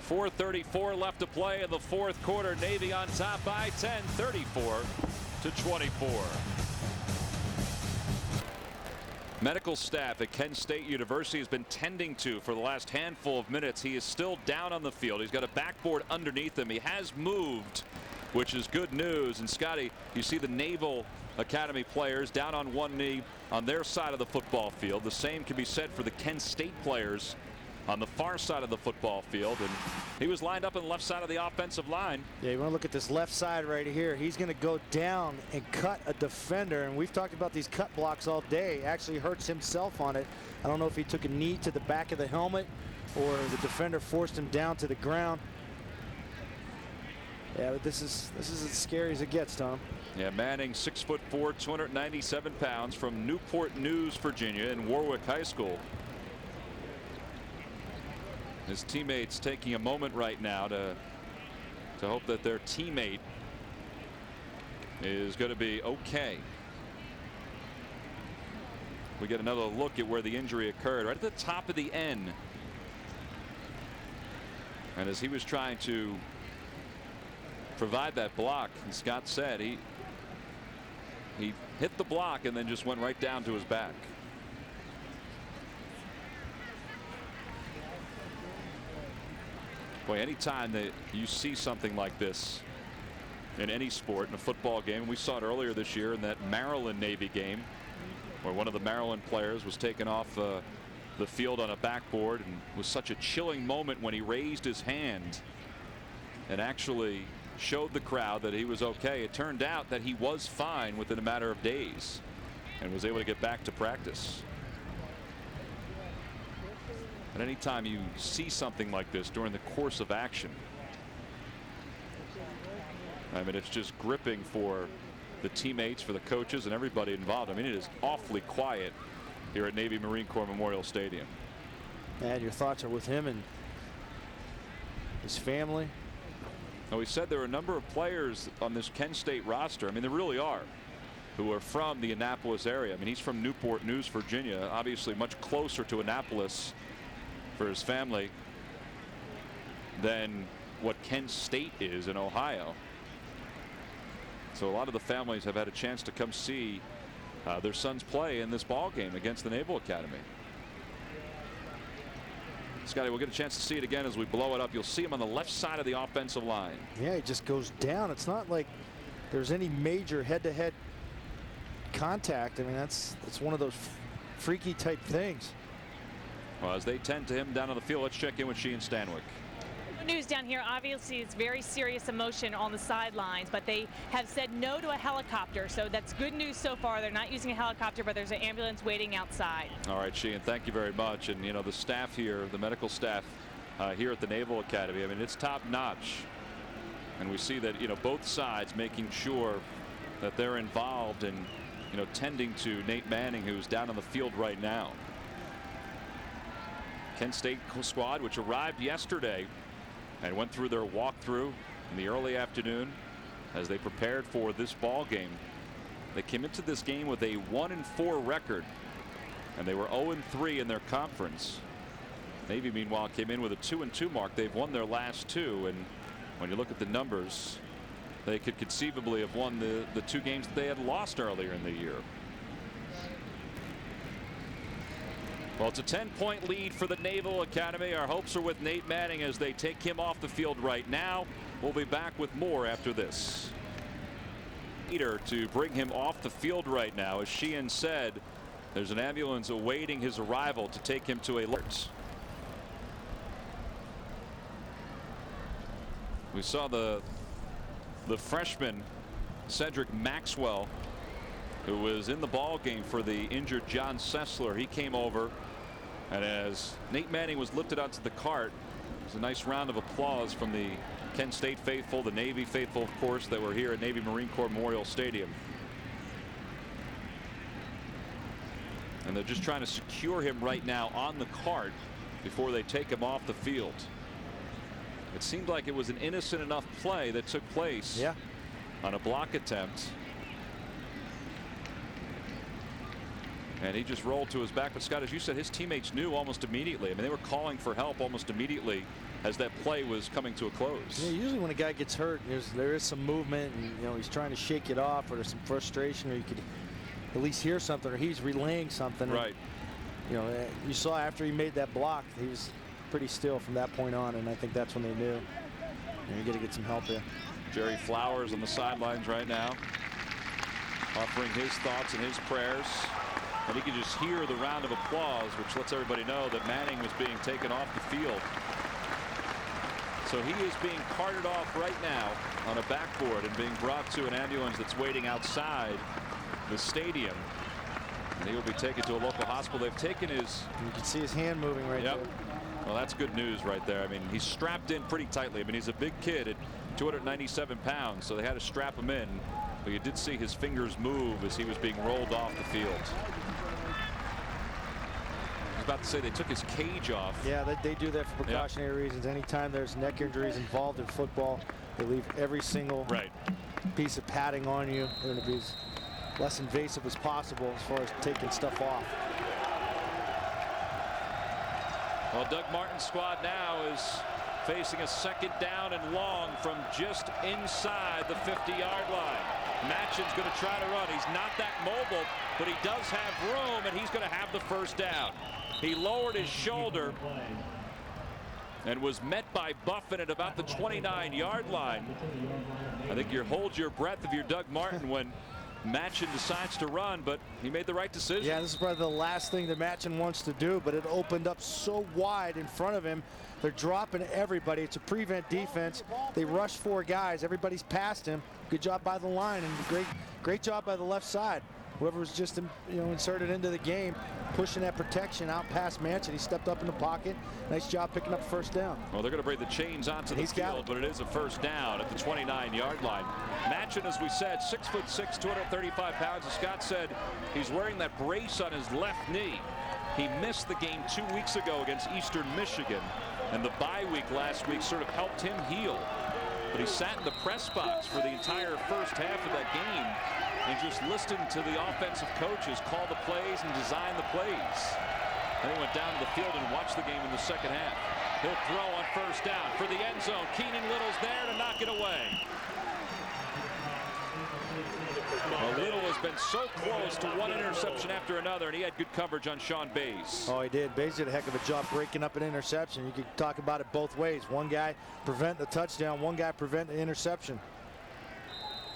4:34 left to play in the fourth quarter. Navy on top by 10, 34-24. Medical staff at Kent State University has been tending to for the last handful of minutes. He is still down on the field. He's got a backboard underneath him. He has moved, which is good news. And Scotty, you see the Naval Academy players down on one knee on their side of the football field. The same can be said for the Kent State players on the far side of the football field, and he was lined up on the left side of the offensive line. Yeah, you want to look at this left side right here. He's going to go down and cut a defender, and we've talked about these cut blocks all day. Actually hurts himself on it. I don't know if he took a knee to the back of the helmet or the defender forced him down to the ground. Yeah, but this is as scary as it gets, Tom. Yeah, Manning, 6'4", 297 pounds, from Newport News, Virginia, and Warwick High School. His teammates taking a moment right now to hope that their teammate is going to be okay. We get another look at where the injury occurred, right at the top of the N. And as he was trying to provide that block, and Scott said he hit the block and then just went right down to his back. Boy, anytime that you see something like this in any sport, in a football game, we saw it earlier this year in that Maryland Navy game, where one of the Maryland players was taken off the field on a backboard, and was such a chilling moment when he raised his hand and actually showed the crowd that he was okay. It turned out that he was fine within a matter of days and was able to get back to practice. But anytime you see something like this during the course of action, I mean, it's just gripping for the teammates, for the coaches, and everybody involved. I mean, it is awfully quiet here at Navy Marine Corps Memorial Stadium. And your thoughts are with him and his family. Now, we said there are a number of players on this Kent State roster. I mean, there really are, who are from the Annapolis area. I mean, he's from Newport News, Virginia, obviously much closer to Annapolis for his family than what Kent State is in Ohio. So a lot of the families have had a chance to come see their sons play in this ball game against the Naval Academy. Scotty, we'll get a chance to see it again as we blow it up. You'll see him on the left side of the offensive line. Yeah, he just goes down. It's not like there's any major head-to-head contact. I mean, that's one of those freaky type things. Well, as they tend to him down on the field, let's check in with Sheehan Stanwyck. News down here. Obviously, it's very serious emotion on the sidelines, but they have said no to a helicopter, so that's good news so far. They're not using a helicopter, but there's an ambulance waiting outside. All right, Sheehan, thank you very much. And you know, the staff here, the medical staff here at the Naval Academy, I mean, it's top notch, and we see that, you know, both sides making sure that they're involved in, you know, tending to Nate Manning, who's down on the field right now. Kent State squad, which arrived yesterday and went through their walkthrough in the early afternoon as they prepared for this ball game. They came into this game with a 1-4 record, and they were 0-3 in their conference. Navy, meanwhile, came in with a 2-2 mark. They've won their last two, and when you look at the numbers, they could conceivably have won the two games that they had lost earlier in the year. Well, it's a 10-point lead for the Naval Academy. Our hopes are with Nate Manning as they take him off the field right now. We'll be back with more after this. Leader to bring him off the field right now. As Sheehan said, there's an ambulance awaiting his arrival to take him to a alert. We saw the freshman Cedric Maxwell, who was in the ball game for the injured John Sessler. He came over, and as Nate Manning was lifted onto the cart, it was a nice round of applause from the Kent State faithful, the Navy faithful, of course, that were here at Navy Marine Corps Memorial Stadium. And they're just trying to secure him right now on the cart before they take him off the field. It seemed like it was an innocent enough play that took place on a block attempt. And he just rolled to his back. But Scott, as you said, his teammates knew almost immediately. I mean, they were calling for help almost immediately as that play was coming to a close. Yeah, usually when a guy gets hurt, there is some movement, and you know, he's trying to shake it off, or there's some frustration, or you could at least hear something, or he's relaying something. Right. And, you know, you saw after he made that block, he was pretty still from that point on, and I think that's when they knew. You got to get some help there. Jerry Flowers on the sidelines right now, offering his thoughts and his prayers. And he could just hear the round of applause, which lets everybody know that Manning was being taken off the field. So he is being carted off right now on a backboard and being brought to an ambulance that's waiting outside the stadium. And he will be taken to a local hospital. They've taken his... You can see his hand moving right there. Well, that's good news right there. I mean, he's strapped in pretty tightly. I mean, he's a big kid at 297 pounds, so they had to strap him in. But you did see his fingers move as he was being rolled off the field. I was about to say they took his cage off. Yeah, they do that for precautionary reasons. Anytime there's neck injuries involved in football, they leave every single piece of padding on you. They're going to be as less invasive as possible as far as taking stuff off. Well, Doug Martin's squad now is facing a second down and long from just inside the 50-yard line. Matchin's going to try to run. He's not that mobile, but he does have room, and he's going to have the first down. He lowered his shoulder and was met by Buffin at about the 29-yard line. I think you hold your breath if you're Doug Martin when Machen decides to run, but he made the right decision. Yeah, this is probably the last thing that Machen wants to do, but it opened up so wide in front of him. They're dropping everybody. It's a prevent defense. They rush 4 guys. Everybody's past him. Good job by the line, and great job by the left side. Whoever was just inserted into the game, pushing that protection out past Machen. He stepped up in the pocket. Nice job picking up first down. Well, they're going to bring the chains onto the field, but it is a first down at the 29-yard line. Machen, as we said, 6'6", 235 pounds. As Scott said, he's wearing that brace on his left knee. He missed the game 2 weeks ago against Eastern Michigan, and the bye week last week sort of helped him heal. But he sat in the press box for the entire first half of that game and just listened to the offensive coaches call the plays and design the plays. Then he went down to the field and watched the game in the second half. He'll throw on first down for the end zone. Keenan Little's there to knock it away. Well, Little has been so close to one interception after another, and he had good coverage on Sean Bays. Oh, he did. Bays did a heck of a job breaking up an interception. You could talk about it both ways. One guy prevent the touchdown, one guy prevent the interception.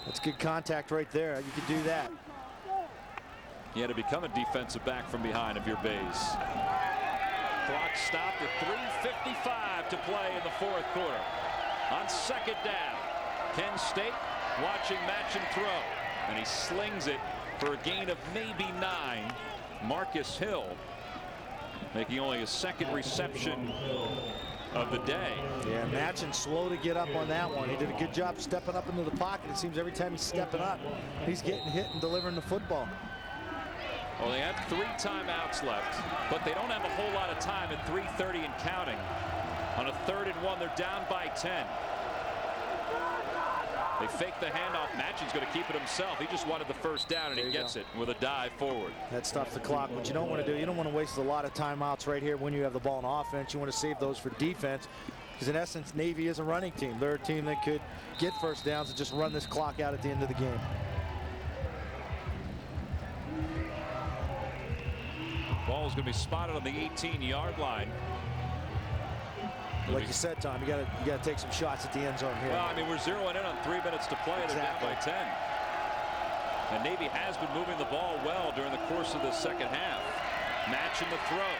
That's good contact right there. You could do that. He had to become a defensive back from behind if you're Bays. Clock stopped at 3:55 to play in the fourth quarter. On second down, Penn State watching Machen throw, and he slings it for a gain of maybe 9. Marcus Hill making only his second reception of the day. Yeah, Machen slow to get up on that one. He did a good job stepping up into the pocket. It seems every time he's stepping up, he's getting hit and delivering the football. Well, they have 3 timeouts left, but they don't have a whole lot of time at 3:30 and counting. On a 3rd and 1, they're down by 10. They fake the handoff. Machen's going to keep it himself. He just wanted the first down, and he gets it with a dive forward. That stops the clock. What you don't want to do, you don't want to waste a lot of timeouts right here when you have the ball in offense. You want to save those for defense, because in essence, Navy is a running team. They're a team that could get first downs and just run this clock out at the end of the game. Ball is going to be spotted on the 18-yard line. Like you said, Tom, you got to take some shots at the end zone here. Well, I mean, we're zeroing in on 3 minutes to play. They're down by 10. And Navy has been moving the ball well during the course of the second half. Machen the throw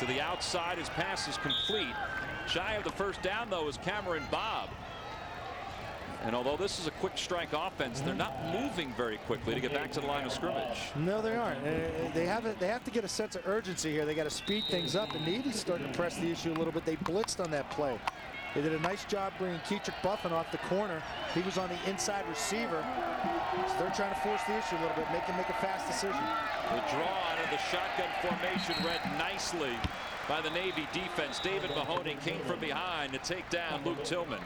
to the outside. His pass is complete. Shy of the first down, though, is Cameron Bobb. And although this is a quick strike offense, they're not moving very quickly to get back to the line of scrimmage. No, they aren't. They have to get a sense of urgency here. They got to speed things up, and Navy's starting to press the issue a little bit. They blitzed on that play. They did a nice job bringing Keetrick Buffin off the corner. He was on the inside receiver. So they're trying to force the issue a little bit, make him make a fast decision. The draw out of the shotgun formation read nicely by the Navy defense. David Mahoney came from behind to take down Luke Tillman.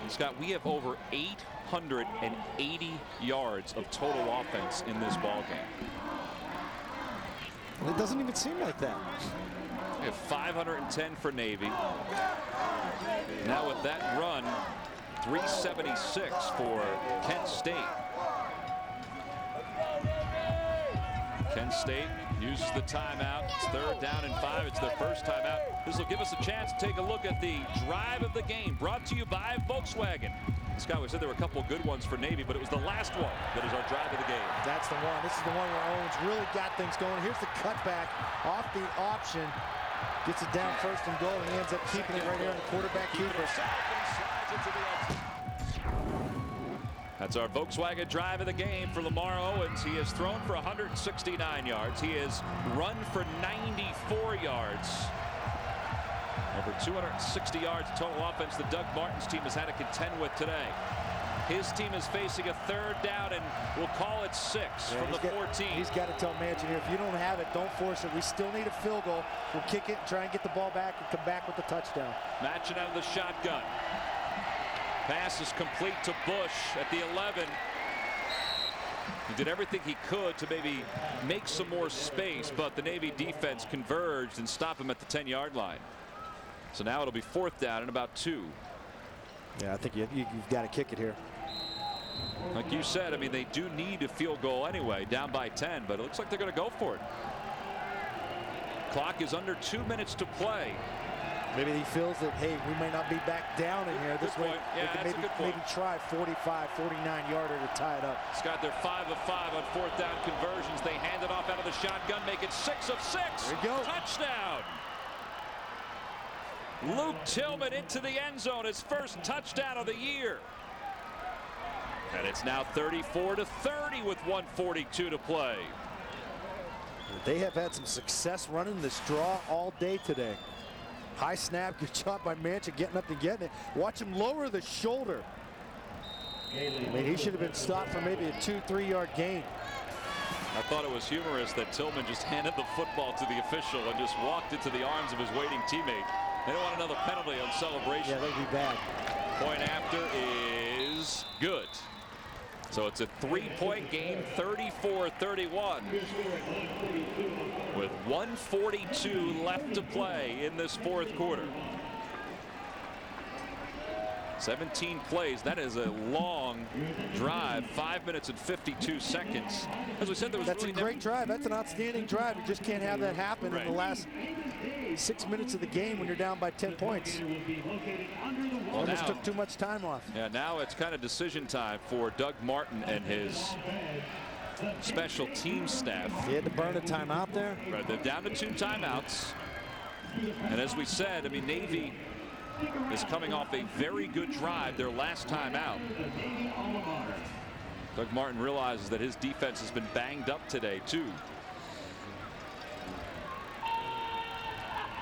Scott, we have over 880 yards of total offense in this ball game. It doesn't even seem like that. We have 510 for Navy. Now with that run, 376 for Kent State. Kent State uses the timeout. It's 3rd down and 5. It's their first timeout. This will give us a chance to take a look at the drive of the game, brought to you by Volkswagen. Scott, we said there were a couple of good ones for Navy, but it was the last one that is our drive of the game. That's the one. This is the one where Owens really got things going. Here's the cutback off the option. Gets it down 1st and goal, and he ends up keeping it right here on the quarterback keeper. That's our Volkswagen drive of the game for Lamar Owens. He has thrown for 169 yards. He has run for 94 yards. Over 260 yards total offense that Doug Martin's team has had to contend with today. His team is facing a 3rd down, and we'll call it 6 from the 14. He's got to tell Machen here, if you don't have it, don't force it. We still need a field goal. We'll kick it, try and get the ball back, and come back with the touchdown. Machen out of the shotgun. Pass is complete to Bush at the 11. He did everything he could to maybe make some more space, but the Navy defense converged and stopped him at the 10-yard line. So now it'll be 4th down and about 2. Yeah, I think you've got to kick it here. Like you said, I mean, they do need a field goal anyway, down by 10, but it looks like they're going to go for it. Clock is under 2 minutes to play. Maybe he feels that, hey, we might not be back down in here. This way, yeah, they can maybe try 45, 49-yarder to tie it up. Scott, they're 5 of 5 on 4th down conversions. They hand it off out of the shotgun, make it 6 of 6. There you go. Touchdown. Luke Tillman into the end zone, his first touchdown of the year. And it's now 34-30 with 1:42 to play. They have had some success running this draw all day today. High snap, good job by Manchin getting up and getting it. Watch him lower the shoulder. I mean, he should have been stopped for maybe a 2-3 yard gain. I thought it was humorous that Tillman just handed the football to the official and just walked into the arms of his waiting teammate. They don't want another penalty on celebration. Yeah, that'd be bad. Point after is good. So it's a 3-point game, 34-31. With 1:42 left to play in this 4th quarter. 17 plays. That is a long drive. 5 minutes and 52 seconds. As we said, there was That's really a great drive. That's an outstanding drive. You just can't have that happen in the last 6 minutes of the game when you're down by 10 points. Well, Almost took too much time off. Yeah, now it's kind of decision time for Doug Martin and his special team staff. He had to burn a timeout there. Right, they're down to 2 timeouts. And as we said, I mean, Navy is coming off a very good drive, their last time out. Doug Martin realizes that his defense has been banged up today, too.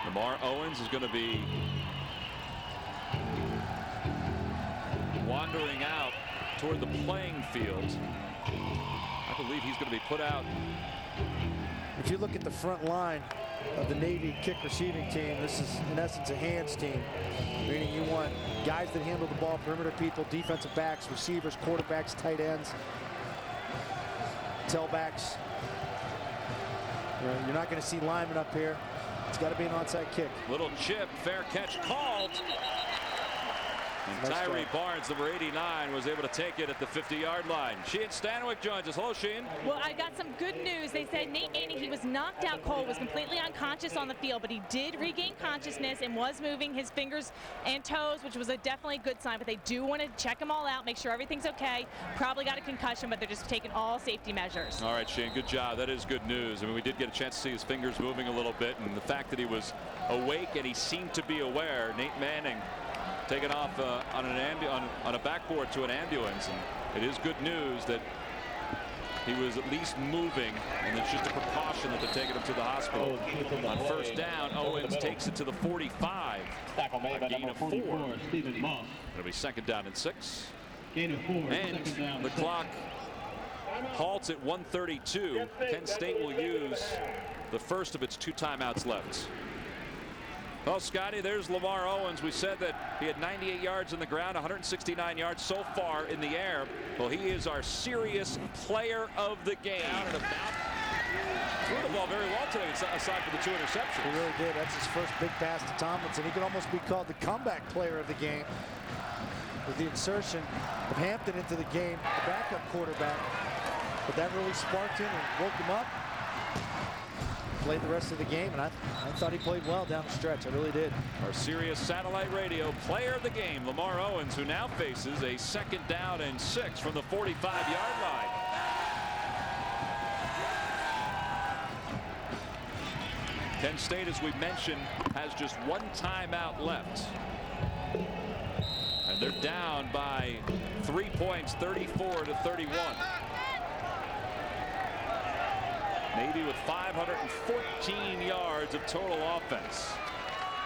Lamar Owens is going to be wandering out toward the playing field. I believe he's going to be put out. If you look at the front line of the Navy kick receiving team, this is in essence a hands team, meaning you want guys that handle the ball, perimeter people, defensive backs, receivers, quarterbacks, tight ends, tailbacks. You're not going to see linemen up here. It's got to be an onside kick. Little chip, fair catch called. And Tyree Barnes, number 89, was able to take it at the 50-yard line. Sheehan Stanwyck joins us. Hello, Sheehan. Well, I got some good news. They said Nate Manning, he was knocked out cold, was completely unconscious on the field, but he did regain consciousness and was moving his fingers and toes, which was a definitely good sign. But they do want to check him all out, make sure everything's okay. Probably got a concussion, but they're just taking all safety measures. All right, Sheehan, good job. That is good news. I mean, we did get a chance to see his fingers moving a little bit, and the fact that he was awake and he seemed to be aware. Nate Manning taken off on a backboard to an ambulance, and it is good news that he was at least moving, and it's just a precaution that they're taking him to the hospital. On 1st down, Owens takes it to the 45. A gain of 4. It'll be 2nd down and 6. And the clock halts at 1:32. Kent State will use the first of its 2 timeouts left. Well, Scotty, there's Lamar Owens. We said that he had 98 yards on the ground, 169 yards so far in the air. Well, he is our serious player of the game. Out and about. Threw the ball very well today, aside from the 2 interceptions. He really did. That's his first big pass to Tomlinson. He could almost be called the comeback player of the game with the insertion of Hampton into the game, the backup quarterback. But that really sparked him and woke him up. Played the rest of the game, and I thought he played well down the stretch. I really did. Our Sirius Satellite Radio player of the game, Lamar Owens, who now faces a 2nd down and 6 from the 45-yard line. Kent State, as we mentioned, has just 1 timeout left. And they're down by 3 points, 34-31. Navy with 514 yards of total offense.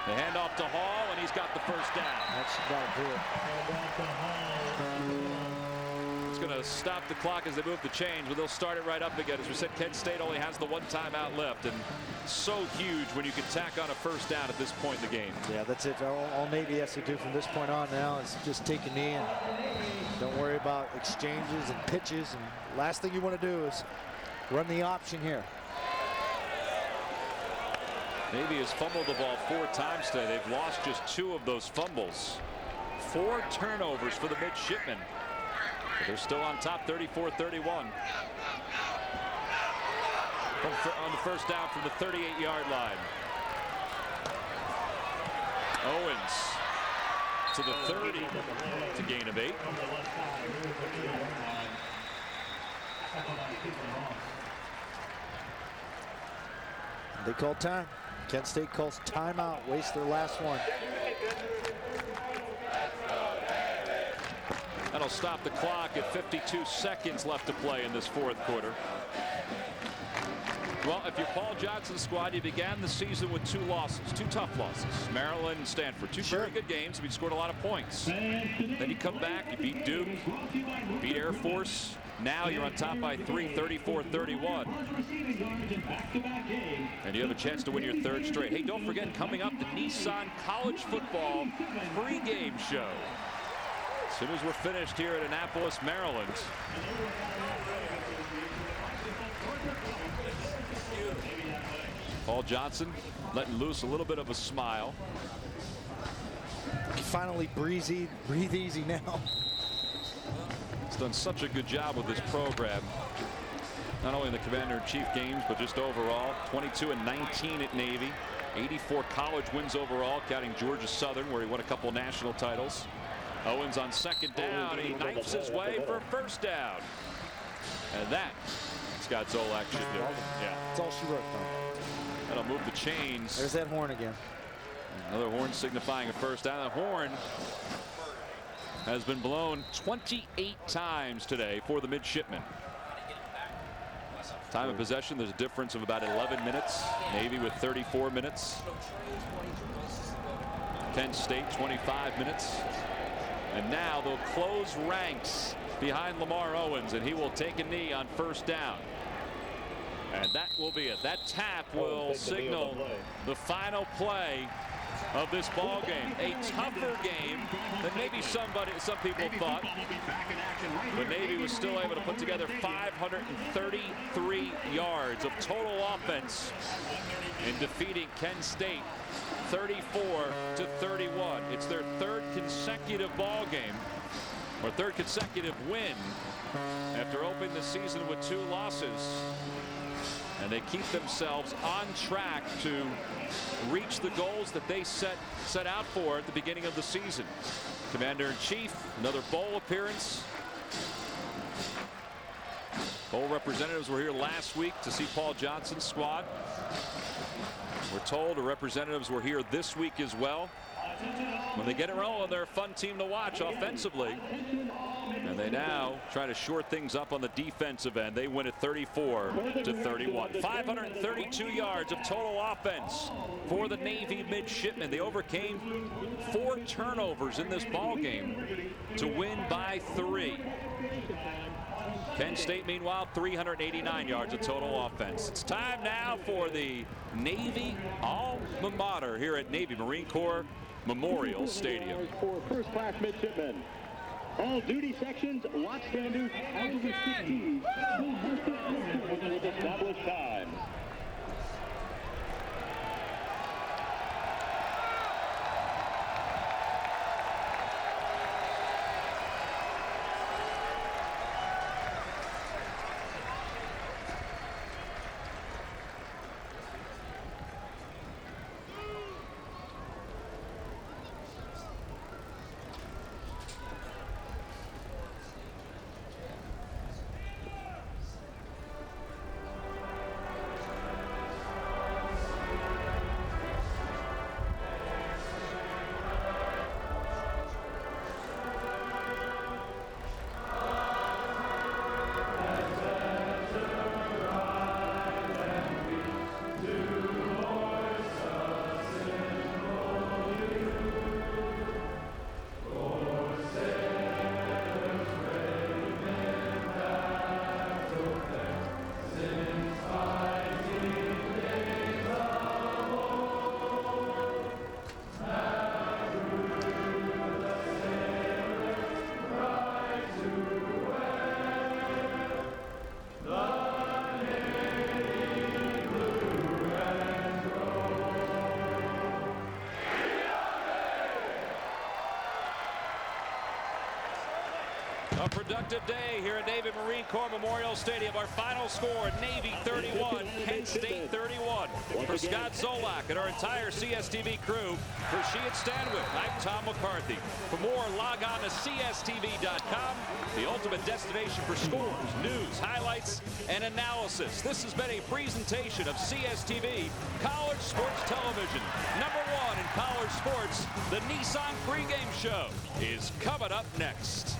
The handoff to Hall, and he's got the 1st down. That's got to do it. It's going to stop the clock as they move the chains, but they'll start it right up again. As we said, Kent State only has the 1 timeout left, and so huge when you can tack on a 1st down at this point in the game. Yeah, that's it. All Navy has to do from this point on now is just take a knee and don't worry about exchanges and pitches. And last thing you want to do is run the option here. Navy has fumbled the ball 4 times today. They've lost just 2 of those fumbles. 4 turnovers for the midshipmen. But they're still on top, 34-31. On the 1st down from the 38-yard line. Owens to the 30. It's a gain of 8. They call time. Kent State calls timeout. Waste their last one. That'll stop the clock at 52 seconds left to play in this fourth quarter. Well, if you're Paul Johnson's squad, you began the season with 2 losses, 2 tough losses. Maryland and Stanford, 2 very good games. We scored a lot of points. Then you come back, you beat Duke, beat Air Force. Now you're on top by 3, 34-31. And you have a chance to win your 3rd straight. Hey, don't forget, coming up, the Nissan College Football pregame show. As soon as we're finished here at Annapolis, Maryland. Paul Johnson letting loose a little bit of a smile. Finally breathe easy now. He's done such a good job with this program. Not only in the Commander-in-Chief games, but just overall. 22-19 at Navy. 84 college wins overall, counting Georgia Southern, where he won a couple national titles. Owens on 2nd down. He knifes his way for a 1st down. And that Scott Zolak should do. Yeah. That's all she wrote, though. That'll move the chains. There's that horn again. Another horn signifying a 1st down. The horn has been blown 28 times today for the midshipmen. Time of possession, there's a difference of about 11 minutes. Navy with 34 minutes. Kent State 25 minutes. And now they'll close ranks behind Lamar Owens, and he will take a knee on 1st down. And that will be it. That tap will signal the final play of this ball game. A tougher game than maybe some people thought. But Navy was still able to put together 533 yards of total offense in defeating Kent State 34-31. It's their 3rd consecutive ball game, or 3rd consecutive win, after opening the season with 2 losses. And they keep themselves on track to reach the goals that they set out for at the beginning of the season. Commander-in-Chief, another bowl appearance. Bowl representatives were here last week to see Paul Johnson's squad. We're told the representatives were here this week as well. When they get it rolling, they're a fun team to watch offensively. And they now try to shore things up on the defensive end. They win it 34-31. 532 yards of total offense for the Navy midshipmen. They overcame 4 turnovers in this ball game to win by 3. Kent State, meanwhile, 389 yards of total offense. It's time now for the Navy alma mater here at Navy Marine Corps Memorial Stadium. For first-class midshipmen. All duty sections, watch standards, out of the 16. With established time. A productive day here at Navy Marine Corps Memorial Stadium. Our final score, Navy 31, Kent State 31. For Scott Zolak and our entire CSTV crew, for Sheehan Stanwyck, I'm Tom McCarthy. For more, log on to CSTV.com, the ultimate destination for scores, news, highlights, and analysis. This has been a presentation of CSTV, College Sports Television. #1 in college sports, the Nissan pregame show is coming up next.